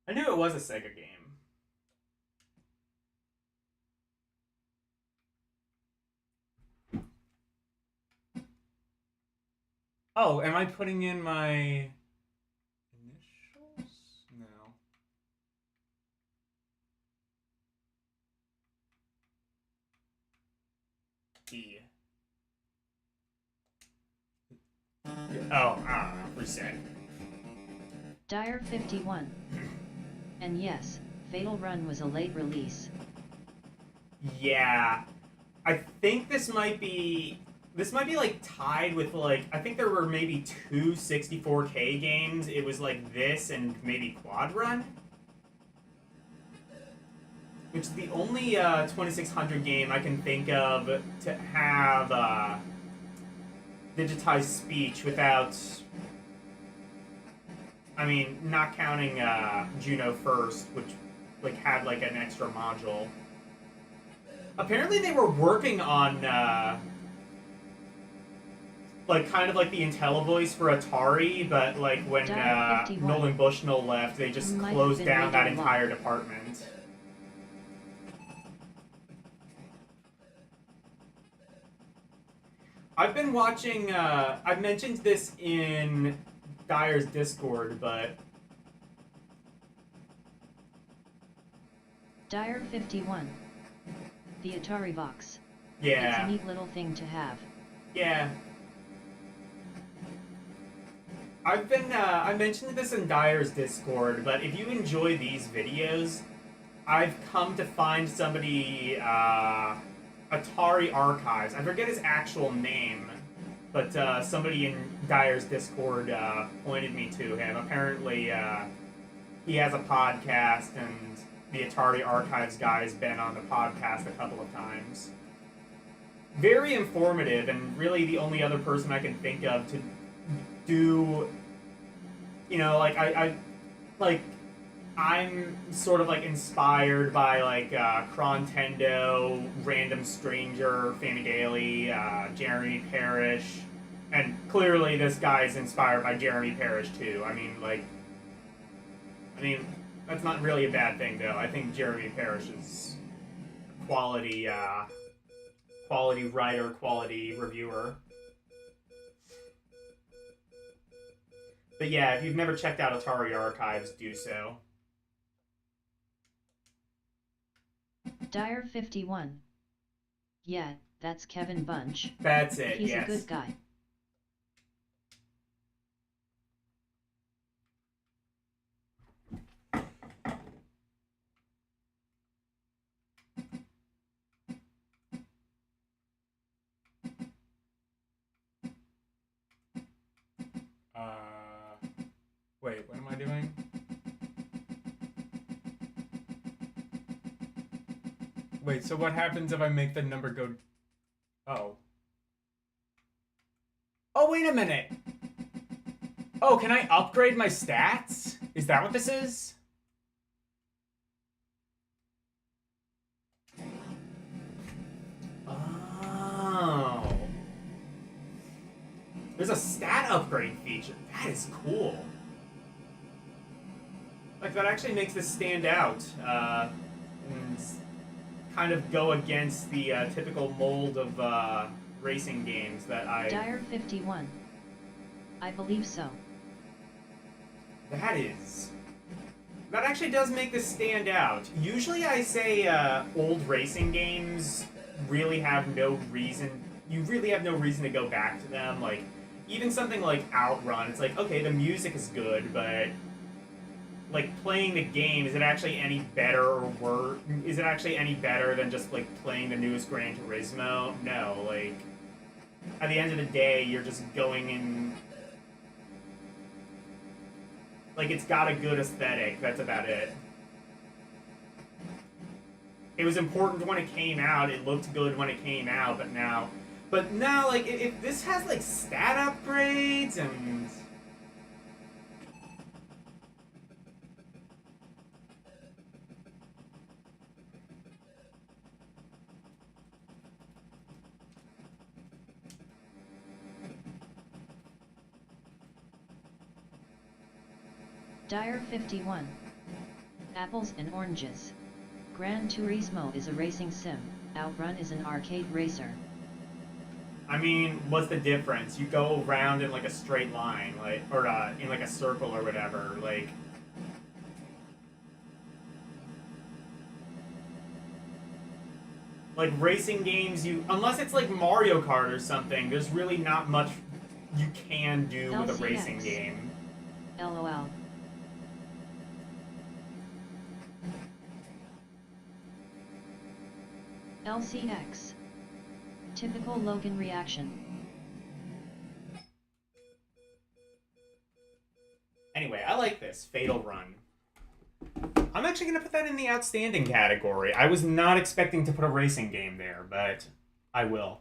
Speaker 2: I knew it was a Sega game. Oh, am I putting in my initials? No. E. Oh, I don't know. Reset.
Speaker 1: Dire 51. And yes, Fatal Run was a late release.
Speaker 2: Yeah. I think this might be like tied with like I think there were maybe two 64K games. It was like this and maybe Quad Run. Which is the only 2600 game I can think of to have digitized speech without, I mean, not counting Juno First, which like had like an extra module. Apparently they were working on like kind of like the IntelliVoice for Atari, but like when Nolan Bushnell left, they just closed down that entire department. I've been watching, I've mentioned this in Dire's Discord, but...
Speaker 1: Dire 51. The Atari box.
Speaker 2: Yeah.
Speaker 1: It's a neat little thing to have.
Speaker 2: Yeah. I mentioned this in Dire's Discord, but if you enjoy these videos, I've come to find somebody, Atari Archives. I forget his actual name, but somebody in Dire's Discord pointed me to him. Apparently, he has a podcast, and the Atari Archives guy has been on the podcast a couple of times. Very informative, and really the only other person I can think of to do, you know, like, I'm sort of like inspired by like Crontendo, Random Stranger, Fanny Daly, Jeremy Parrish, and clearly this guy's inspired by Jeremy Parrish too. I mean, that's not really a bad thing though. I think Jeremy Parrish is quality, quality writer, quality reviewer. But yeah, if you've never checked out Atari Archives, do so.
Speaker 1: Dire 51. Yeah, that's Kevin Bunch.
Speaker 2: That's it,
Speaker 1: He's
Speaker 2: yes.
Speaker 1: a good guy.
Speaker 2: Wait, what am I doing? Wait, so what happens if I make the number go... Oh. Oh, wait a minute! Oh, can I upgrade my stats? Is that what this is? There's a stat upgrade feature. That is cool. Like, that actually makes this stand out. And kind of go against the typical mold of racing games that I...
Speaker 1: Dire 51. I believe so.
Speaker 2: That is... That actually does make this stand out. Usually I say old racing games really have no reason... You really have no reason to go back to them. Like, even something like Outrun, it's like, okay, the music is good, but... Like, playing the game, is it actually any better or worse? Is it actually any better than just, like, playing the newest Gran Turismo? No, like... At the end of the day, you're just going in... Like, it's got a good aesthetic, that's about it. It was important when it came out, it looked good when it came out, but now... But now, like, if this has, like, stat upgrades and...
Speaker 1: Dire 51. Apples and oranges. Gran Turismo is a racing sim, Outrun is an arcade racer.
Speaker 2: I mean, what's the difference? You go around in, like, a straight line, like, or in, like, a circle or whatever, like... Like, racing games, unless it's, like, Mario Kart or something, there's really not much you can do with a racing game.
Speaker 1: LOL. LCX. Typical Logan reaction.
Speaker 2: Anyway, I like this. Fatal Run. I'm actually going to put that in the outstanding category. I was not expecting to put a racing game there, but I will.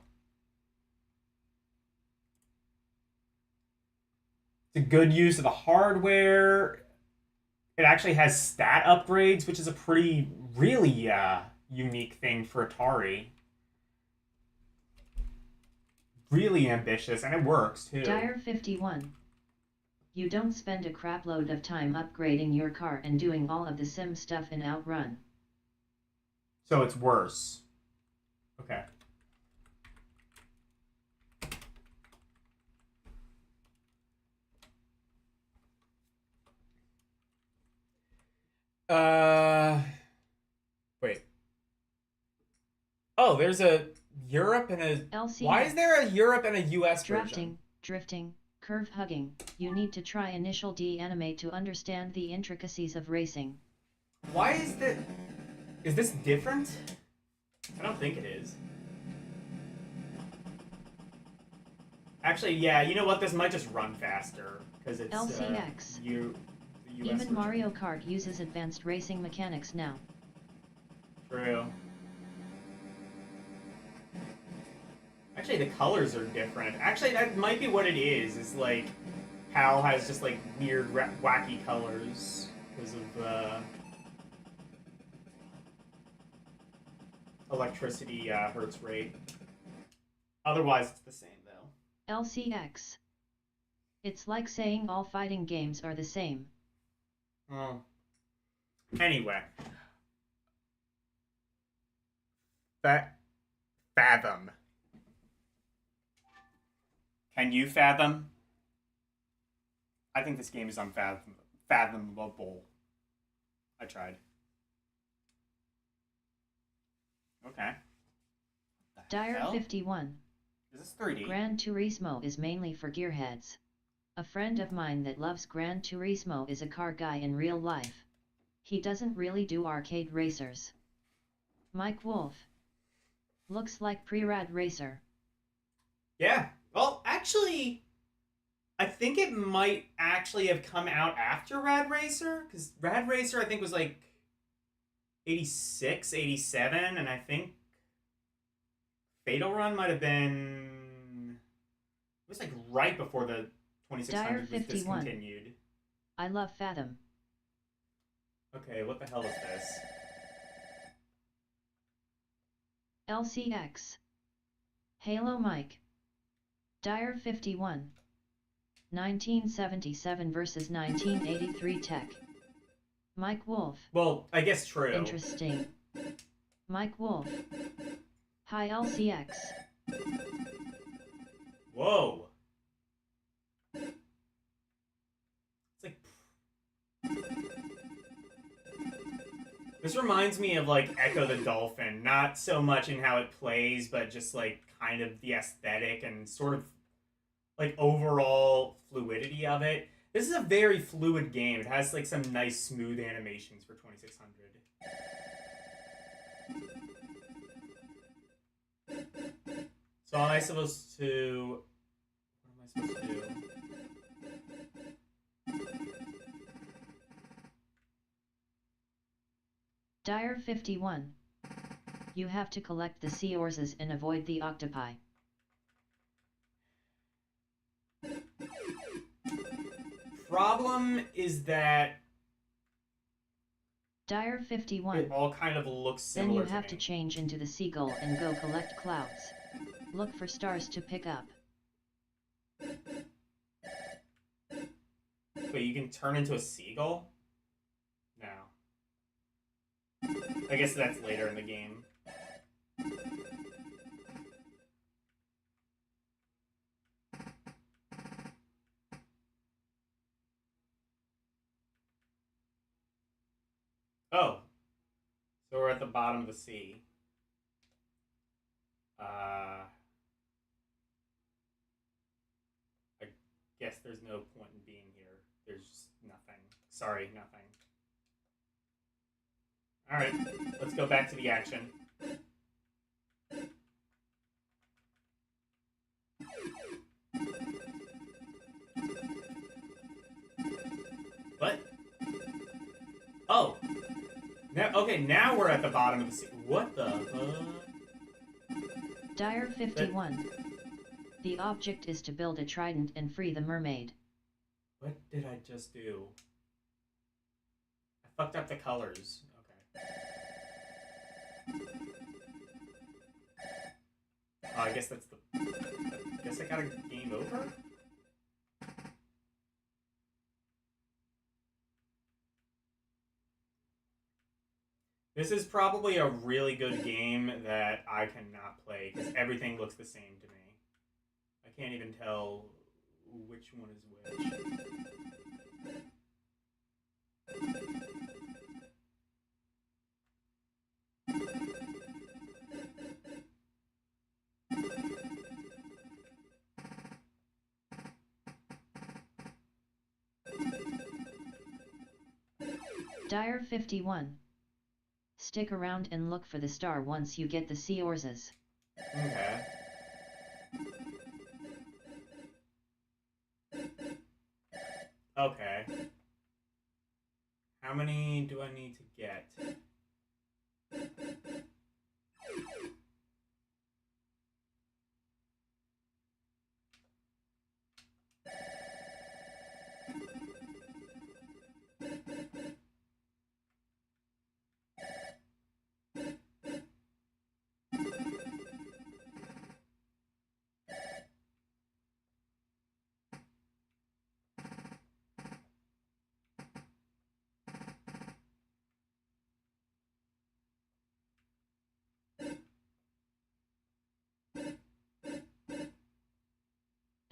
Speaker 2: It's a good use of the hardware. It actually has stat upgrades, which is a pretty, really unique thing for Atari. Really ambitious, and it works, too.
Speaker 1: Dire 51. You don't spend a crapload of time upgrading your car and doing all of the sim stuff in Outrun.
Speaker 2: So it's worse. Okay. Wait. Oh, there's a Europe and a...
Speaker 1: LCX.
Speaker 2: Why is there a Europe and a US version?
Speaker 1: Drifting, curve hugging. You need to try Initial D Animate to understand the intricacies of racing.
Speaker 2: Why is that... Is this different? I don't think it is. Actually, yeah, you know what? This might just run faster, because it's...
Speaker 1: LCX.
Speaker 2: the US
Speaker 1: Even
Speaker 2: version.
Speaker 1: Mario Kart uses advanced racing mechanics now.
Speaker 2: True. Actually, the colors are different. Actually, that might be what it is like, HAL has just, like, weird, wacky colors because of, electricity, hertz rate. Otherwise, it's the same, though.
Speaker 1: LCX. It's like saying all fighting games are the same.
Speaker 2: Oh. Anyway. Fathom. Can you fathom? I think this game is unfathomable. I tried. Okay.
Speaker 1: Dire 51.
Speaker 2: Is this 3D?
Speaker 1: Gran Turismo is mainly for gearheads. A friend of mine that loves Gran Turismo is a car guy in real life. He doesn't really do arcade racers. Mike Wolf. Looks like pre-rad racer.
Speaker 2: Yeah. Well, actually, I think it might actually have come out after Rad Racer, because Rad Racer, I think, was like 86, 87, and I think Fatal Run might have been... It was like right before the 2600 was discontinued.
Speaker 1: I love Fathom.
Speaker 2: Okay, what the hell is this?
Speaker 1: LCX. Halo Mike. Dire 51. 1977 versus 1983 tech. Mike Wolf.
Speaker 2: Well, I guess true.
Speaker 1: Interesting. Mike Wolf. Hi LCX.
Speaker 2: Whoa. It's like... This reminds me of, like, Echo the Dolphin. Not so much in how it plays, but just, like, kind of the aesthetic and sort of, like, overall fluidity of it. This is a very fluid game. It has, like, some nice, smooth animations for 2600. So am I supposed to... What am I supposed to do?
Speaker 1: Dire 51. You have to collect the sea orzes and avoid the octopi.
Speaker 2: Problem is that
Speaker 1: Dire 51.
Speaker 2: it all kind of looks
Speaker 1: Then
Speaker 2: similar
Speaker 1: you have to
Speaker 2: me.
Speaker 1: change into the seagull and go collect clouds. Look for stars to pick up.
Speaker 2: Wait, you can turn into a seagull? No. I guess that's later in the game. Oh. So we're at the bottom of the sea. I guess there's no point in being here. There's just nothing. Sorry, nothing. Alright, let's go back to the action. What? Oh! Now, okay, now we're at the bottom of the sea. What the
Speaker 1: Dire 51. The object is to build a trident and free the mermaid.
Speaker 2: What did I just do? I fucked up the colors. Okay. Oh, I guess that's the... I guess I got a game over? This is probably a really good game that I cannot play, because everything looks the same to me. I can't even tell which one is which.
Speaker 1: Dire 51. Stick around and look for the star once you get the sea orzes.
Speaker 2: Okay. Okay. How many do I need to get?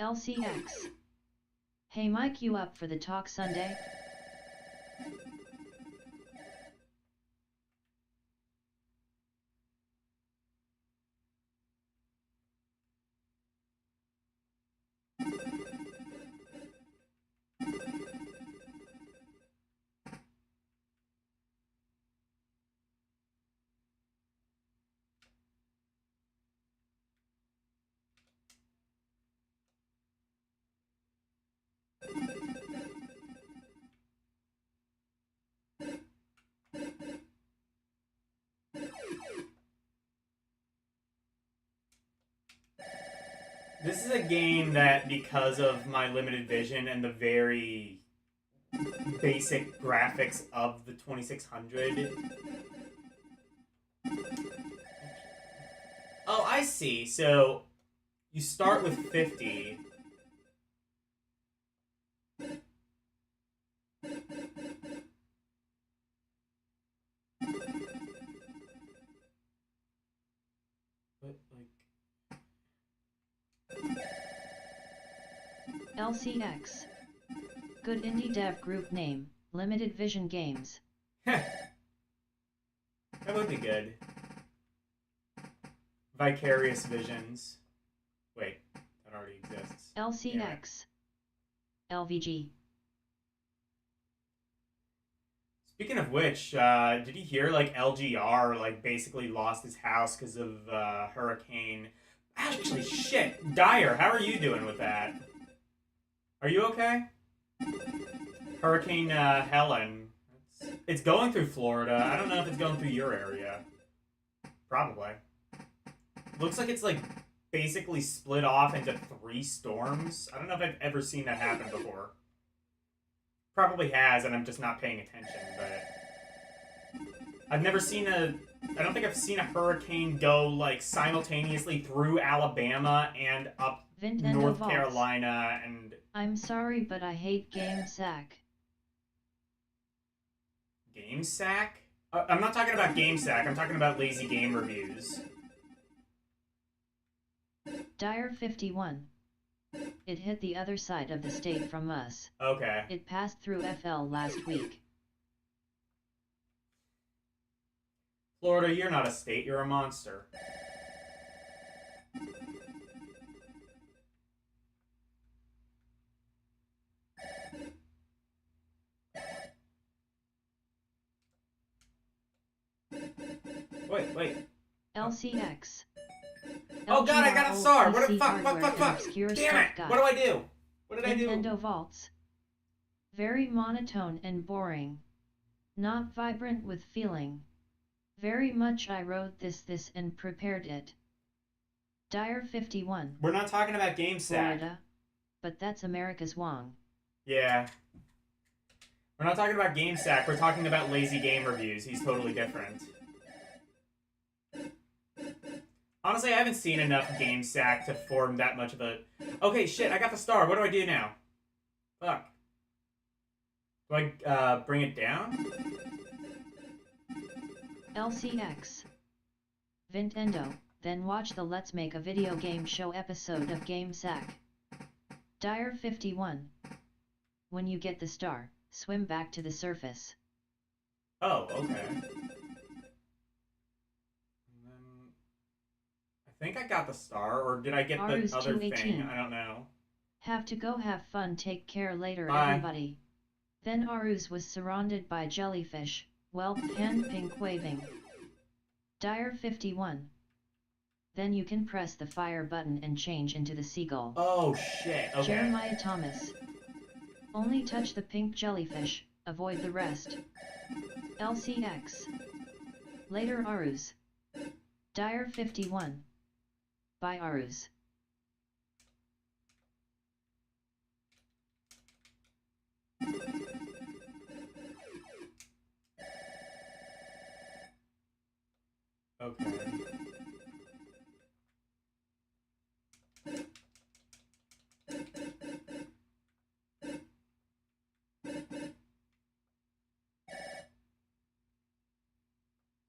Speaker 1: LCX. Hey Mike, you up for the talk Sunday?
Speaker 2: This is a game that, because of my limited vision and the very basic graphics of the 2600... Oh, I see. So, you start with 50. What, like...
Speaker 1: LCX. Good indie dev group name, Limited Vision Games.
Speaker 2: That would be good. Vicarious Visions. Wait, that already exists.
Speaker 1: LCX. LVG.
Speaker 2: Speaking of which, did you hear, like, LGR, like, basically lost his house because of, hurricane... Actually, shit! Dyer, how are you doing with that? Are you okay? Hurricane, Helen. It's going through Florida. I don't know if it's going through your area. Probably. Looks like it's, like, basically split off into 3 storms. I don't know if I've ever seen that happen before. Probably has, and I'm just not paying attention, but... I've never seen a... I don't think I've seen a hurricane go, like, simultaneously through Alabama and up North Carolina, and...
Speaker 1: I'm sorry, but I hate GameSack.
Speaker 2: GameSack? I'm not talking about GameSack, I'm talking about Lazy Game Reviews.
Speaker 1: Dyer 51. It hit the other side of the state from us.
Speaker 2: Okay.
Speaker 1: It passed through FL last week.
Speaker 2: Florida, you're not a state, you're a monster. Wait.
Speaker 1: LCX.
Speaker 2: Oh god, I got a star! What the fuck? Damn it! What do I do? What did I do?
Speaker 1: Nintendo Vaults. Very monotone and boring. Not vibrant with feeling. Very much I wrote this and prepared it. Dyer 51.
Speaker 2: We're not talking about GameSack.
Speaker 1: Florida. But that's America's Wong.
Speaker 2: Yeah. We're not talking about GameSack, we're talking about Lazy Game Reviews. He's totally different. Honestly, I haven't seen enough GameSack to form that much of a... Okay, shit, I got the star. What do I do now? Fuck. Do I, bring it down?
Speaker 1: LCX. Nintendo, then watch the Let's Make a Video Game Show episode of GameSack. Dyer 51. When you get the star, swim back to the surface.
Speaker 2: Oh, okay. I think I got the star, or did I get
Speaker 1: Aru's
Speaker 2: the other
Speaker 1: 218.
Speaker 2: thing? I don't know.
Speaker 1: Have to go have fun, take care later
Speaker 2: Bye.
Speaker 1: everybody. Then Arus was surrounded by jellyfish, well penned pink waving. Dyer 51. Then you can press the fire button and change into the seagull.
Speaker 2: Oh shit, okay.
Speaker 1: Jeremiah Thomas. Only touch the pink jellyfish, avoid the rest. LCX. Later Arus. Dyer 51. By Arus.
Speaker 2: Okay.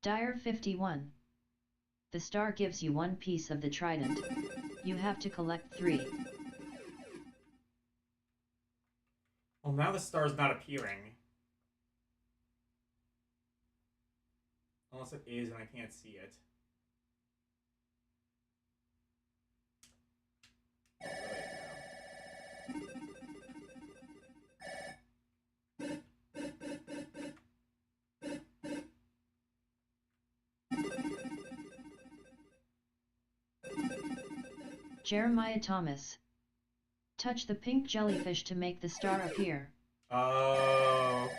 Speaker 1: Dyer 51. The star gives you one piece of the trident. You have to collect 3.
Speaker 2: Well, now the star's not appearing. Unless it is and I can't see it. Oh, really?
Speaker 1: Jeremiah Thomas. Touch the pink jellyfish to make the star appear.
Speaker 2: Oh, okay.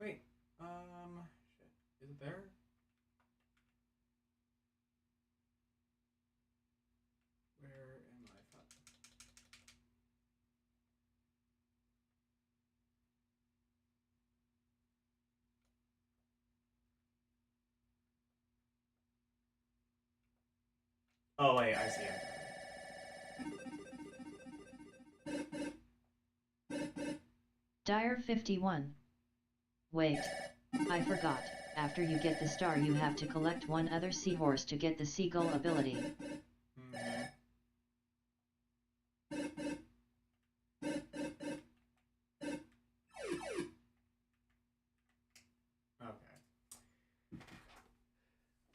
Speaker 2: Wait, shit, is it there? Where am I? Oh wait, I see it.
Speaker 1: Dire 51. Wait. I forgot. After you get the star you have to collect one other seahorse to get the seagull ability.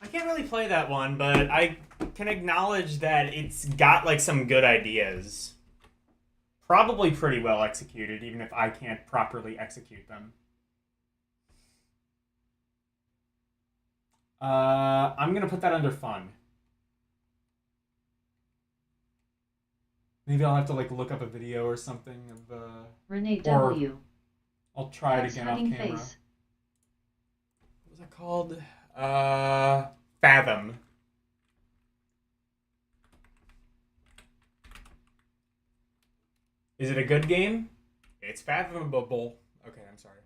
Speaker 2: I can't really play that one, but I can acknowledge that it's got like some good ideas. Probably pretty well executed, even if I can't properly execute them. I'm gonna put that under fun. Maybe I'll have to like look up a video or something of
Speaker 1: Renee W.
Speaker 2: I'll try it
Speaker 1: House
Speaker 2: again off
Speaker 1: hugging
Speaker 2: camera.
Speaker 1: face.
Speaker 2: What was that called? Fathom. Is it a good game? It's fathomable. Okay, I'm sorry.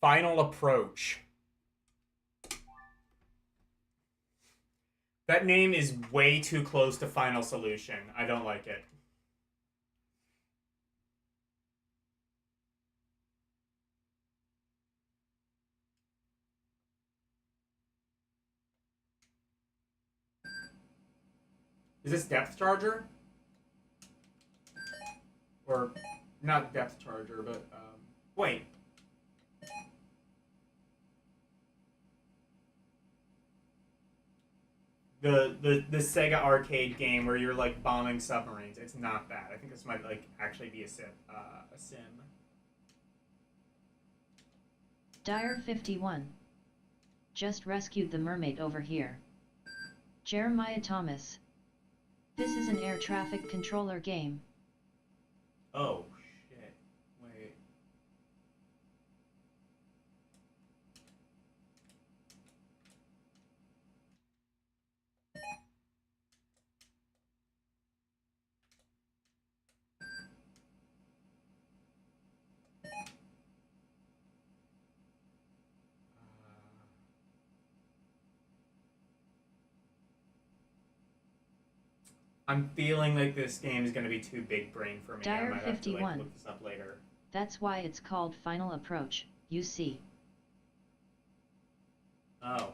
Speaker 2: Final Approach. That name is way too close to Final Solution. I don't like it. Is this Depth Charger? Or, not Depth Charger, but, wait. The Sega arcade game where you're, like, bombing submarines. It's not that. I think this might, like, actually be a sim.
Speaker 1: Dire 51. Just rescued the mermaid over here. Jeremiah Thomas. This is an air traffic controller game.
Speaker 2: Oh, shit. Wait. I'm feeling like this game is going to be too big brain for me.
Speaker 1: Dire
Speaker 2: I might have to
Speaker 1: 51.
Speaker 2: like, look this up later.
Speaker 1: That's why it's called Final Approach, you see.
Speaker 2: Oh.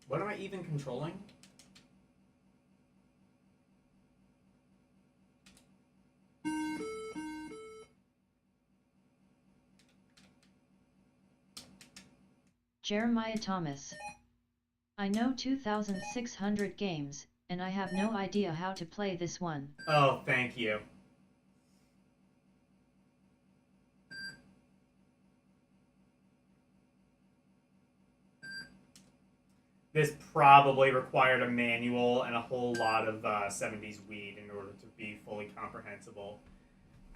Speaker 2: What am I even controlling?
Speaker 1: Jeremiah Thomas. I know 2,600 games, and I have no idea how to play this one.
Speaker 2: Oh, thank you. This probably required a manual and a whole lot of 70s weed in order to be fully comprehensible.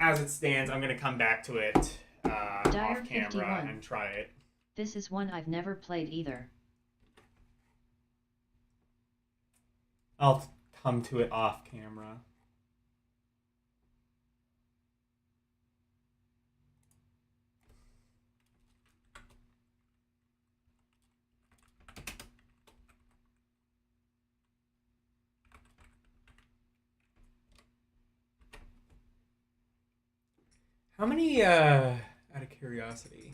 Speaker 2: As it stands, I'm going to come back to it off camera
Speaker 1: 51.
Speaker 2: and try it.
Speaker 1: This is one I've never played either.
Speaker 2: I'll come to it off camera. How many, out of curiosity?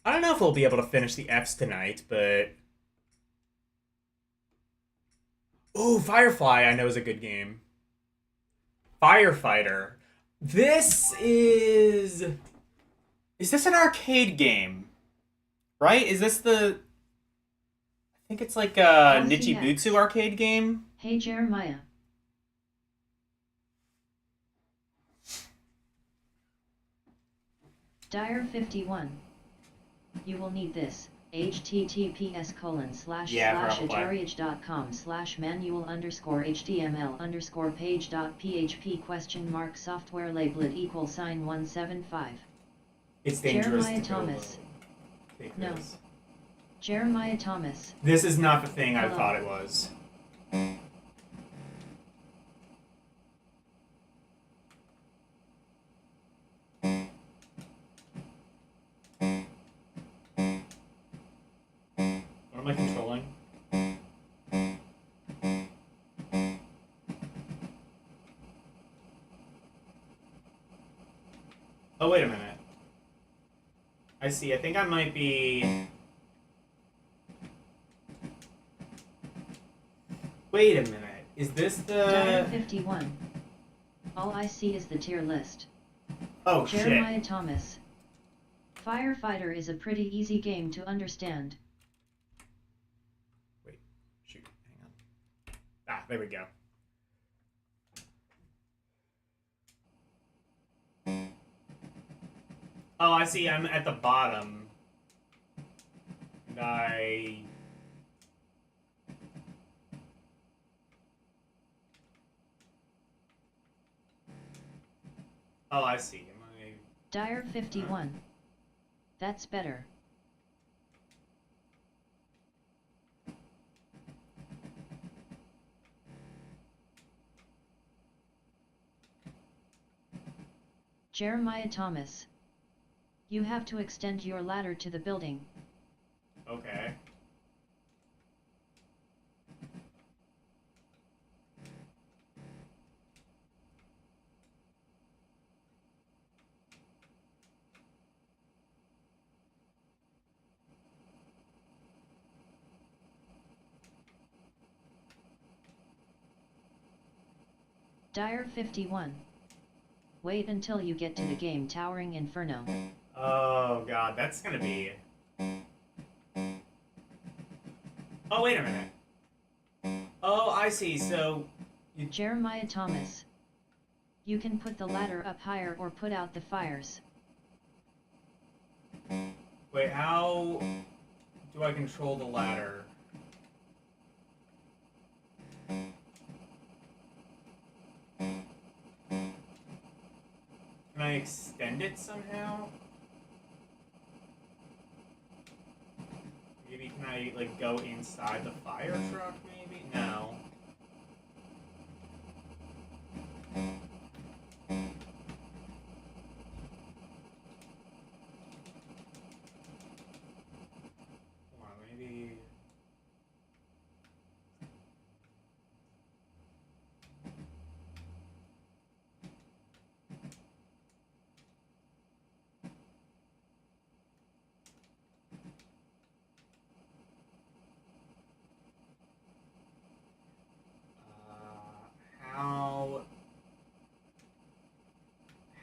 Speaker 2: I don't know if we'll be able to finish the Fs tonight, but... Ooh, Firefly I know is a good game. Firefighter. This is... Is this an arcade game? Right? Is this the... I think it's like a Nichibutsu arcade game?
Speaker 1: Hey Jeremiah. Dire 51. You will need this. https://atariage.com/manual_html_page.php?software labeled =175.
Speaker 2: It's dangerous
Speaker 1: Jeremiah
Speaker 2: to
Speaker 1: Thomas.
Speaker 2: Take
Speaker 1: No.
Speaker 2: this.
Speaker 1: Jeremiah Thomas.
Speaker 2: This is not the thing I
Speaker 1: Hello.
Speaker 2: thought it was. What am I controlling? Oh, wait a minute. I see. I think I might be... Wait a minute. Is this the...
Speaker 1: Dial 51. All I see is the tier list.
Speaker 2: Oh,
Speaker 1: Jeremiah
Speaker 2: shit.
Speaker 1: Thomas. Firefighter is a pretty easy game to understand.
Speaker 2: Wait. Shoot. Hang on. Ah, there we go. Oh, I see. I'm at the bottom. And Oh, I see. Am I...
Speaker 1: Dire 51. That's better. Jeremiah Thomas. You have to extend your ladder to the building.
Speaker 2: Okay.
Speaker 1: Dire 51. Wait until you get to the game Towering Inferno.
Speaker 2: Oh, God. That's gonna be... Oh, wait a minute. Oh, I see. So...
Speaker 1: Jeremiah Thomas. You can put the ladder up higher or put out the fires.
Speaker 2: Wait, how do I control the ladder? Can I extend it somehow? Maybe can I, like, go inside the fire truck, maybe? No. Hold on, maybe...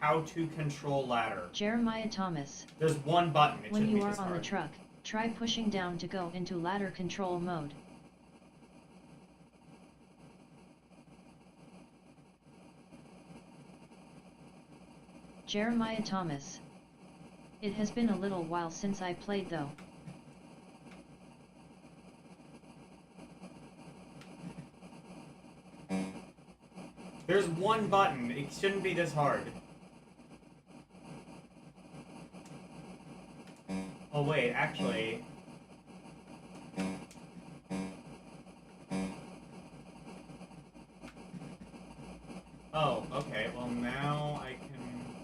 Speaker 2: How to control ladder.
Speaker 1: Jeremiah Thomas.
Speaker 2: There's one button. It
Speaker 1: When
Speaker 2: shouldn't
Speaker 1: you
Speaker 2: be
Speaker 1: are
Speaker 2: this
Speaker 1: on the
Speaker 2: hard.
Speaker 1: truck, try pushing down to go into ladder control mode. Jeremiah Thomas. It has been a little while since I played though.
Speaker 2: There's one button. It shouldn't be this hard. Oh wait, actually... Oh, okay. Well, now I can...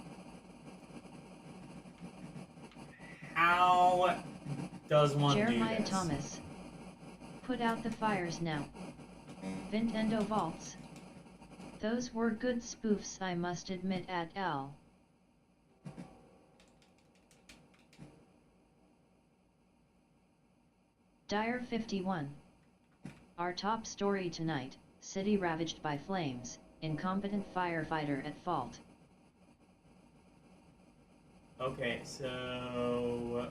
Speaker 2: How does one
Speaker 1: Jeremiah
Speaker 2: do this?
Speaker 1: Thomas. Put out the fires now. Nintendo Vaults. Those were good spoofs, I must admit. At L. Dire 51. Our top story tonight: city ravaged by flames, incompetent firefighter at fault.
Speaker 2: Okay, so...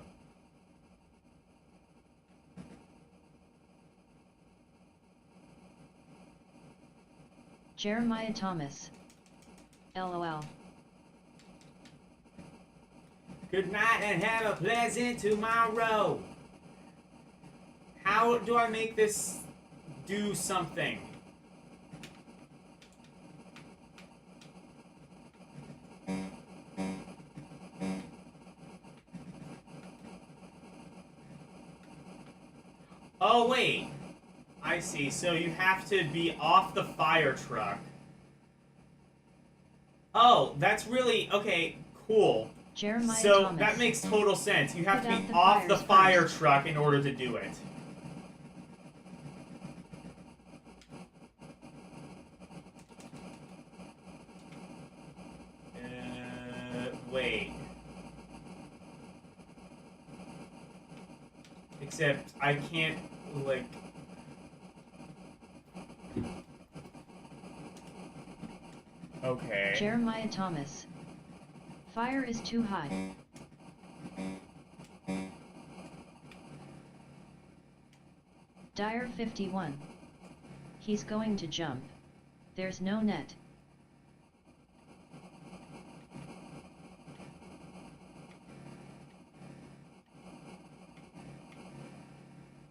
Speaker 1: Jeremiah Thomas. LOL.
Speaker 2: Good night and have a pleasant tomorrow. How do I make this do something? Oh, wait. I see. So you have to be off the fire truck. Oh, that's really... Okay, cool.
Speaker 1: Jeremiah
Speaker 2: So
Speaker 1: Thomas.
Speaker 2: that makes total sense. You have
Speaker 1: Put
Speaker 2: to
Speaker 1: out
Speaker 2: be
Speaker 1: the
Speaker 2: off the
Speaker 1: fires
Speaker 2: fire
Speaker 1: first.
Speaker 2: truck in order to do it. wait. Except I can't, like... Okay.
Speaker 1: Jeremiah Thomas. Fire is too high. Dyer 51. He's going to jump. There's no net.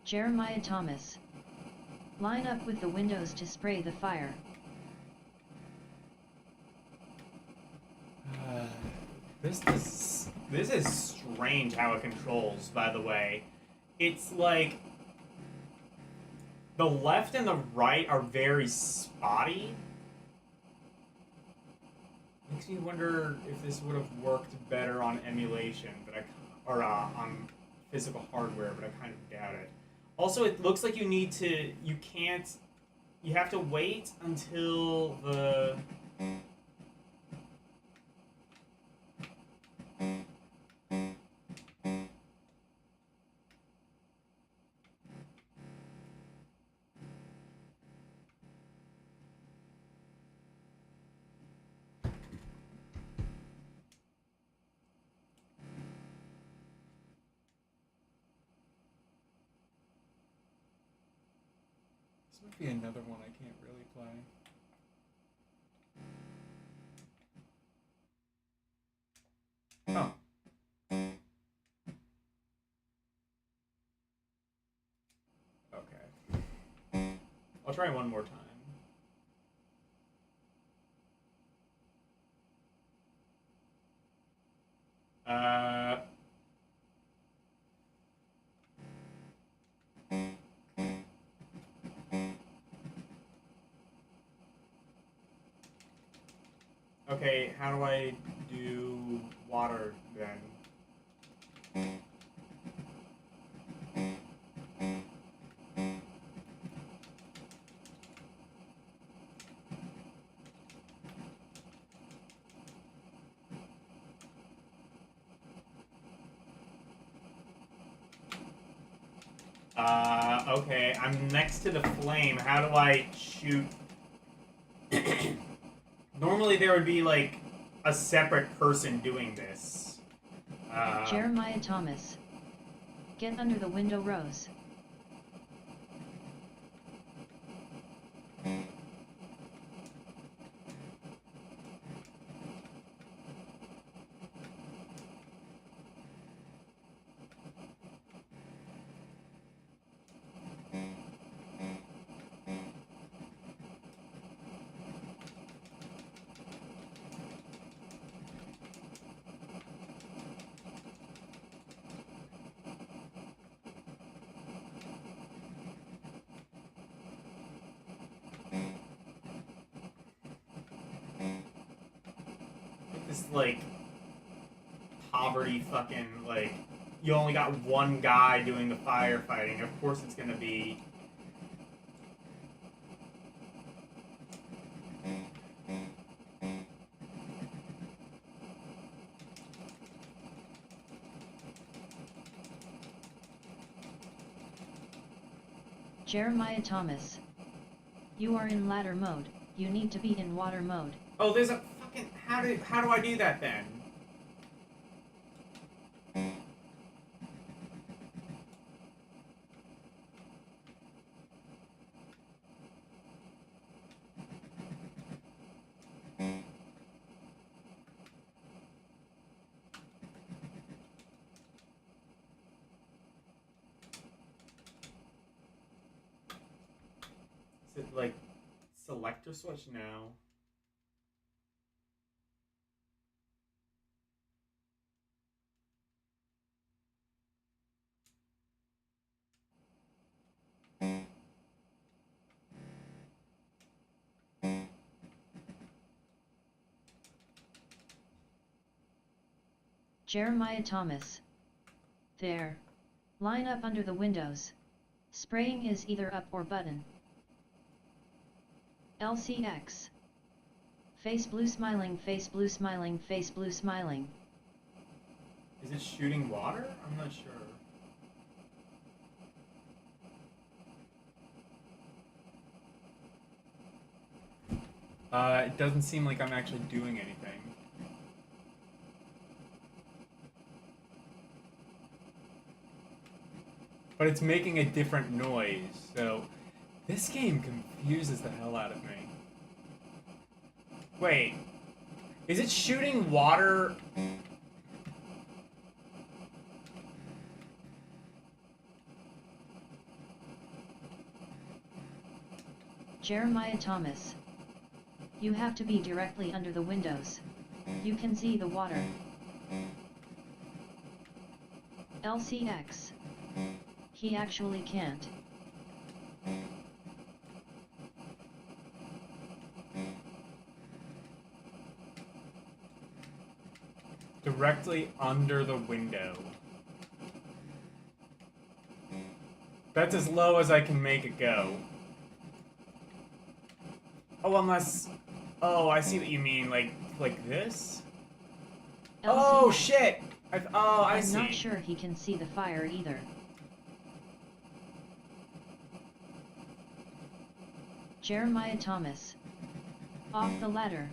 Speaker 1: Jeremiah Thomas. Line up with the windows to spray the fire.
Speaker 2: This is strange how it controls, by the way. It's like the left and the right are very spotty. Makes me wonder if this would have worked better on emulation, on physical hardware, but I kind of doubt it. Also, it looks like you have to wait until the...
Speaker 4: This might be another one I can't really play.
Speaker 2: Oh. Okay. I'll try one more time. Okay, how do I do water then? Okay, I'm next to the flame. How do I shoot? Normally there would be, like, a separate person doing this.
Speaker 1: Jeremiah Thomas. Get under the window rows.
Speaker 2: This, like, poverty fucking, like, you only got one guy doing the firefighting. Of course it's gonna be...
Speaker 1: Jeremiah Thomas. You are in ladder mode. You need to be in water mode.
Speaker 2: Oh, there's a fucking... How do I do that then? Is it like selector switch? No.
Speaker 1: Jeremiah Thomas. There. Line up under the windows. Spraying is either up or button. LCX. Face blue smiling, face blue smiling, face blue smiling.
Speaker 4: Is it shooting water? I'm not sure. It doesn't seem like I'm actually doing anything. But it's making a different noise, so this game confuses the hell out of me. Wait, is it shooting water?
Speaker 1: Jeremiah Thomas. You have to be directly under the windows. You can see the water. LCX. He actually can't.
Speaker 4: Directly under the window. That's as low as I can make it go. Oh, unless... Oh, I see what you mean. Like this? Oh,
Speaker 1: LCX.
Speaker 4: shit! I see.
Speaker 1: I'm not sure he can see the fire either. Jeremiah Thomas. Off the ladder.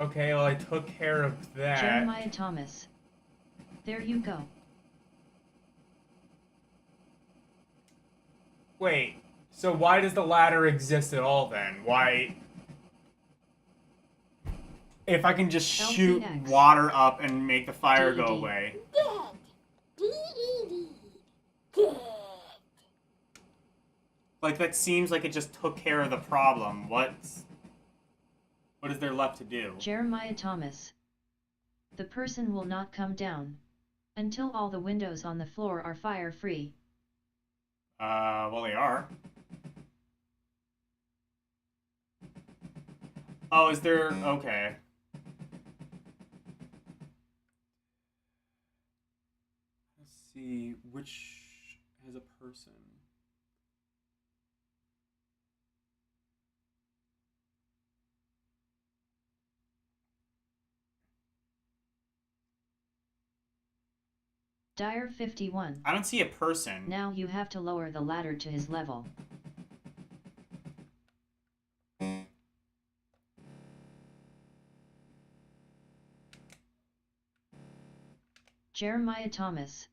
Speaker 4: Okay, well, I took care of that.
Speaker 1: Jeremiah Thomas. There you go.
Speaker 4: Wait, so why does the ladder exist at all then? Why...
Speaker 2: If I can just shoot
Speaker 1: LCX.
Speaker 2: water up and make the fire go
Speaker 1: DED.
Speaker 2: away.
Speaker 5: Good. DED. Good.
Speaker 2: Like, that seems like it just took care of the problem. What is there left to do?
Speaker 1: Jeremiah Thomas. The person will not come down until all the windows on the floor are fire-free.
Speaker 2: Well, they are. Oh, is there... Okay. Let's see, which has a person?
Speaker 1: Dyer 51.
Speaker 2: I don't see a person.
Speaker 1: Now you have to lower the ladder to his level. Jeremiah Thomas.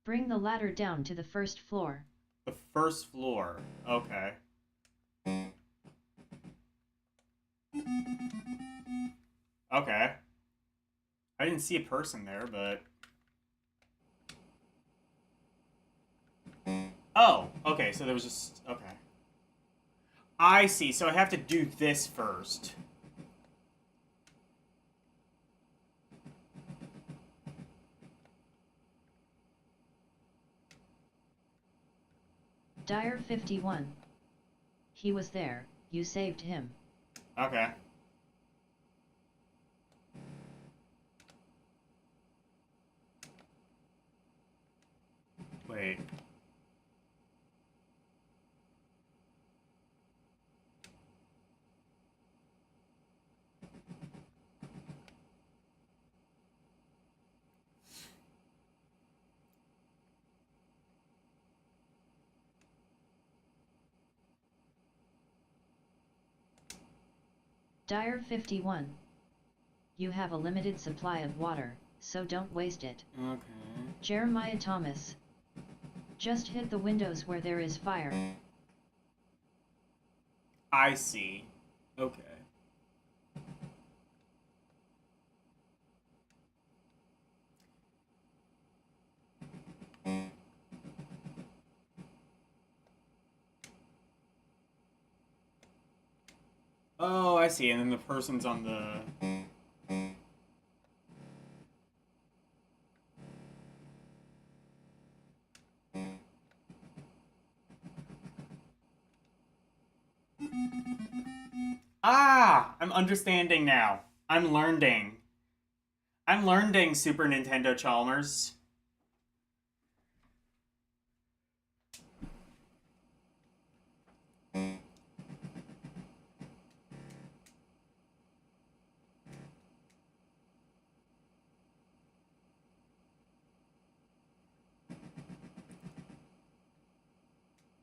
Speaker 1: Bring the ladder down to the first floor.
Speaker 2: The first floor. Okay. Okay. I didn't see a person there, but... Oh, okay, so there was just... Okay. I see, so I have to do this first.
Speaker 1: Dyer 51. He was there, you saved him.
Speaker 2: Okay. Wait.
Speaker 1: Dyer 51. You have a limited supply of water, so don't waste it.
Speaker 2: Okay.
Speaker 1: Jeremiah Thomas. Just hit the windows where there is fire.
Speaker 2: I see. Okay. Oh, I see. And then the person's on the... Ah! I'm understanding now. I'm learning. I'm learning Super Nintendo Chalmers.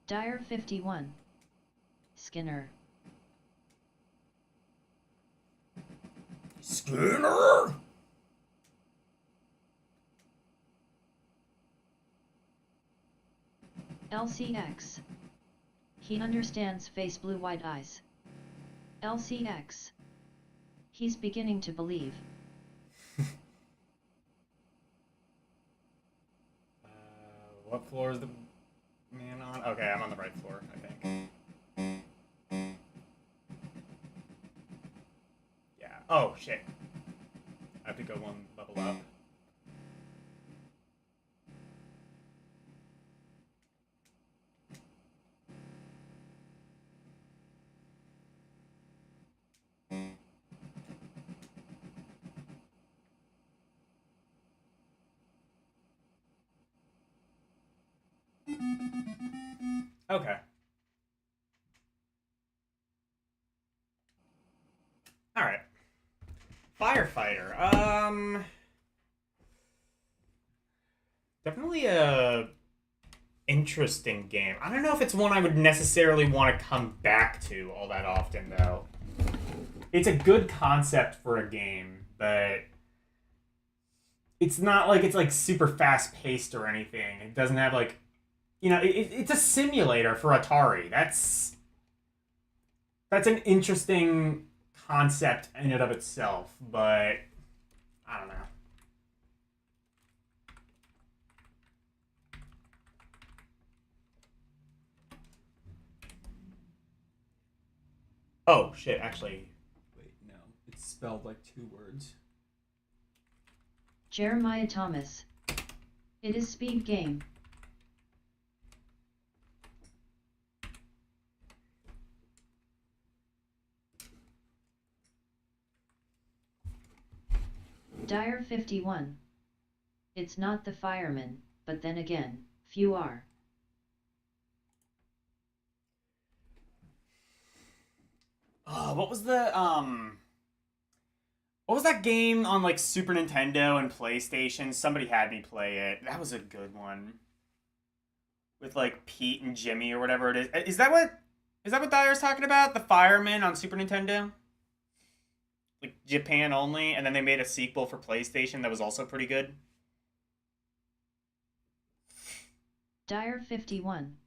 Speaker 1: Dyer 51. Skinner.
Speaker 2: Skinner!
Speaker 1: LCX. He understands face blue white eyes. LCX. He's beginning to believe.
Speaker 2: What floor is the man on? Okay, I'm on the right floor, I think. Yeah. Oh, shit. I have to go one level up. Okay. Alright. Firefighter. Definitely a interesting game. I don't know if it's one I would necessarily want to come back to all that often, though. It's a good concept for a game, but it's not like it's like super fast paced or anything. It doesn't have like, you know, it's a simulator for Atari. That's an interesting concept in and of itself, but I don't know. Oh shit! Actually,
Speaker 4: Wait, no. It's spelled like 2 words.
Speaker 1: Jeremiah Thomas. It is speed game. Dyer 51. It's not the fireman, but then again, few are.
Speaker 2: what was the what was that game on like Super Nintendo and PlayStation? Somebody had me play it. That was a good one. With like Pete and Jimmy or whatever it is. Is that what Dyer's talking about? The Fireman on Super Nintendo? Like Japan only, and then they made a sequel for PlayStation that was also pretty good.
Speaker 1: Dyer 51.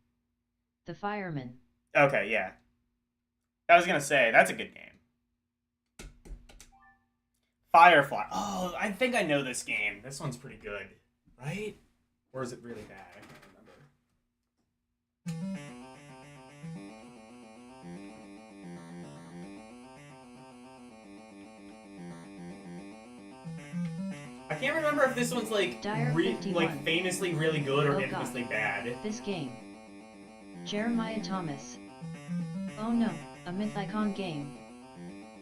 Speaker 1: The fireman.
Speaker 2: Okay, yeah. I was gonna say, that's a good game. Firefly. Oh, I think I know this game. This one's pretty good. Right? Or is it really bad? I can't remember. I can't remember if this one's like
Speaker 1: Dyer 51.
Speaker 2: like famously really good or
Speaker 1: Oh,
Speaker 2: infamously
Speaker 1: God.
Speaker 2: bad.
Speaker 1: This game. Jeremiah Thomas. Oh no, a Mythicon game.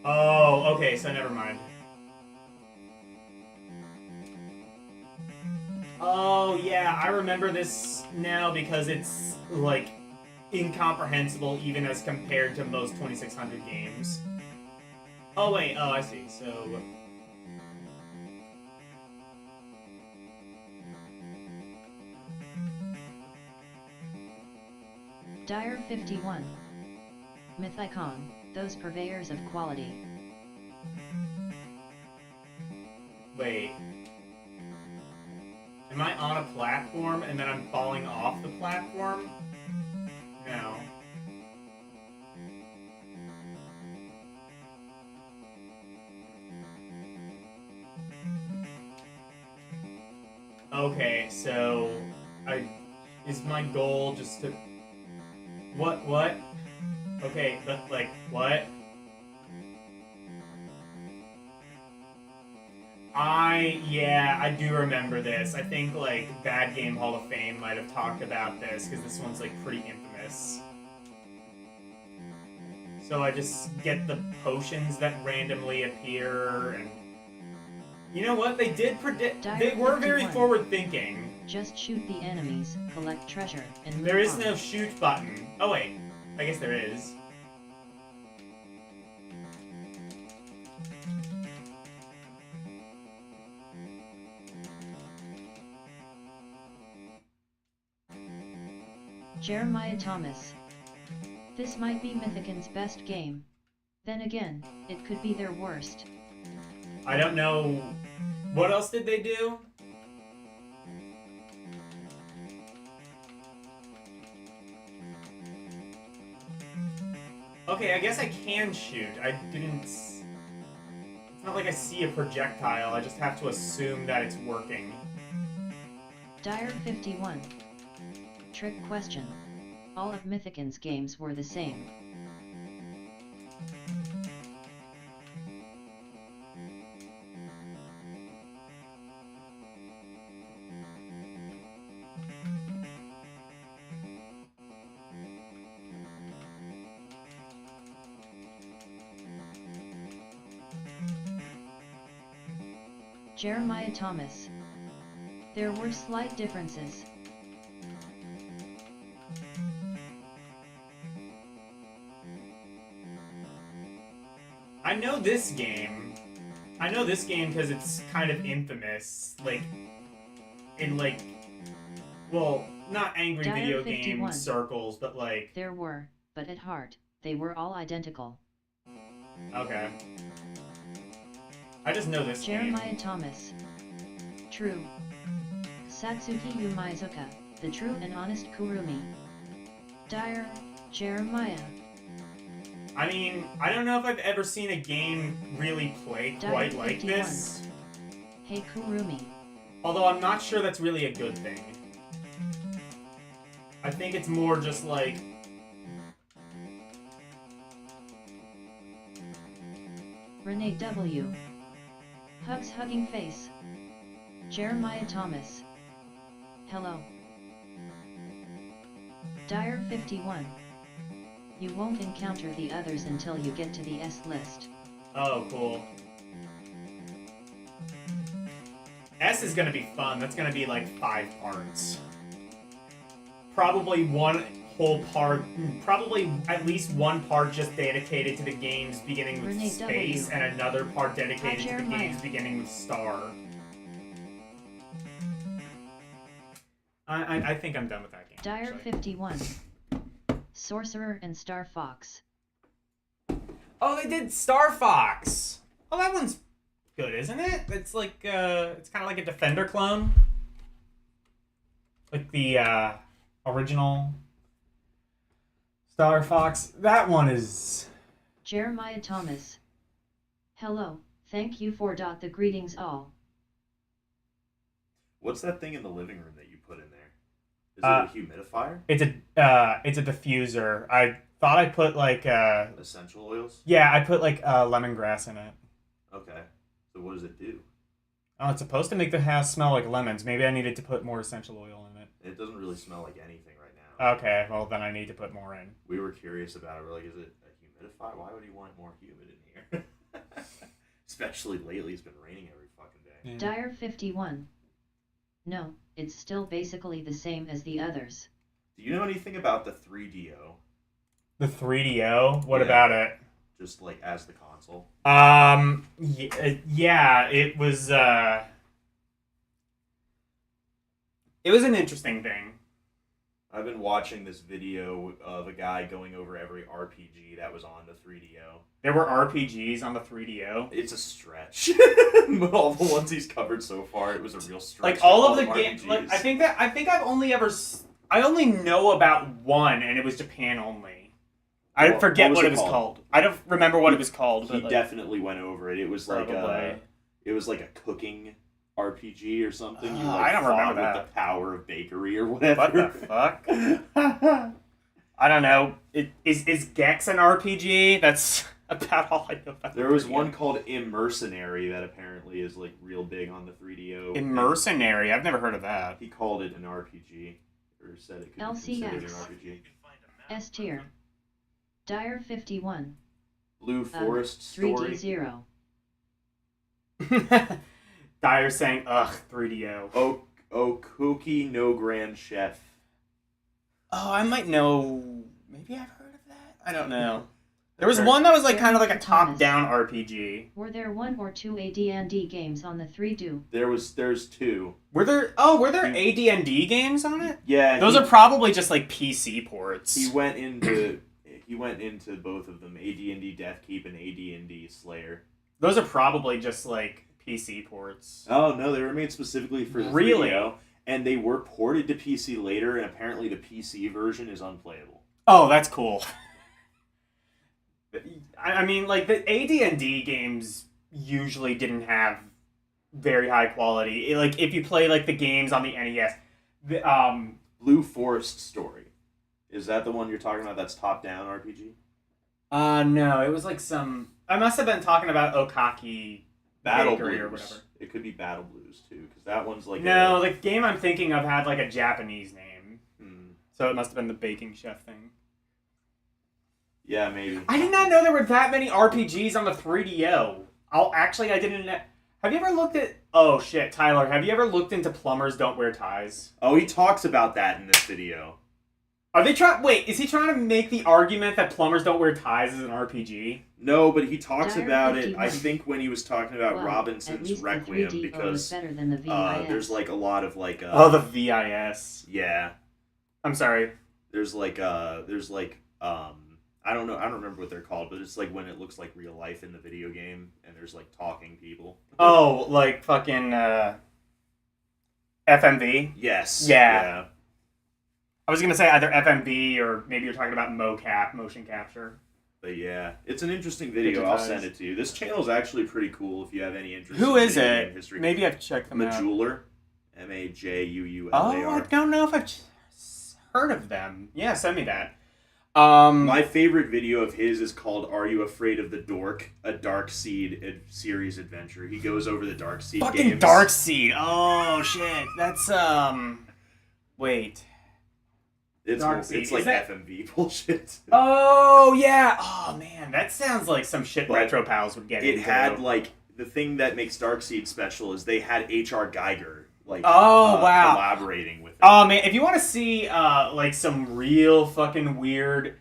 Speaker 2: Oh, okay, so never mind. Oh, yeah, I remember this now because it's, like, incomprehensible even as compared to most 2600 games. Oh, wait, oh, I see, so...
Speaker 1: Dyer 51. Mythicon, those purveyors of quality.
Speaker 2: Wait. Am I on a platform and then I'm falling off the platform? No. Okay, so is my goal just to what? Okay, but like what? Yeah, I do remember this. I think like Bad Game Hall of Fame might have talked about this because this one's like pretty infamous. So I just get the potions that randomly appear and You know what? They did predict.
Speaker 1: Dire
Speaker 2: They were very
Speaker 1: 51.
Speaker 2: forward-thinking.
Speaker 1: Just shoot the enemies, collect treasure, and move
Speaker 2: There is
Speaker 1: on.
Speaker 2: no shoot button. Oh wait, I guess there is.
Speaker 1: Jeremiah Thomas. This might be Mythican's best game. Then again, it could be their worst.
Speaker 2: I don't know. What else did they do? Okay, I guess I can shoot. I didn't... It's not like I see a projectile, I just have to assume that it's working.
Speaker 1: Dire 51. Trick question. All of Mythican's games were the same. Jeremiah Thomas. There were slight differences.
Speaker 2: I know this game. I know this game because it's kind of infamous. Like, in like, well, not angry
Speaker 1: Dire
Speaker 2: video
Speaker 1: 51.
Speaker 2: game circles, but like,
Speaker 1: There were, but at heart, they were all identical.
Speaker 2: okay. I just know this
Speaker 1: Jeremiah
Speaker 2: game.
Speaker 1: Thomas. True. Satsuki Yumizuka, the true and honest Kurumi. Dire, Jeremiah.
Speaker 2: I mean, I don't know if I've ever seen a game really play
Speaker 1: Dire
Speaker 2: quite like
Speaker 1: 51.
Speaker 2: this.
Speaker 1: Hey Kurumi.
Speaker 2: Although I'm not sure that's really a good thing. I think it's more just like...
Speaker 1: Renee W. Hugs hugging face. Jeremiah Thomas. Hello. Dire 51. You won't encounter the others until you get to the S list.
Speaker 2: Oh, cool. S is gonna be fun. That's gonna be like 5 parts. Probably one whole part, probably at least one part just dedicated to the games beginning with
Speaker 1: Renee
Speaker 2: space,
Speaker 1: W.
Speaker 2: and another part dedicated to the
Speaker 1: Jeremiah.
Speaker 2: games beginning with star. I think I'm done with that game.
Speaker 1: Dire
Speaker 2: actually.
Speaker 1: 51. Sorcerer and Star Fox.
Speaker 2: Oh, they did Star Fox. Oh, that one's good, isn't it? It's like it's kind of like a Defender clone, like the original Star Fox. That one is.
Speaker 1: Jeremiah Thomas. Hello, thank you for the greetings all.
Speaker 3: What's that thing in the living room that you put in there? Is it a humidifier?
Speaker 2: It's a diffuser. I thought I put like
Speaker 3: Essential oils?
Speaker 2: yeah, I put like lemongrass in it.
Speaker 3: Okay. So what does it do?
Speaker 2: Oh, it's supposed to make the house smell like lemons. Maybe I needed to put more essential oil in it.
Speaker 3: It doesn't really smell like anything right now.
Speaker 2: Okay, well then I need to put more in.
Speaker 3: We were curious about it. We're like, is it a humidifier? Why would he want more humid in here? Especially lately, it's been raining every fucking day.
Speaker 2: Yeah.
Speaker 1: Dire 51. No, it's still basically the same as the others.
Speaker 3: Do you know anything about the 3DO?
Speaker 2: The 3DO. What
Speaker 3: Yeah.
Speaker 2: about it?
Speaker 3: Just like as the console?
Speaker 2: Yeah, it was an interesting thing.
Speaker 3: I've been watching this video of a guy going over every RPG that was on the 3DO.
Speaker 2: There were RPGs on the 3DO.
Speaker 3: It's a stretch. All the ones he's covered so far, it was a real stretch.
Speaker 2: Like all of the
Speaker 3: RPGs.
Speaker 2: games. Like I think I've only ever. I only know about one, and it was Japan only. I
Speaker 3: What-
Speaker 2: forget
Speaker 3: what was
Speaker 2: what
Speaker 3: it
Speaker 2: it was
Speaker 3: called?
Speaker 2: called. I don't remember what it was called.
Speaker 3: He
Speaker 2: But like,
Speaker 3: definitely went over it. It was like
Speaker 2: Probably.
Speaker 3: it was like a cooking RPG or something. You
Speaker 2: Oh,
Speaker 3: like
Speaker 2: I don't
Speaker 3: fought
Speaker 2: remember
Speaker 3: with
Speaker 2: that.
Speaker 3: the power of bakery or whatever.
Speaker 2: what the fuck? I don't know. Is Gex an RPG? That's about all I know about.
Speaker 3: There was
Speaker 2: 3DO.
Speaker 3: one called Immercenary that apparently is like real big on the 3DO.
Speaker 2: Immercenary. I've never heard of that.
Speaker 3: He called it an RPG, or said it could be
Speaker 1: LCX.
Speaker 3: considered an RPG.
Speaker 1: S tier. Dire 51.
Speaker 3: Blue Forest
Speaker 1: 3D
Speaker 3: Story.
Speaker 1: 0.
Speaker 4: Dyer's saying, ugh, 3DO.
Speaker 3: Cookie no Grand Chef.
Speaker 4: Oh, I might know. Maybe I've heard of that. I don't know. There was one that was like kind of like a top-down RPG.
Speaker 1: Were there 1 or 2 AD&D games on the 3DO?
Speaker 3: There's 2.
Speaker 4: Were there AD&D games on it?
Speaker 3: Yeah.
Speaker 4: Those are probably just like PC ports.
Speaker 3: He went into both of them, AD&D Deathkeep and AD&D Slayer.
Speaker 4: Those are probably just like PC ports.
Speaker 3: Oh no, they were made specifically for the 3DO, and they were ported to PC later, and apparently the PC version is unplayable.
Speaker 4: Oh, that's cool. I mean, like, the AD&D games usually didn't have very high quality. Like, if you play, like, the games on the NES...
Speaker 3: Blue Forest Story. Is that the one you're talking about that's top-down RPG?
Speaker 4: No, it was like some... I must have been talking about Okaki
Speaker 3: Battle
Speaker 4: Bakery
Speaker 3: Blues.
Speaker 4: or whatever.
Speaker 3: It could be Battle Blues, too, because that one's like...
Speaker 4: No, the game I'm thinking of had, like, a Japanese name. So it must have been the Baking Chef thing.
Speaker 3: Yeah, maybe.
Speaker 4: I did not know there were that many RPGs on the 3DO. I didn't know... Have you ever looked at... Oh, shit, Tyler, have you ever looked into Plumbers Don't Wear Ties?
Speaker 3: Oh, he talks about that in this video.
Speaker 4: Are they trying... Wait, is he trying to make the argument that Plumbers Don't Wear Ties is an RPG?
Speaker 3: No, but he talks
Speaker 1: Dire
Speaker 3: about it,
Speaker 1: 51.
Speaker 3: I think, when he was talking about
Speaker 1: Well, at
Speaker 3: Robinson's
Speaker 1: least the
Speaker 3: Requiem,
Speaker 1: 3DO
Speaker 3: because
Speaker 1: is better than the VIS.
Speaker 3: there's, like, a lot of, like...
Speaker 4: the VIS.
Speaker 3: Yeah.
Speaker 4: I'm sorry.
Speaker 3: There's, like, I don't know, I don't remember what they're called, but it's, like, when it looks like real life in the video game, and there's, like, talking people.
Speaker 4: Oh, like fucking, FMV?
Speaker 3: Yes.
Speaker 4: Yeah. I was gonna say either FMV or maybe you're talking about mocap, motion capture.
Speaker 3: But yeah, it's an interesting video. I'll send it to you. This channel is actually pretty cool if you have any interest
Speaker 4: Who
Speaker 3: in
Speaker 4: is
Speaker 3: video
Speaker 4: it?
Speaker 3: game history.
Speaker 4: Maybe I've checked them out.
Speaker 3: Majuular. Majuular.
Speaker 4: Oh, I don't know if I've heard of them. Yeah, send me that.
Speaker 3: My favorite video of his is called "Are You Afraid of the Dork?" A Dark Seed series adventure. He goes over the Dark Seed
Speaker 4: fucking
Speaker 3: games.
Speaker 4: Dark Seed. Oh shit, that's wait.
Speaker 3: It's
Speaker 4: Dark Seed.
Speaker 3: it's like
Speaker 4: Is that...
Speaker 3: FMV bullshit.
Speaker 4: Oh yeah. Oh man, that sounds like some shit Retro Pals would get into.
Speaker 3: It had like the thing that makes Dark Seed special is they had H.R. Geiger
Speaker 4: wow,
Speaker 3: collaborating with it.
Speaker 4: Oh man, if you want to see like some real fucking weird.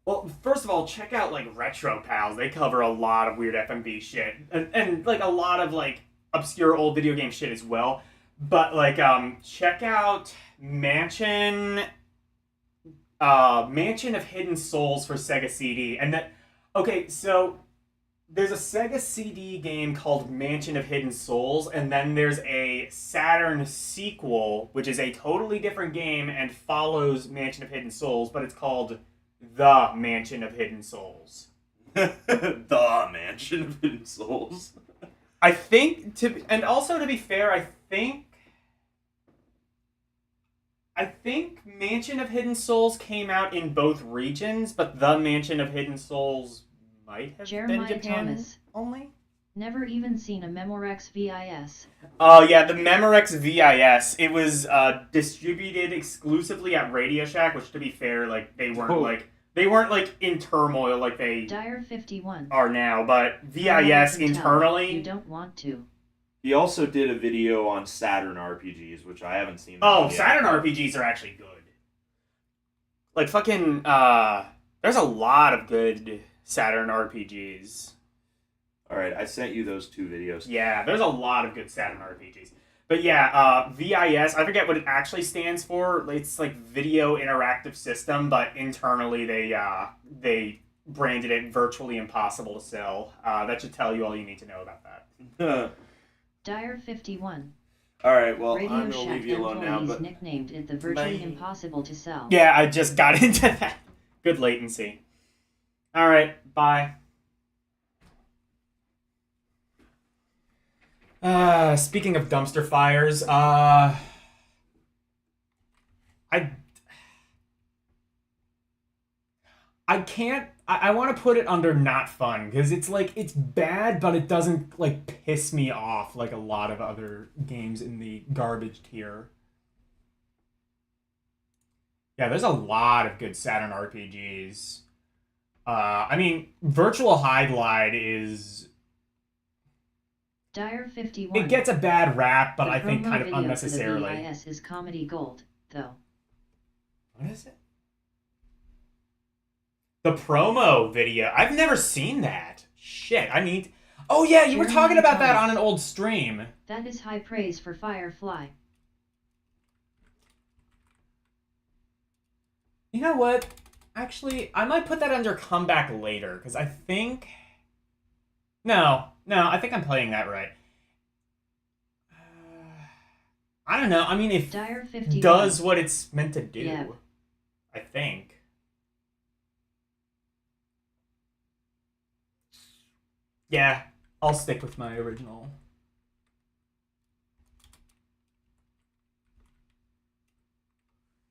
Speaker 4: Well, first of all, check out like Retro Pals. They cover a lot of weird FMV shit and like a lot of like obscure old video game shit as well. But like check out Mansion of Hidden Souls for Sega CD. And that okay, so there's a Sega CD game called Mansion of Hidden Souls, and then there's a Saturn sequel, which is a totally different game and follows Mansion of Hidden Souls, but it's called The Mansion of Hidden Souls.
Speaker 3: The Mansion of Hidden Souls.
Speaker 4: I think, and also to be fair, I think Mansion of Hidden Souls came out in both regions, but The Mansion of Hidden Souls might have
Speaker 1: Jeremiah
Speaker 4: been Japan
Speaker 1: Thomas.
Speaker 4: only.
Speaker 1: Never even seen a Memorex VIS.
Speaker 4: Oh yeah, the Memorex VIS. It was distributed exclusively at Radio Shack, which to be fair, like they weren't like in turmoil like they
Speaker 1: Dire 51.
Speaker 4: are now, but VIS internally.
Speaker 1: You don't want to.
Speaker 3: He also did a video on Saturn RPGs, which I haven't seen.
Speaker 4: Oh,
Speaker 3: yet.
Speaker 4: Saturn RPGs are actually good. Like fucking there's a lot of good Saturn RPGs.
Speaker 3: Alright, I sent you those 2 videos.
Speaker 4: Yeah, there's a lot of good Saturn RPGs. But yeah, VIS, I forget what it actually stands for. It's like Video Interactive System, but internally they branded it Virtually Impossible to Sell. That should tell you all you need to know about that.
Speaker 1: Dire 51.
Speaker 3: Alright, well,
Speaker 1: Radio
Speaker 3: I'm going to
Speaker 1: Shack
Speaker 3: leave you alone now,
Speaker 1: employees
Speaker 3: but...
Speaker 1: nicknamed it the Virtually Impossible to Sell.
Speaker 4: Yeah, I just got into that. Good latency. Alright, bye. Speaking of dumpster fires, I can't. I want to put it under not fun because it's like it's bad, but it doesn't like piss me off like a lot of other games in the garbage tier. Yeah, there's a lot of good Saturn RPGs. I mean, Virtual High Glide is
Speaker 1: Dire 51.
Speaker 4: It gets a bad rap, but
Speaker 1: The
Speaker 4: I think
Speaker 1: promo
Speaker 4: kind of
Speaker 1: video for
Speaker 4: unnecessarily.
Speaker 1: The VIS is comedy gold, though.
Speaker 4: What is it? The promo video. I've never seen that. Shit, I need... Oh yeah, you were
Speaker 1: Jeremy
Speaker 4: talking about that
Speaker 1: Thomas.
Speaker 4: on an old stream.
Speaker 1: That is high praise for Firefly.
Speaker 4: You know what? Actually, I might put that under comeback later, because I think... No, I think I'm playing that right. I don't know. I mean, if
Speaker 1: Dire 51.
Speaker 4: does what it's meant to do,
Speaker 1: Yeah.
Speaker 4: I think. Yeah, I'll stick with my original.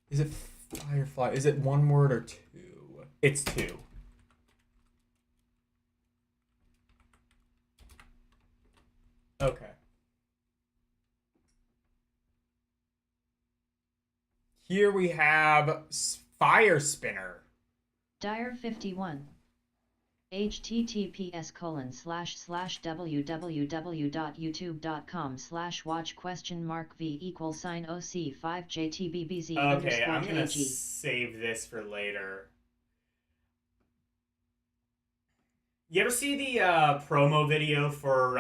Speaker 4: Is it Firefly? Is it one word or two? It's two. Okay. Here we have Fire Spinner.
Speaker 1: Dire 51. https://www.youtube.com/watch?v=OC5jtbbz
Speaker 4: Okay, I'm gonna
Speaker 1: _kg.
Speaker 4: save this for later. You ever see the promo video for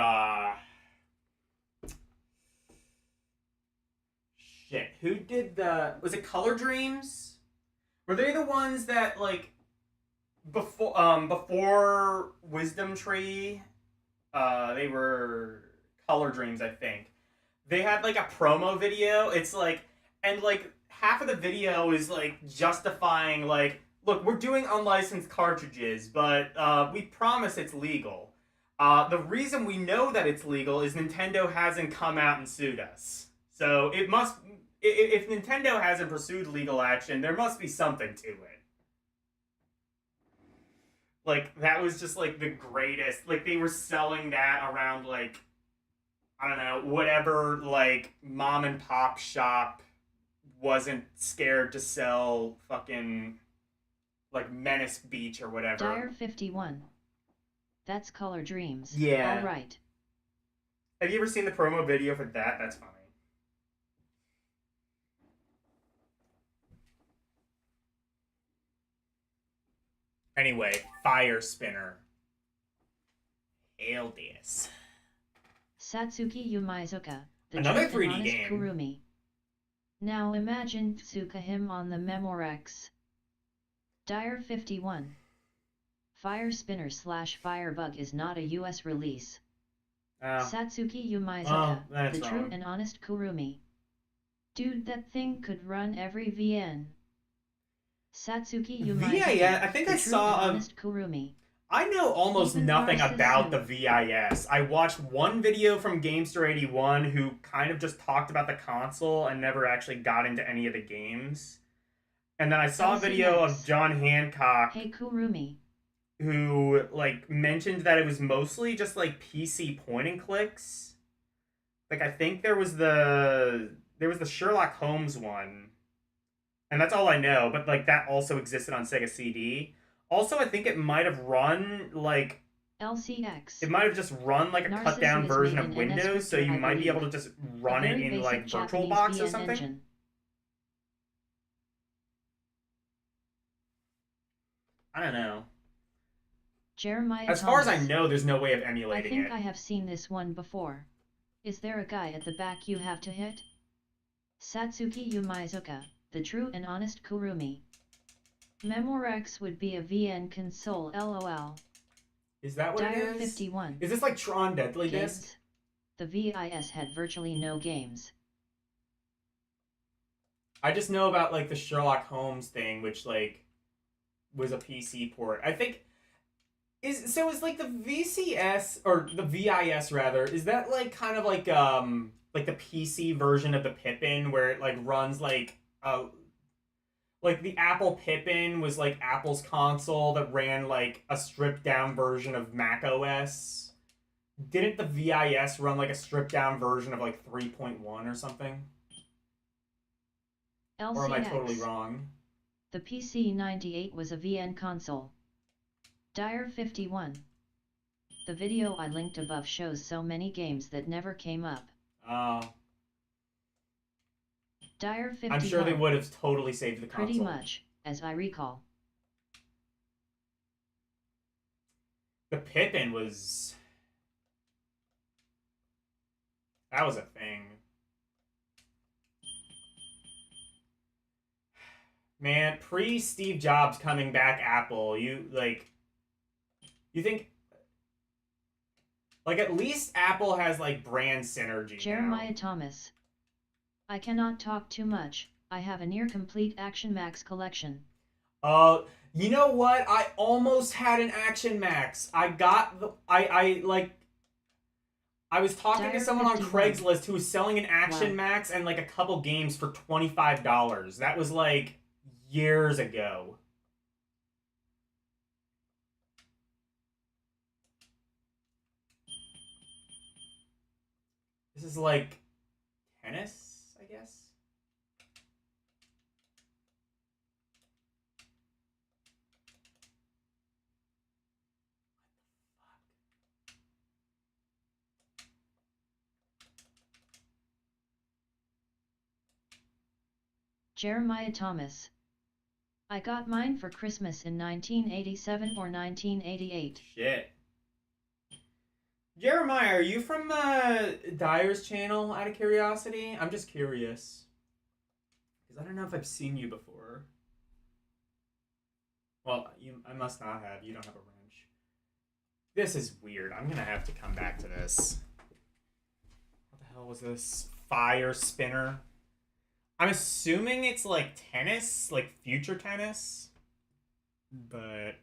Speaker 4: shit? Who did the? Was it Color Dreams? Were they the ones that like before Wisdom Tree? They were Color Dreams, I think. They had like a promo video. It's like, and like half of the video is like justifying like, look, we're doing unlicensed cartridges, but we promise it's legal. The reason we know that it's legal is Nintendo hasn't come out and sued us. So it must, if Nintendo hasn't pursued legal action, there must be something to it. Like, that was just like the greatest. Like, they were selling that around like, I don't know, whatever like mom and pop shop wasn't scared to sell fucking like Menace Beach or whatever.
Speaker 1: Dire 51. That's Color Dreams.
Speaker 4: Yeah.
Speaker 1: Alright.
Speaker 4: Have you ever seen the promo video for that? That's funny. Anyway, Fire Spinner. Hail this.
Speaker 1: Satsuki Yumizuka, the
Speaker 4: Another
Speaker 1: true and
Speaker 4: 3D
Speaker 1: honest
Speaker 4: game.
Speaker 1: Kurumi. Now imagine Tsuka him on the Memorex. Dire 51. Fire Spinner / Firebug is not a US release. Satsuki Yumizuka,
Speaker 4: that's
Speaker 1: the true
Speaker 4: wrong.
Speaker 1: and honest Kurumi. Dude, that thing could run every VN. Satsuki Yumizuka,
Speaker 4: VIS, I think
Speaker 1: the
Speaker 4: I
Speaker 1: true
Speaker 4: saw
Speaker 1: and
Speaker 4: a...
Speaker 1: honest Kurumi.
Speaker 4: I know almost
Speaker 1: Even
Speaker 4: nothing
Speaker 1: Narcissus
Speaker 4: about the
Speaker 1: Soup.
Speaker 4: VIS. I watched one video from Gamester81 who kind of just talked about the console and never actually got into any of the games. And then I saw a video
Speaker 1: LCX.
Speaker 4: of John Hancock
Speaker 1: Hey Kurumi.
Speaker 4: who like mentioned that it was mostly just like PC point and clicks. Like I think there was the Sherlock Holmes one. And that's all I know, but like that also existed on Sega CD. Also, I think it might have run like
Speaker 1: LCX.
Speaker 4: it might have just run like a cut
Speaker 1: Narcissus
Speaker 4: down
Speaker 1: is
Speaker 4: version
Speaker 1: made
Speaker 4: of
Speaker 1: in
Speaker 4: Windows,
Speaker 1: NS
Speaker 4: so you
Speaker 1: I
Speaker 4: might be
Speaker 1: believe.
Speaker 4: able to just
Speaker 1: A
Speaker 4: run it
Speaker 1: very
Speaker 4: in
Speaker 1: basic
Speaker 4: like
Speaker 1: Japanese
Speaker 4: VirtualBox or
Speaker 1: VN
Speaker 4: something.
Speaker 1: engine.
Speaker 4: I don't know.
Speaker 1: Jeremiah
Speaker 4: As far as I
Speaker 1: Thomas.
Speaker 4: know, there's no way of
Speaker 1: I
Speaker 4: emulating
Speaker 1: think
Speaker 4: it.
Speaker 1: I have seen this one before. Is there a guy at the back you have to hit? Satsuki Yumizuka, the true and honest Kurumi. Memorex would be a VN console LOL.
Speaker 4: Is that what
Speaker 1: Dire
Speaker 4: it is?
Speaker 1: 51.
Speaker 4: Is this like Tron Deadly Disc?
Speaker 1: Games. The VIS had virtually no games.
Speaker 4: I just know about like the Sherlock Holmes thing, which like was a PC port. I think is like the VCS or the VIS rather, is that like kind of like the PC version of the Pippin where it like runs like the Apple Pippin was like Apple's console that ran like a stripped down version of Mac OS. Didn't the VIS run like a stripped down version of like 3.1 or something?
Speaker 1: LCX.
Speaker 4: Or am I totally wrong?
Speaker 1: The PC-98 was a VN console. Dire 51. The video I linked above shows so many games that never came up. Dire 51.
Speaker 2: I'm sure they would have totally saved the console.
Speaker 1: Pretty much, as I recall.
Speaker 2: The Pippin was... That was a thing. Man, pre-Steve Jobs coming back Apple, you think... Like, at least Apple has, like, brand synergy
Speaker 1: Jeremiah
Speaker 2: now.
Speaker 1: Thomas. I cannot talk too much. I have a near-complete Action Max collection.
Speaker 2: You know what? I almost had an Action Max. I got the... I was talking to someone on Craigslist who was selling an Action Max and, like, a couple games for $25. That was, like, years ago. This is like tennis, I guess.
Speaker 1: Jeremiah Thomas. I got mine for Christmas in 1987 or 1988.
Speaker 2: Shit. Jeremiah, are you from Dyer's channel, out of curiosity? I'm just curious. Because I don't know if I've seen you before. Well, I must not have. You don't have a wrench. This is weird. I'm going to have to come back to this. What the hell was this? Fire spinner? I'm assuming it's like tennis, like future tennis. But...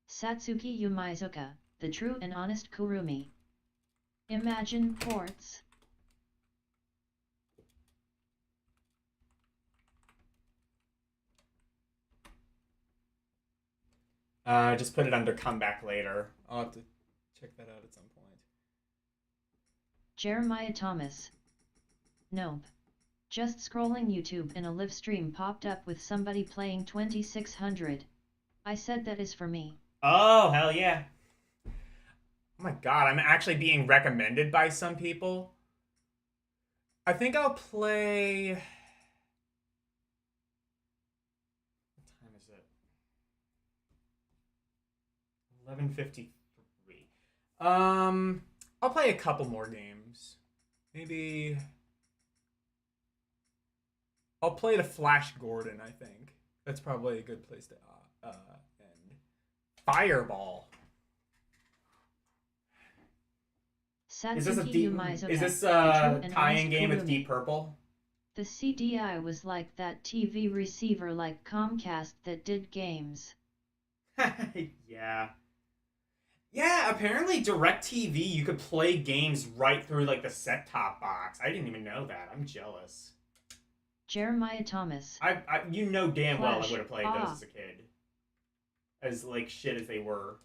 Speaker 1: Satsuki Yumizuka, the true and honest Kurumi. Imagine ports.
Speaker 2: Just put it under comeback later. I'll have to check that out at some point.
Speaker 1: Jeremiah Thomas. Nope. Just scrolling YouTube and a live stream popped up with somebody playing 2600. I said that is for me.
Speaker 2: Oh, hell yeah. Oh my god, I'm actually being recommended by some people. I think I'll play... What time is it? 11:53. I'll play a couple more games. Maybe... I'll play the Flash Gordon, I think. That's probably a good place to end. Fireball. Is this a tie-in game with Deep Purple?
Speaker 1: The CDI was like that TV receiver like Comcast that did games.
Speaker 2: Yeah. Yeah, apparently DirecTV, you could play games right through like the set-top box. I didn't even know that. I'm jealous.
Speaker 1: Jeremiah Thomas.
Speaker 2: You know damn well I
Speaker 1: Flash.
Speaker 2: would have played those as a kid. As like shit as they were.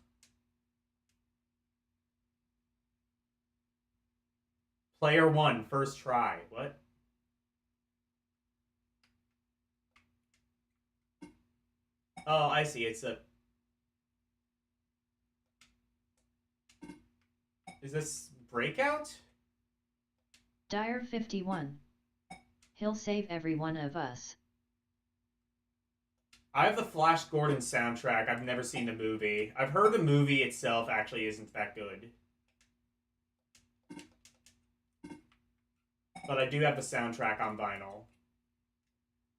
Speaker 2: Player 1, first try. What? Oh, I see. It's a... Is this Breakout?
Speaker 1: Dire 51. He'll save every one of us.
Speaker 2: I have the Flash Gordon soundtrack. I've never seen the movie. I've heard the movie itself actually isn't that good. But I do have the soundtrack on vinyl.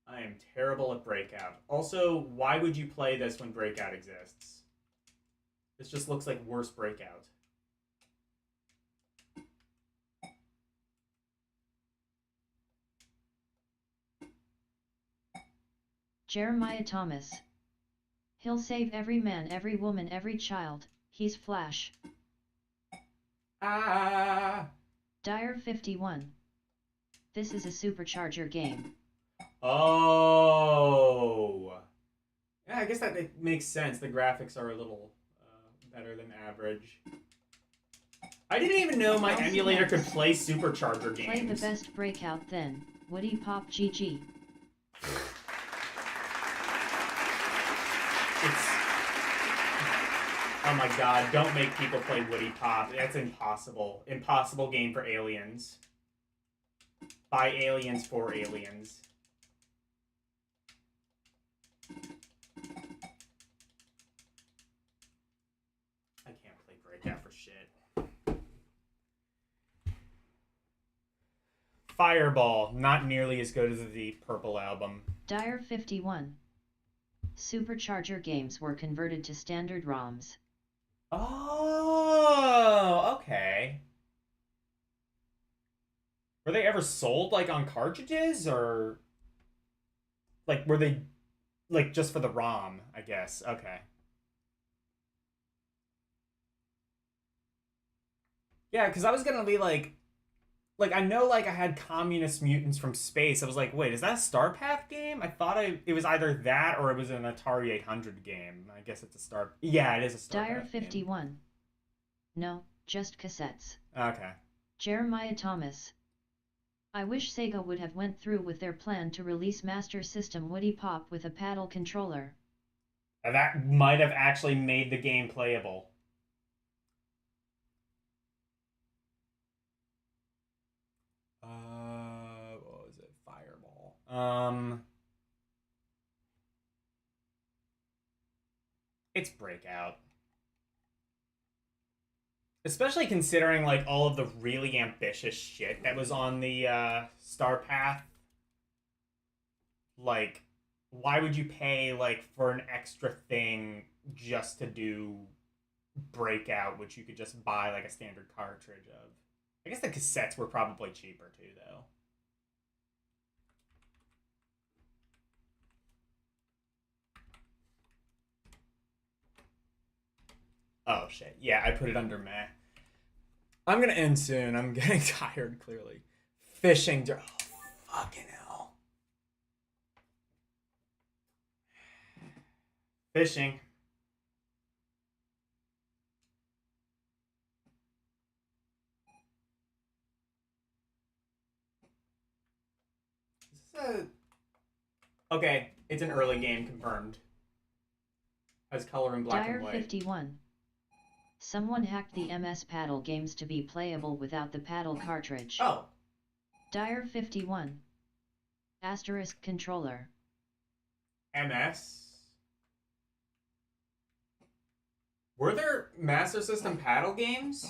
Speaker 2: I am terrible at Breakout. Also, why would you play this when Breakout exists? This just looks like worse Breakout.
Speaker 1: Jeremiah Thomas. He'll save every man, every woman, every child. He's Flash.
Speaker 2: Ah!
Speaker 1: Dire 51. This is a supercharger game.
Speaker 2: Oh! Yeah, I guess that makes sense. The graphics are a little better than average. I didn't even know my emulator could play supercharger games.
Speaker 1: Play the best Breakout then. Woody Pop GG.
Speaker 2: Oh my god, don't make people play Woody Pop. That's impossible. Impossible game for aliens. By aliens for aliens. I can't play Breakout for shit. Fireball, not nearly as good as the Purple Album.
Speaker 1: Dire 51. Supercharger games were converted to standard ROMs.
Speaker 2: Oh, okay. Were they ever sold like on cartridges or like were they like just for the ROM, I guess. Okay. Yeah, cuz I was going to be like I know like I had Communist Mutants from Space. I was like, "Wait, is that a Starpath game?" I thought it was either that or it was an Atari 800 game. I guess it's a Star. Yeah, it is a Starpath
Speaker 1: Dire
Speaker 2: game.
Speaker 1: 51. No, just cassettes.
Speaker 2: Okay.
Speaker 1: Jeremiah Thomas. I wish Sega would have went through with their plan to release Master System Woody Pop with a paddle controller.
Speaker 2: That might have actually made the game playable. What was it? Fireball. It's Breakout. Especially considering like all of the really ambitious shit that was on the Starpath. Like, why would you pay like for an extra thing just to do Breakout, which you could just buy like a standard cartridge of? I guess the cassettes were probably cheaper too, though. Oh shit. Yeah, I put it under meh. I'm gonna end soon. I'm getting tired, clearly. Fishing. Oh, fucking hell. Fishing. Is this a... Okay, it's an early game confirmed. Has color in black
Speaker 1: Dire
Speaker 2: and white.
Speaker 1: 51. Someone hacked the MS Paddle games to be playable without the paddle cartridge.
Speaker 2: Oh.
Speaker 1: Dire 51. Asterisk controller.
Speaker 2: MS? Were there Master System paddle games?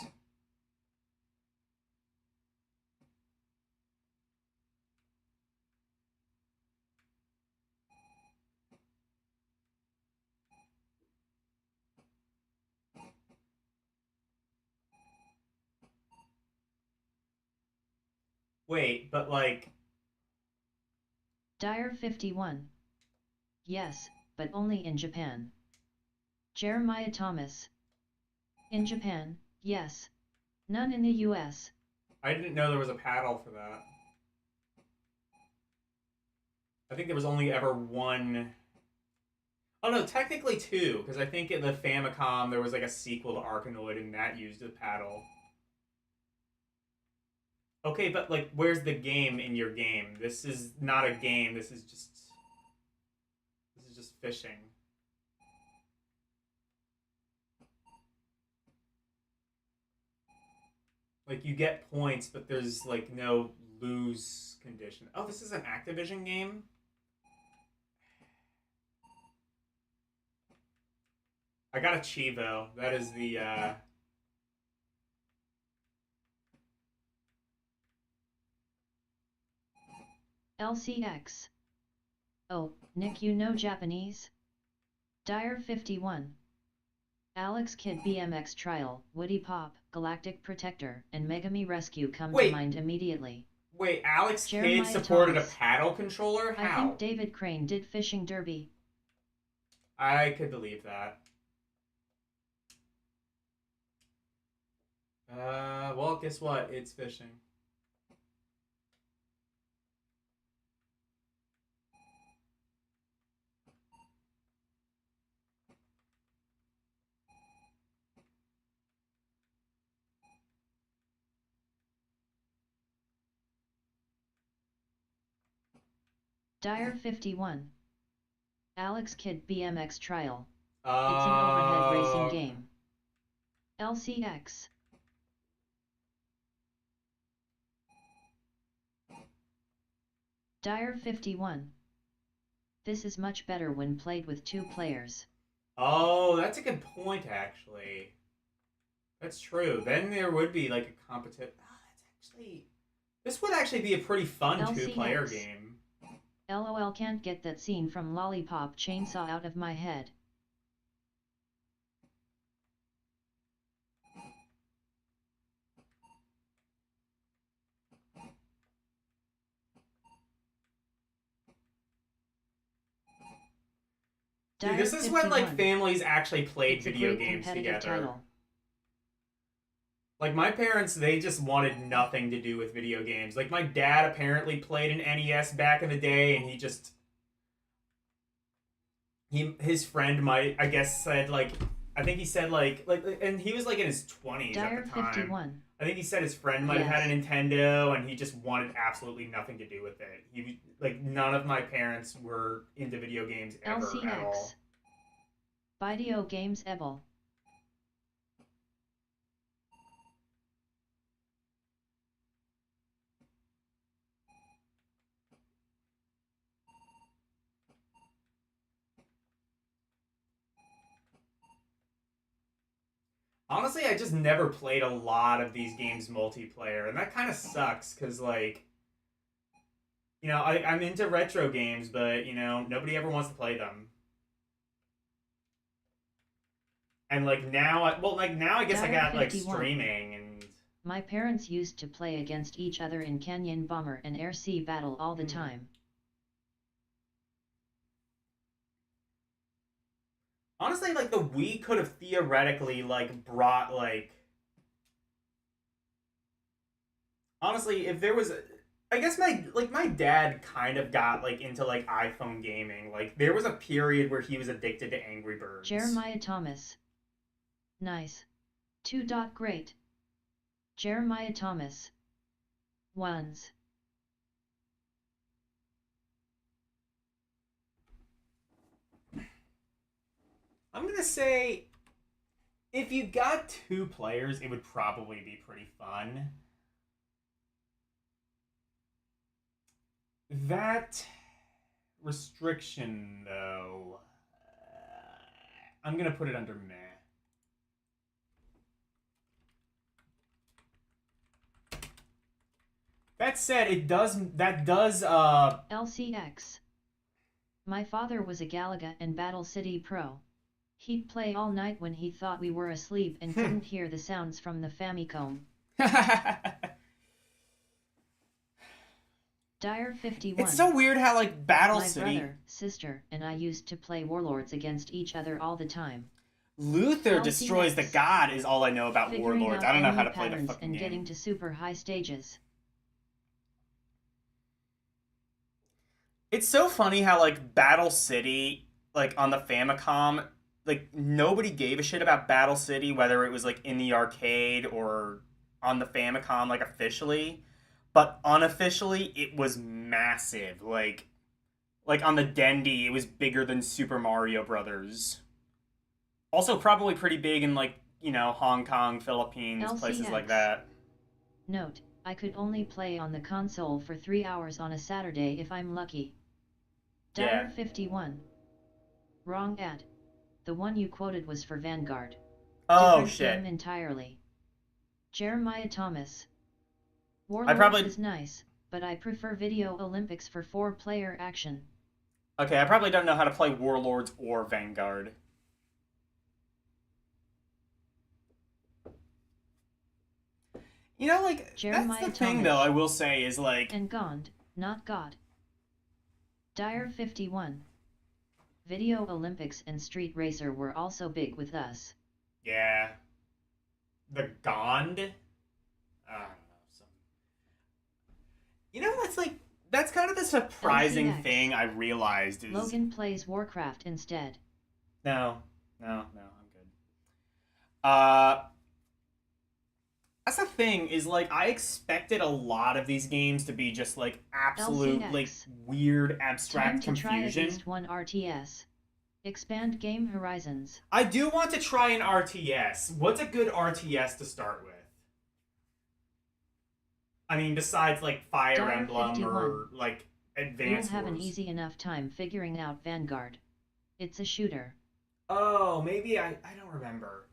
Speaker 2: Wait, but like...
Speaker 1: Dire 51. Yes, but only in Japan. Jeremiah Thomas. In Japan, yes. None in the US.
Speaker 2: I didn't know there was a paddle for that. I think there was only ever one... Oh no, technically two, because I think in the Famicom there was like a sequel to Arkanoid and that used a paddle. Okay, but like, where's the game in your game? This is not a game, this is just fishing. Like, you get points, but there's like no lose condition. Oh, this is an Activision game? I got a Chivo. That is the,
Speaker 1: LCX. Oh, Nick, you know Japanese? Dire 51. Alex Kidd BMX Trial, Woody Pop, Galactic Protector, and Megami Rescue come to mind immediately.
Speaker 2: Wait, Alex Kidd
Speaker 1: Jeremiah
Speaker 2: supported
Speaker 1: Thomas.
Speaker 2: a paddle controller? How?
Speaker 1: I think David Crane did Fishing Derby.
Speaker 2: I could believe that. Well, guess what? It's fishing.
Speaker 1: Dire 51. Alex Kidd BMX Trial. It's an overhead racing game. LCX. Dire 51. This is much better when played with 2 players.
Speaker 2: Oh, that's a good point, actually. That's true. Then there would be like a competition. This would actually be a pretty fun
Speaker 1: LCX.
Speaker 2: 2-player game.
Speaker 1: LOL, can't get that scene from Lollipop Chainsaw out of my head.
Speaker 2: Dude, this is when like
Speaker 1: 51.
Speaker 2: families actually played
Speaker 1: It's a
Speaker 2: video
Speaker 1: great
Speaker 2: games
Speaker 1: competitive
Speaker 2: together.
Speaker 1: title.
Speaker 2: Like my parents, they just wanted nothing to do with video games. Like my dad apparently played an NES back in the day, and his friend might, I guess, said like, I think he said like, and he was like in his 20s
Speaker 1: Dire
Speaker 2: at the time.
Speaker 1: 51.
Speaker 2: I think he said his friend might have had a Nintendo, and he just wanted absolutely nothing to do with it. He like none of my parents were into video games ever at all.
Speaker 1: LCX. Video Games Ebel.
Speaker 2: Honestly, I just never played a lot of these games multiplayer, and that kind of sucks, because, like, you know, I'm into retro games, but, you know, nobody ever wants to play them. And, like, now I guess I
Speaker 1: Dire
Speaker 2: got, like,
Speaker 1: 51.
Speaker 2: streaming, and...
Speaker 1: My parents used to play against each other in Canyon Bomber and Air Sea Battle all the time.
Speaker 2: Honestly, like, the Wii could have theoretically, like, brought, like... Honestly, if there was... I guess my dad kind of got, like, into, like, iPhone gaming. Like, there was a period where he was addicted to Angry Birds.
Speaker 1: Jeremiah Thomas. Nice. 2. Great. Jeremiah Thomas. Ones.
Speaker 2: I'm gonna say, if you got 2 players, it would probably be pretty fun. That restriction, though, I'm gonna put it under meh. That said,
Speaker 1: LCX. My father was a Galaga and Battle City pro. He'd play all night when he thought we were asleep and couldn't hear the sounds from the Famicom. Dire 51.
Speaker 2: It's so weird how, like, Battle
Speaker 1: My
Speaker 2: City...
Speaker 1: brother, sister, and I used to play Warlords against each other all the time.
Speaker 2: Luther
Speaker 1: LCX.
Speaker 2: destroys the god is all I know about
Speaker 1: Figuring
Speaker 2: Warlords.
Speaker 1: out
Speaker 2: I don't know
Speaker 1: enemy
Speaker 2: how to play the
Speaker 1: patterns
Speaker 2: fucking
Speaker 1: and
Speaker 2: game.
Speaker 1: getting to super high stages.
Speaker 2: It's so funny how, like, Battle City, like, on the Famicom, like, nobody gave a shit about Battle City, whether it was, like, in the arcade or on the Famicom, like, officially. But unofficially, it was massive. Like on the Dendy, it was bigger than Super Mario Brothers. Also probably pretty big in, like, you know, Hong Kong, Philippines, places like
Speaker 1: LCX.
Speaker 2: that.
Speaker 1: Note, I could only play on the console for 3 hours on a Saturday if I'm lucky. Dire 51. Wrong ad. The one you quoted was for Vanguard.
Speaker 2: Oh,
Speaker 1: Different
Speaker 2: shit.
Speaker 1: game entirely. Jeremiah Thomas. Warlords is nice, but I prefer Video Olympics for 4-player action.
Speaker 2: Okay, I probably don't know how to play Warlords or Vanguard. You know, like,
Speaker 1: Jeremiah
Speaker 2: that's the thing,
Speaker 1: Thomas.
Speaker 2: though, I will say, is, like...
Speaker 1: And Gond, not God. Dire 51. Video Olympics and Street Racer were also big with us.
Speaker 2: Yeah. The Gond? I don't know. You know, that's kind of the surprising
Speaker 1: LCX.
Speaker 2: thing I realized is...
Speaker 1: Logan plays Warcraft instead.
Speaker 2: No, I'm good. That's the thing is like I expected a lot of these games to be just like absolute like
Speaker 1: LCX.
Speaker 2: weird
Speaker 1: Time
Speaker 2: abstract
Speaker 1: to try at
Speaker 2: confusion.
Speaker 1: least one RTS. Expand game horizons.
Speaker 2: I do want to try an RTS. What's a good RTS to start with? I mean, besides like Fire
Speaker 1: Dire
Speaker 2: Emblem
Speaker 1: 51.
Speaker 2: or like
Speaker 1: You'll
Speaker 2: Advance
Speaker 1: have an
Speaker 2: Wars.
Speaker 1: easy enough time figuring out Vanguard. It's a shooter.
Speaker 2: Oh, maybe I don't remember.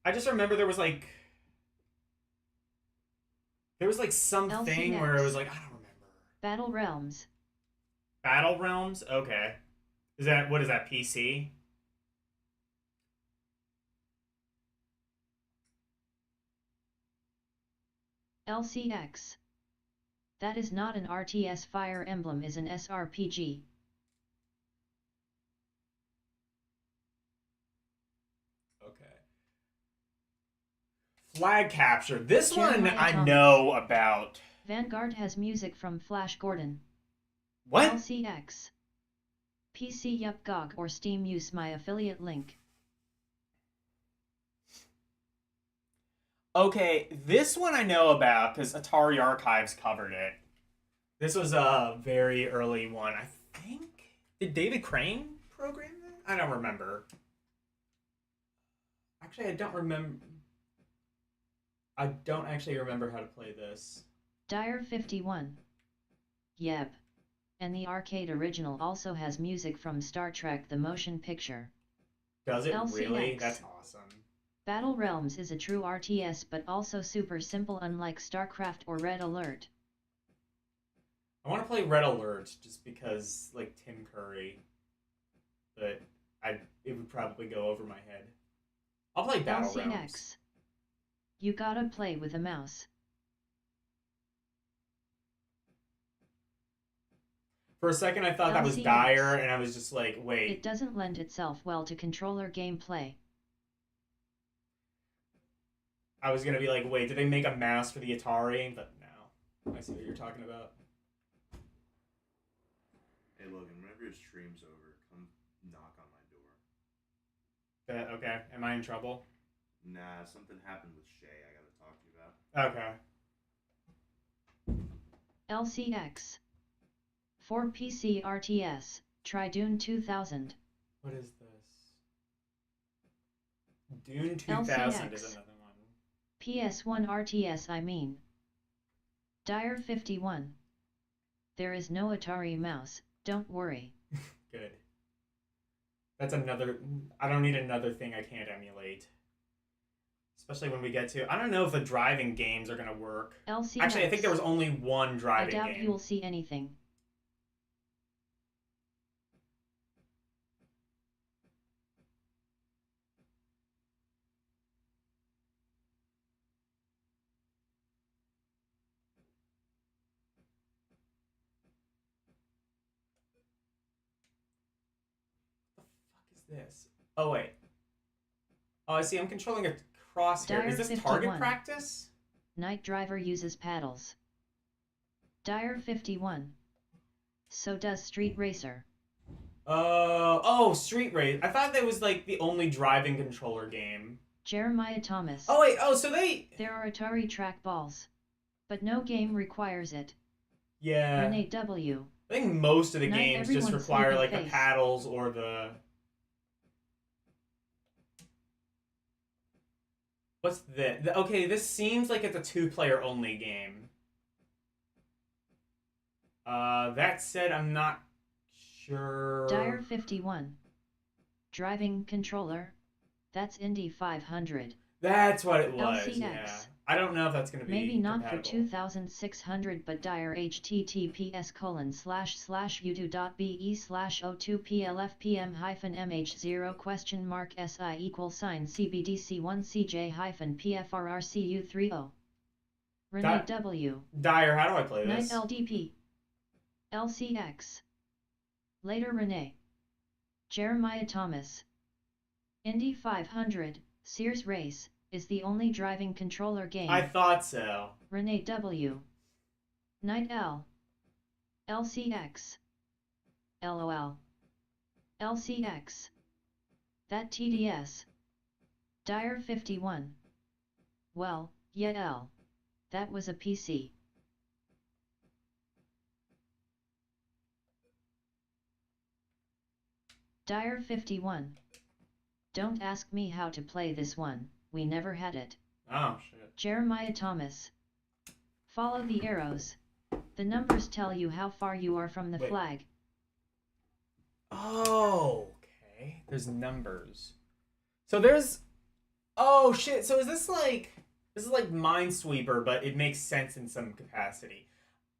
Speaker 2: I just remember there was like something where it was like I don't remember.
Speaker 1: Battle Realms.
Speaker 2: Battle Realms? Okay. What is that, PC?
Speaker 1: LCX. That is not an RTS. Fire Emblem is an SRPG.
Speaker 2: Okay. Flag Capture. This one
Speaker 1: Jeremiah
Speaker 2: I
Speaker 1: Thomas.
Speaker 2: know about.
Speaker 1: Vanguard has music from Flash Gordon.
Speaker 2: What?
Speaker 1: LCX. PC Yup GOG or Steam. Use my affiliate link.
Speaker 2: Okay, this one I know about because Atari Archives covered it. This was a very early one, I think. Did David Crane program that? I don't remember. Actually, I don't remember. I don't actually remember how to play this.
Speaker 1: Dire 51. Yep. And the arcade original also has music from Star Trek The Motion Picture.
Speaker 2: Does it
Speaker 1: LCX.
Speaker 2: really? That's awesome.
Speaker 1: Battle Realms is a true RTS but also super simple, unlike StarCraft or Red Alert.
Speaker 2: I want to play Red Alert just because, like, Tim Curry. But it would probably go over my head. I'll play Battle Realms.
Speaker 1: LCX. You gotta play with a mouse.
Speaker 2: For a second I thought that was
Speaker 1: LCX.
Speaker 2: Dire, and I was just like, wait.
Speaker 1: It doesn't lend itself well to controller gameplay.
Speaker 2: I was going to be like, wait, did they make a mouse for the Atari? But no. I see what you're talking about.
Speaker 3: Hey Logan, whenever your stream's over, come knock on my door.
Speaker 2: Okay, am I in trouble?
Speaker 3: Nah, something happened with Shay I gotta talk to you about.
Speaker 2: Okay.
Speaker 1: LCX. For PC RTS, try Dune 2000.
Speaker 2: What is this? Dune 2000 is
Speaker 1: LCX.
Speaker 2: another one.
Speaker 1: PS1 RTS I mean. Dire 51. There is no Atari mouse, don't worry.
Speaker 2: Good. That's another... I don't need another thing I can't emulate. Especially when we get to... I don't know if the driving games are going to work.
Speaker 1: LCX.
Speaker 2: Actually, I think there was only one
Speaker 1: I
Speaker 2: driving
Speaker 1: doubt
Speaker 2: game.
Speaker 1: you'll see anything.
Speaker 2: This. Oh, wait. Oh, I see. I'm controlling a crosshair.
Speaker 1: Dire
Speaker 2: Is this
Speaker 1: 51.
Speaker 2: target practice?
Speaker 1: Night Driver uses paddles. Dire 51. So does Street Racer.
Speaker 2: Oh, Street Race. I thought that was like the only driving controller game.
Speaker 1: Jeremiah Thomas.
Speaker 2: Oh, wait. Oh, so they...
Speaker 1: There are Atari trackballs. But no game requires it.
Speaker 2: Yeah.
Speaker 1: Renee W.
Speaker 2: I think most of the
Speaker 1: Night,
Speaker 2: games just
Speaker 1: everyone's
Speaker 2: require
Speaker 1: sleeping
Speaker 2: like
Speaker 1: face.
Speaker 2: the paddles or the... What's this? Okay, this seems like it's a two-player only game. That said, I'm not sure...
Speaker 1: Dire 51. Driving controller. That's Indy 500.
Speaker 2: That's what it was,
Speaker 1: LCX.
Speaker 2: yeah. I don't know if that's going to be
Speaker 1: Maybe not for
Speaker 2: compatible.
Speaker 1: 2600, but Dire https://u2.be/o2plfpm-si=sign cbdc1cj-pfrrcu30. Renee W.
Speaker 2: Dire, how do I play
Speaker 1: Night
Speaker 2: this?
Speaker 1: LDP. LCX. Later Renee. Jeremiah Thomas. Indy 500, Sears Race, is the only driving controller game.
Speaker 2: I thought so.
Speaker 1: Renee W. Night L. LCX. LOL. LCX. That TDS. Dire 51. Well, Yeah, L. That was a PC. Dire 51. Don't ask me how to play this one, we never had it.
Speaker 2: Oh, shit.
Speaker 1: Jeremiah Thomas. Follow the arrows. The numbers tell you how far you are from the
Speaker 2: Wait.
Speaker 1: flag.
Speaker 2: Oh, okay. There's numbers. So there's... Oh, shit. So is this like... This is like Minesweeper, but it makes sense in some capacity.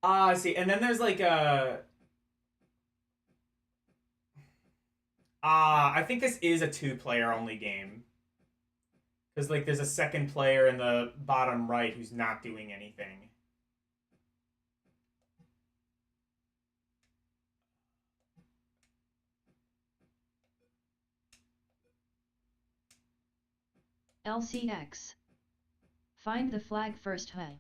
Speaker 2: Ah, I see. And then there's like a... I think this is a two-player only game. Because like there's a second player in the bottom right who's not doing anything.
Speaker 1: LCX. Find the flag first, huh?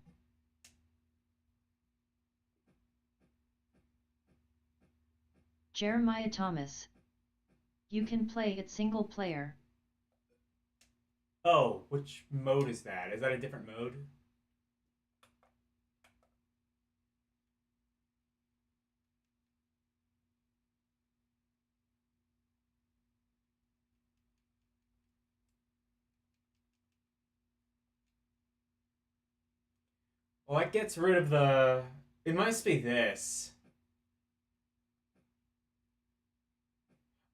Speaker 1: Jeremiah Thomas. You can play it single player.
Speaker 2: Oh, which mode is that? Is that a different mode? Well, that gets rid of the... It must be this.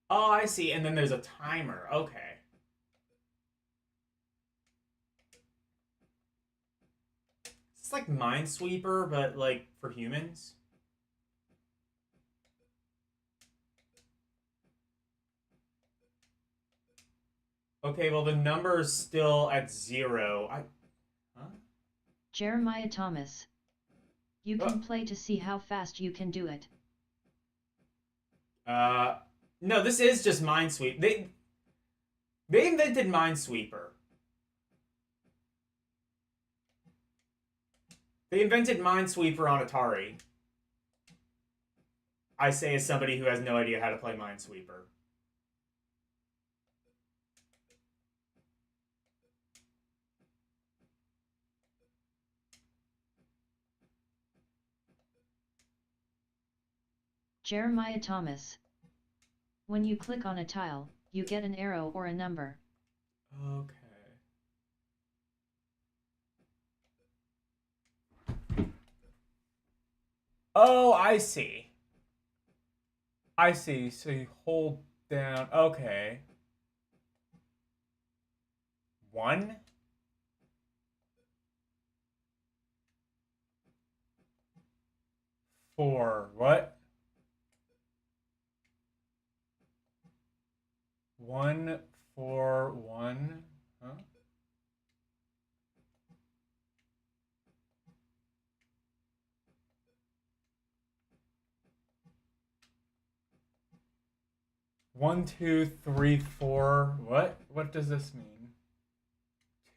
Speaker 2: Oh, I see. And then there's a timer. Okay. It's like Minesweeper, but like for humans. Okay, well the number's still at 0. Huh?
Speaker 1: Jeremiah Thomas. You can play to see how fast you can do it.
Speaker 2: No, this is just Minesweeper. They invented Minesweeper. They invented Minesweeper on Atari. I say as somebody who has no idea how to play Minesweeper.
Speaker 1: Jeremiah Thomas. When you click on a tile, you get an arrow or a number.
Speaker 2: Okay. Oh, I see. I see. So you hold down. Okay. 1. Four. What? 1, 4, 1. Huh? One, 2, 3, 4. What? What does this mean?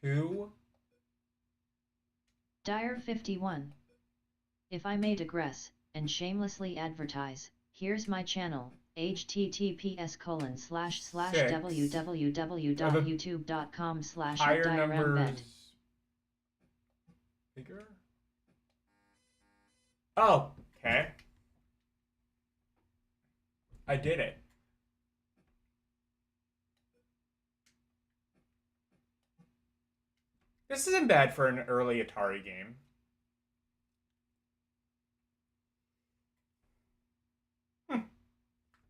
Speaker 2: 2?
Speaker 1: Dire 51. If I may digress, and shamelessly advertise, here's my channel, https://www.youtube.com/diorambet.
Speaker 2: Numbers bigger? Oh, okay. I did it. This isn't bad for an early Atari game.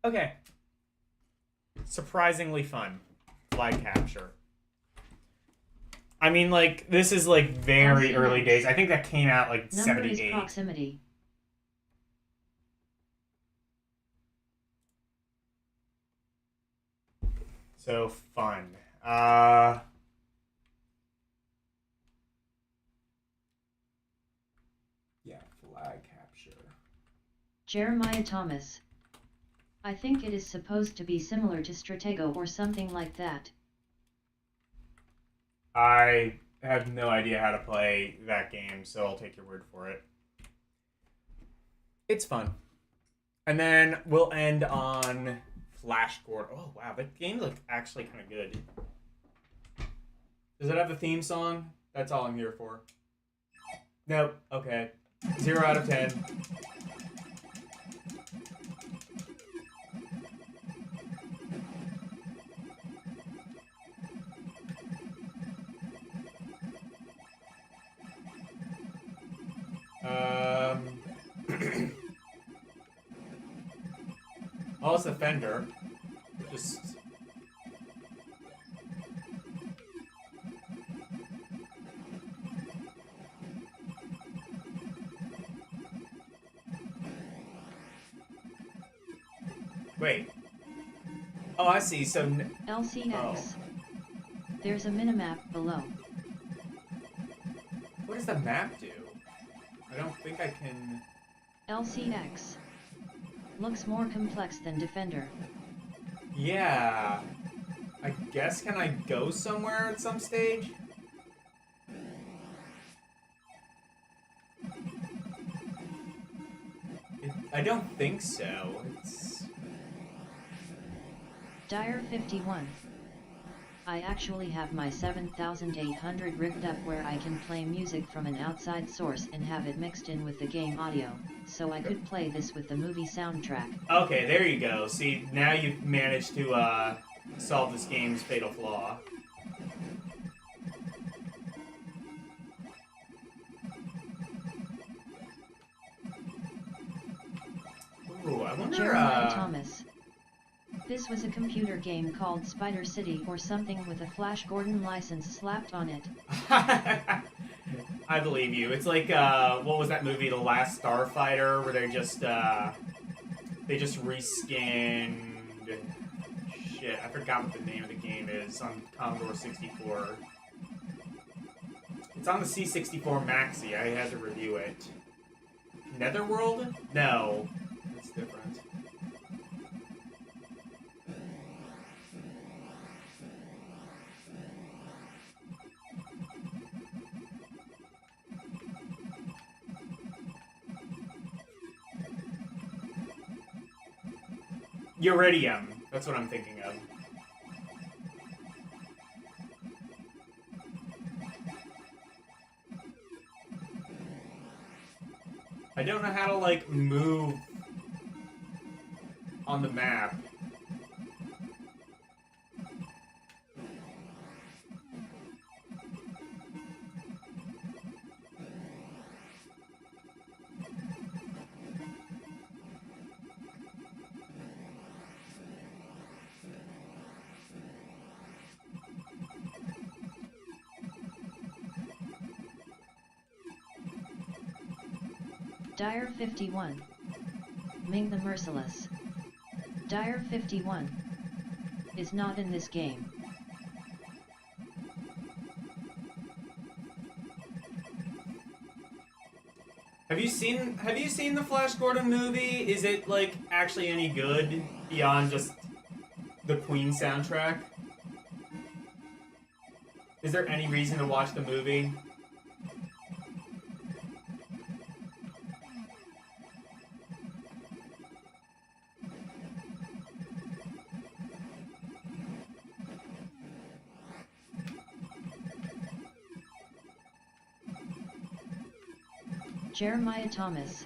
Speaker 2: Okay. Surprisingly fun. Flag capture. I mean, like, this is, like, very early days. I think that came out, like,
Speaker 1: Number
Speaker 2: 78.
Speaker 1: is proximity.
Speaker 2: So fun. Yeah, flag capture.
Speaker 1: Jeremiah Thomas. I think it is supposed to be similar to Stratego or something like that.
Speaker 2: I have no idea how to play that game, so I'll take your word for it. It's fun. And then we'll end on Flash Gordon. Oh, wow, that game looked actually kind of good. Does it have the theme song?
Speaker 4: That's all I'm here for. Nope. Okay. 0 out of 10. Well, it's a Fender. Just... Wait. Oh, I see. So...
Speaker 1: LCX.
Speaker 4: Oh.
Speaker 1: There's a minimap below.
Speaker 4: What does the map do? I don't think I can...
Speaker 1: LCX. Looks more complex than Defender.
Speaker 4: Yeah. I guess, can I go somewhere at some stage? I don't think so. It's...
Speaker 1: Dire 51. I actually have my 7800 rigged up where I can play music from an outside source and have it mixed in with the game audio, so I could play this with the movie soundtrack.
Speaker 4: Okay, there you go. See, now you've managed to solve this game's fatal flaw. Ooh, I wonder...
Speaker 1: Jeremiah Thomas. This was a computer game called Spider City or something with a Flash Gordon license slapped on it.
Speaker 4: I believe you. It's like, what was that movie, The Last Starfighter, where they just reskinned... Shit, I forgot what the name of the game is on Commodore 64. It's on the C64 Maxi. I had to review it. Netherworld? No. That's different. Uridium. That's what I'm thinking of. I don't know how to, like, move on the map.
Speaker 1: Dire 51. Ming the Merciless. Dire 51 is not in this game.
Speaker 4: Have you seen the Flash Gordon movie? Is it, like, actually any good beyond just the Queen soundtrack? Is there any reason to watch the movie?
Speaker 1: Jeremiah Thomas.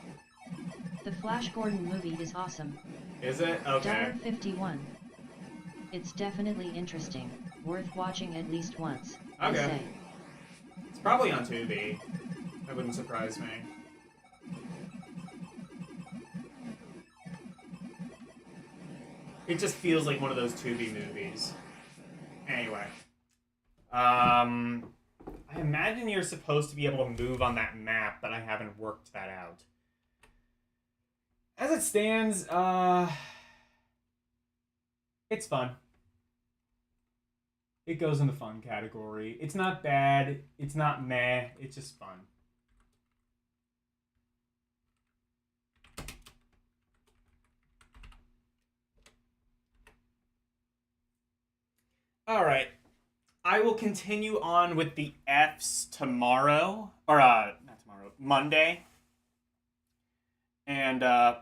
Speaker 1: The Flash Gordon movie is awesome.
Speaker 4: Is it? Okay.
Speaker 1: Dire 51. It's definitely interesting, worth watching at least once, I
Speaker 4: Okay.
Speaker 1: say.
Speaker 4: It's probably on Tubi. That wouldn't surprise me. It just feels like one of those Tubi movies. Anyway. I imagine you're supposed to be able to move on that map, but I haven't worked that out. As it stands, it's fun. It goes in the fun category. It's not bad. It's not meh. It's just fun. All right. I will continue on with the Fs tomorrow. Or, not tomorrow. Monday. And, I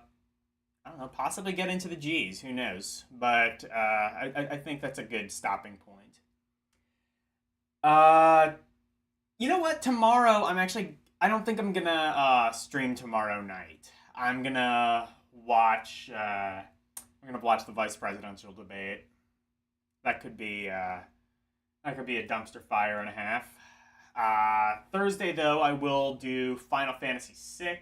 Speaker 4: don't know, possibly get into the Gs. Who knows? But, I think that's a good stopping point. You know what? Tomorrow, I don't think I'm gonna stream tomorrow night. I'm gonna watch. I'm gonna watch the vice presidential debate. That could be. That could be a dumpster fire and a half. Thursday, though, I will do Final Fantasy VI.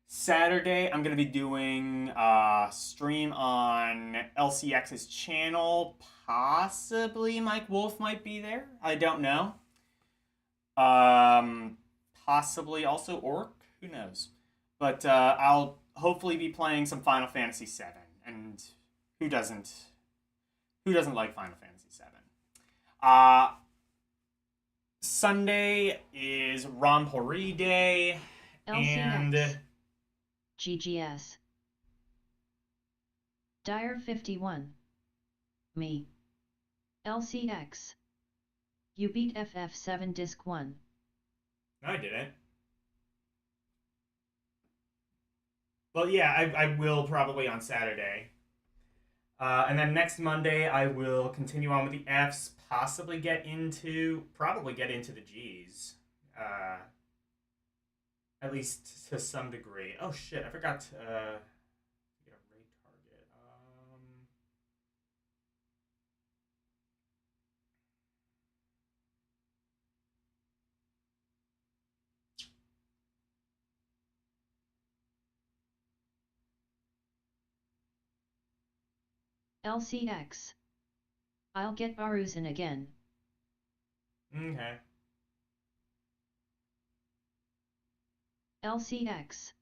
Speaker 4: Saturday, I'm going to be doing a stream on LCX's channel. Possibly Mike Wolf might be there. I don't know. Possibly also Orc. Who knows? But I'll hopefully be playing some Final Fantasy VII. And who doesn't? Who doesn't like Final Fantasy VII? Sunday is Rampori Day. And
Speaker 1: LCX. GGS. Dire 51. Me. LCX. You beat FF7 Disc 1.
Speaker 2: No, I didn't. Well, yeah, I will probably on Saturday. And then next Monday, I will continue on with the Fs, probably get into the Gs. At least to some degree. Oh shit, I forgot to get a raid target.
Speaker 1: LCX. I'll get Barus in again.
Speaker 2: Okay.
Speaker 1: LCX.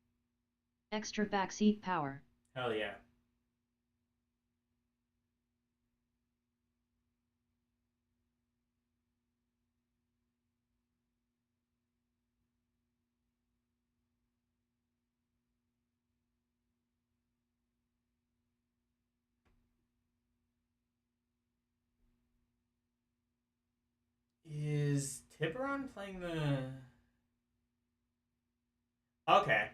Speaker 1: Extra backseat power.
Speaker 2: Hell yeah. Is Tiburon playing the... Okay.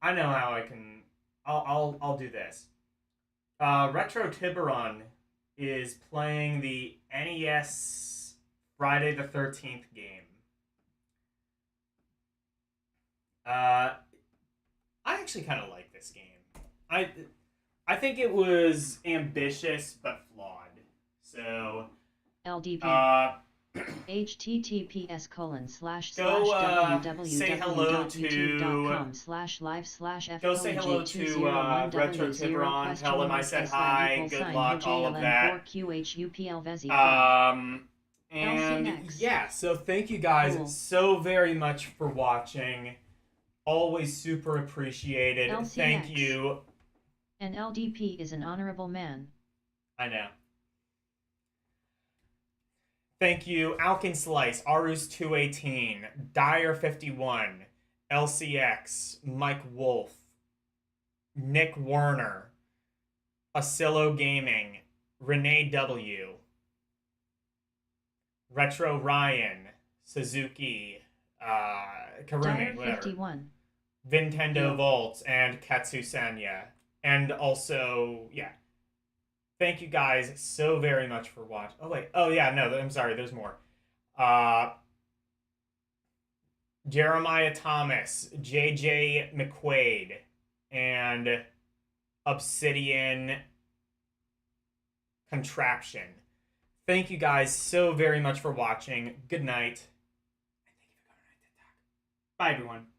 Speaker 2: I know how I can... I'll do this. Retro Tiburon is playing the NES Friday the 13th game. I actually kind of like this game. I think it was ambitious but flawed. So...
Speaker 1: LDP. https
Speaker 2: say hello to
Speaker 1: www.youtube.com/live/FLJ201W0
Speaker 2: go say hello to Retro Tiburon. Tell him I said hi. Good luck. All of that. And yeah, so thank you guys so very much for watching. Always super appreciated.
Speaker 1: LCX.
Speaker 2: Thank you.
Speaker 1: An LDP is an honorable man.
Speaker 2: I know. Thank you, Alkin Slice, Arus218, Dire51, LCX, Mike Wolf, Nick Werner, Asillo Gaming, Renee W, Retro Ryan, Suzuki, Karumi,
Speaker 1: Dire
Speaker 2: whatever.
Speaker 1: 51.
Speaker 2: Nintendo Volt, and Katsu Sanya. And also, yeah. Thank you guys so very much for watching. Oh, wait. Oh, yeah, no, I'm sorry. There's more. Jeremiah Thomas, JJ McQuaid, and Obsidian Contraption. Thank you guys so very much for watching. Good night. And thank you for coming on TikTok. Bye, everyone.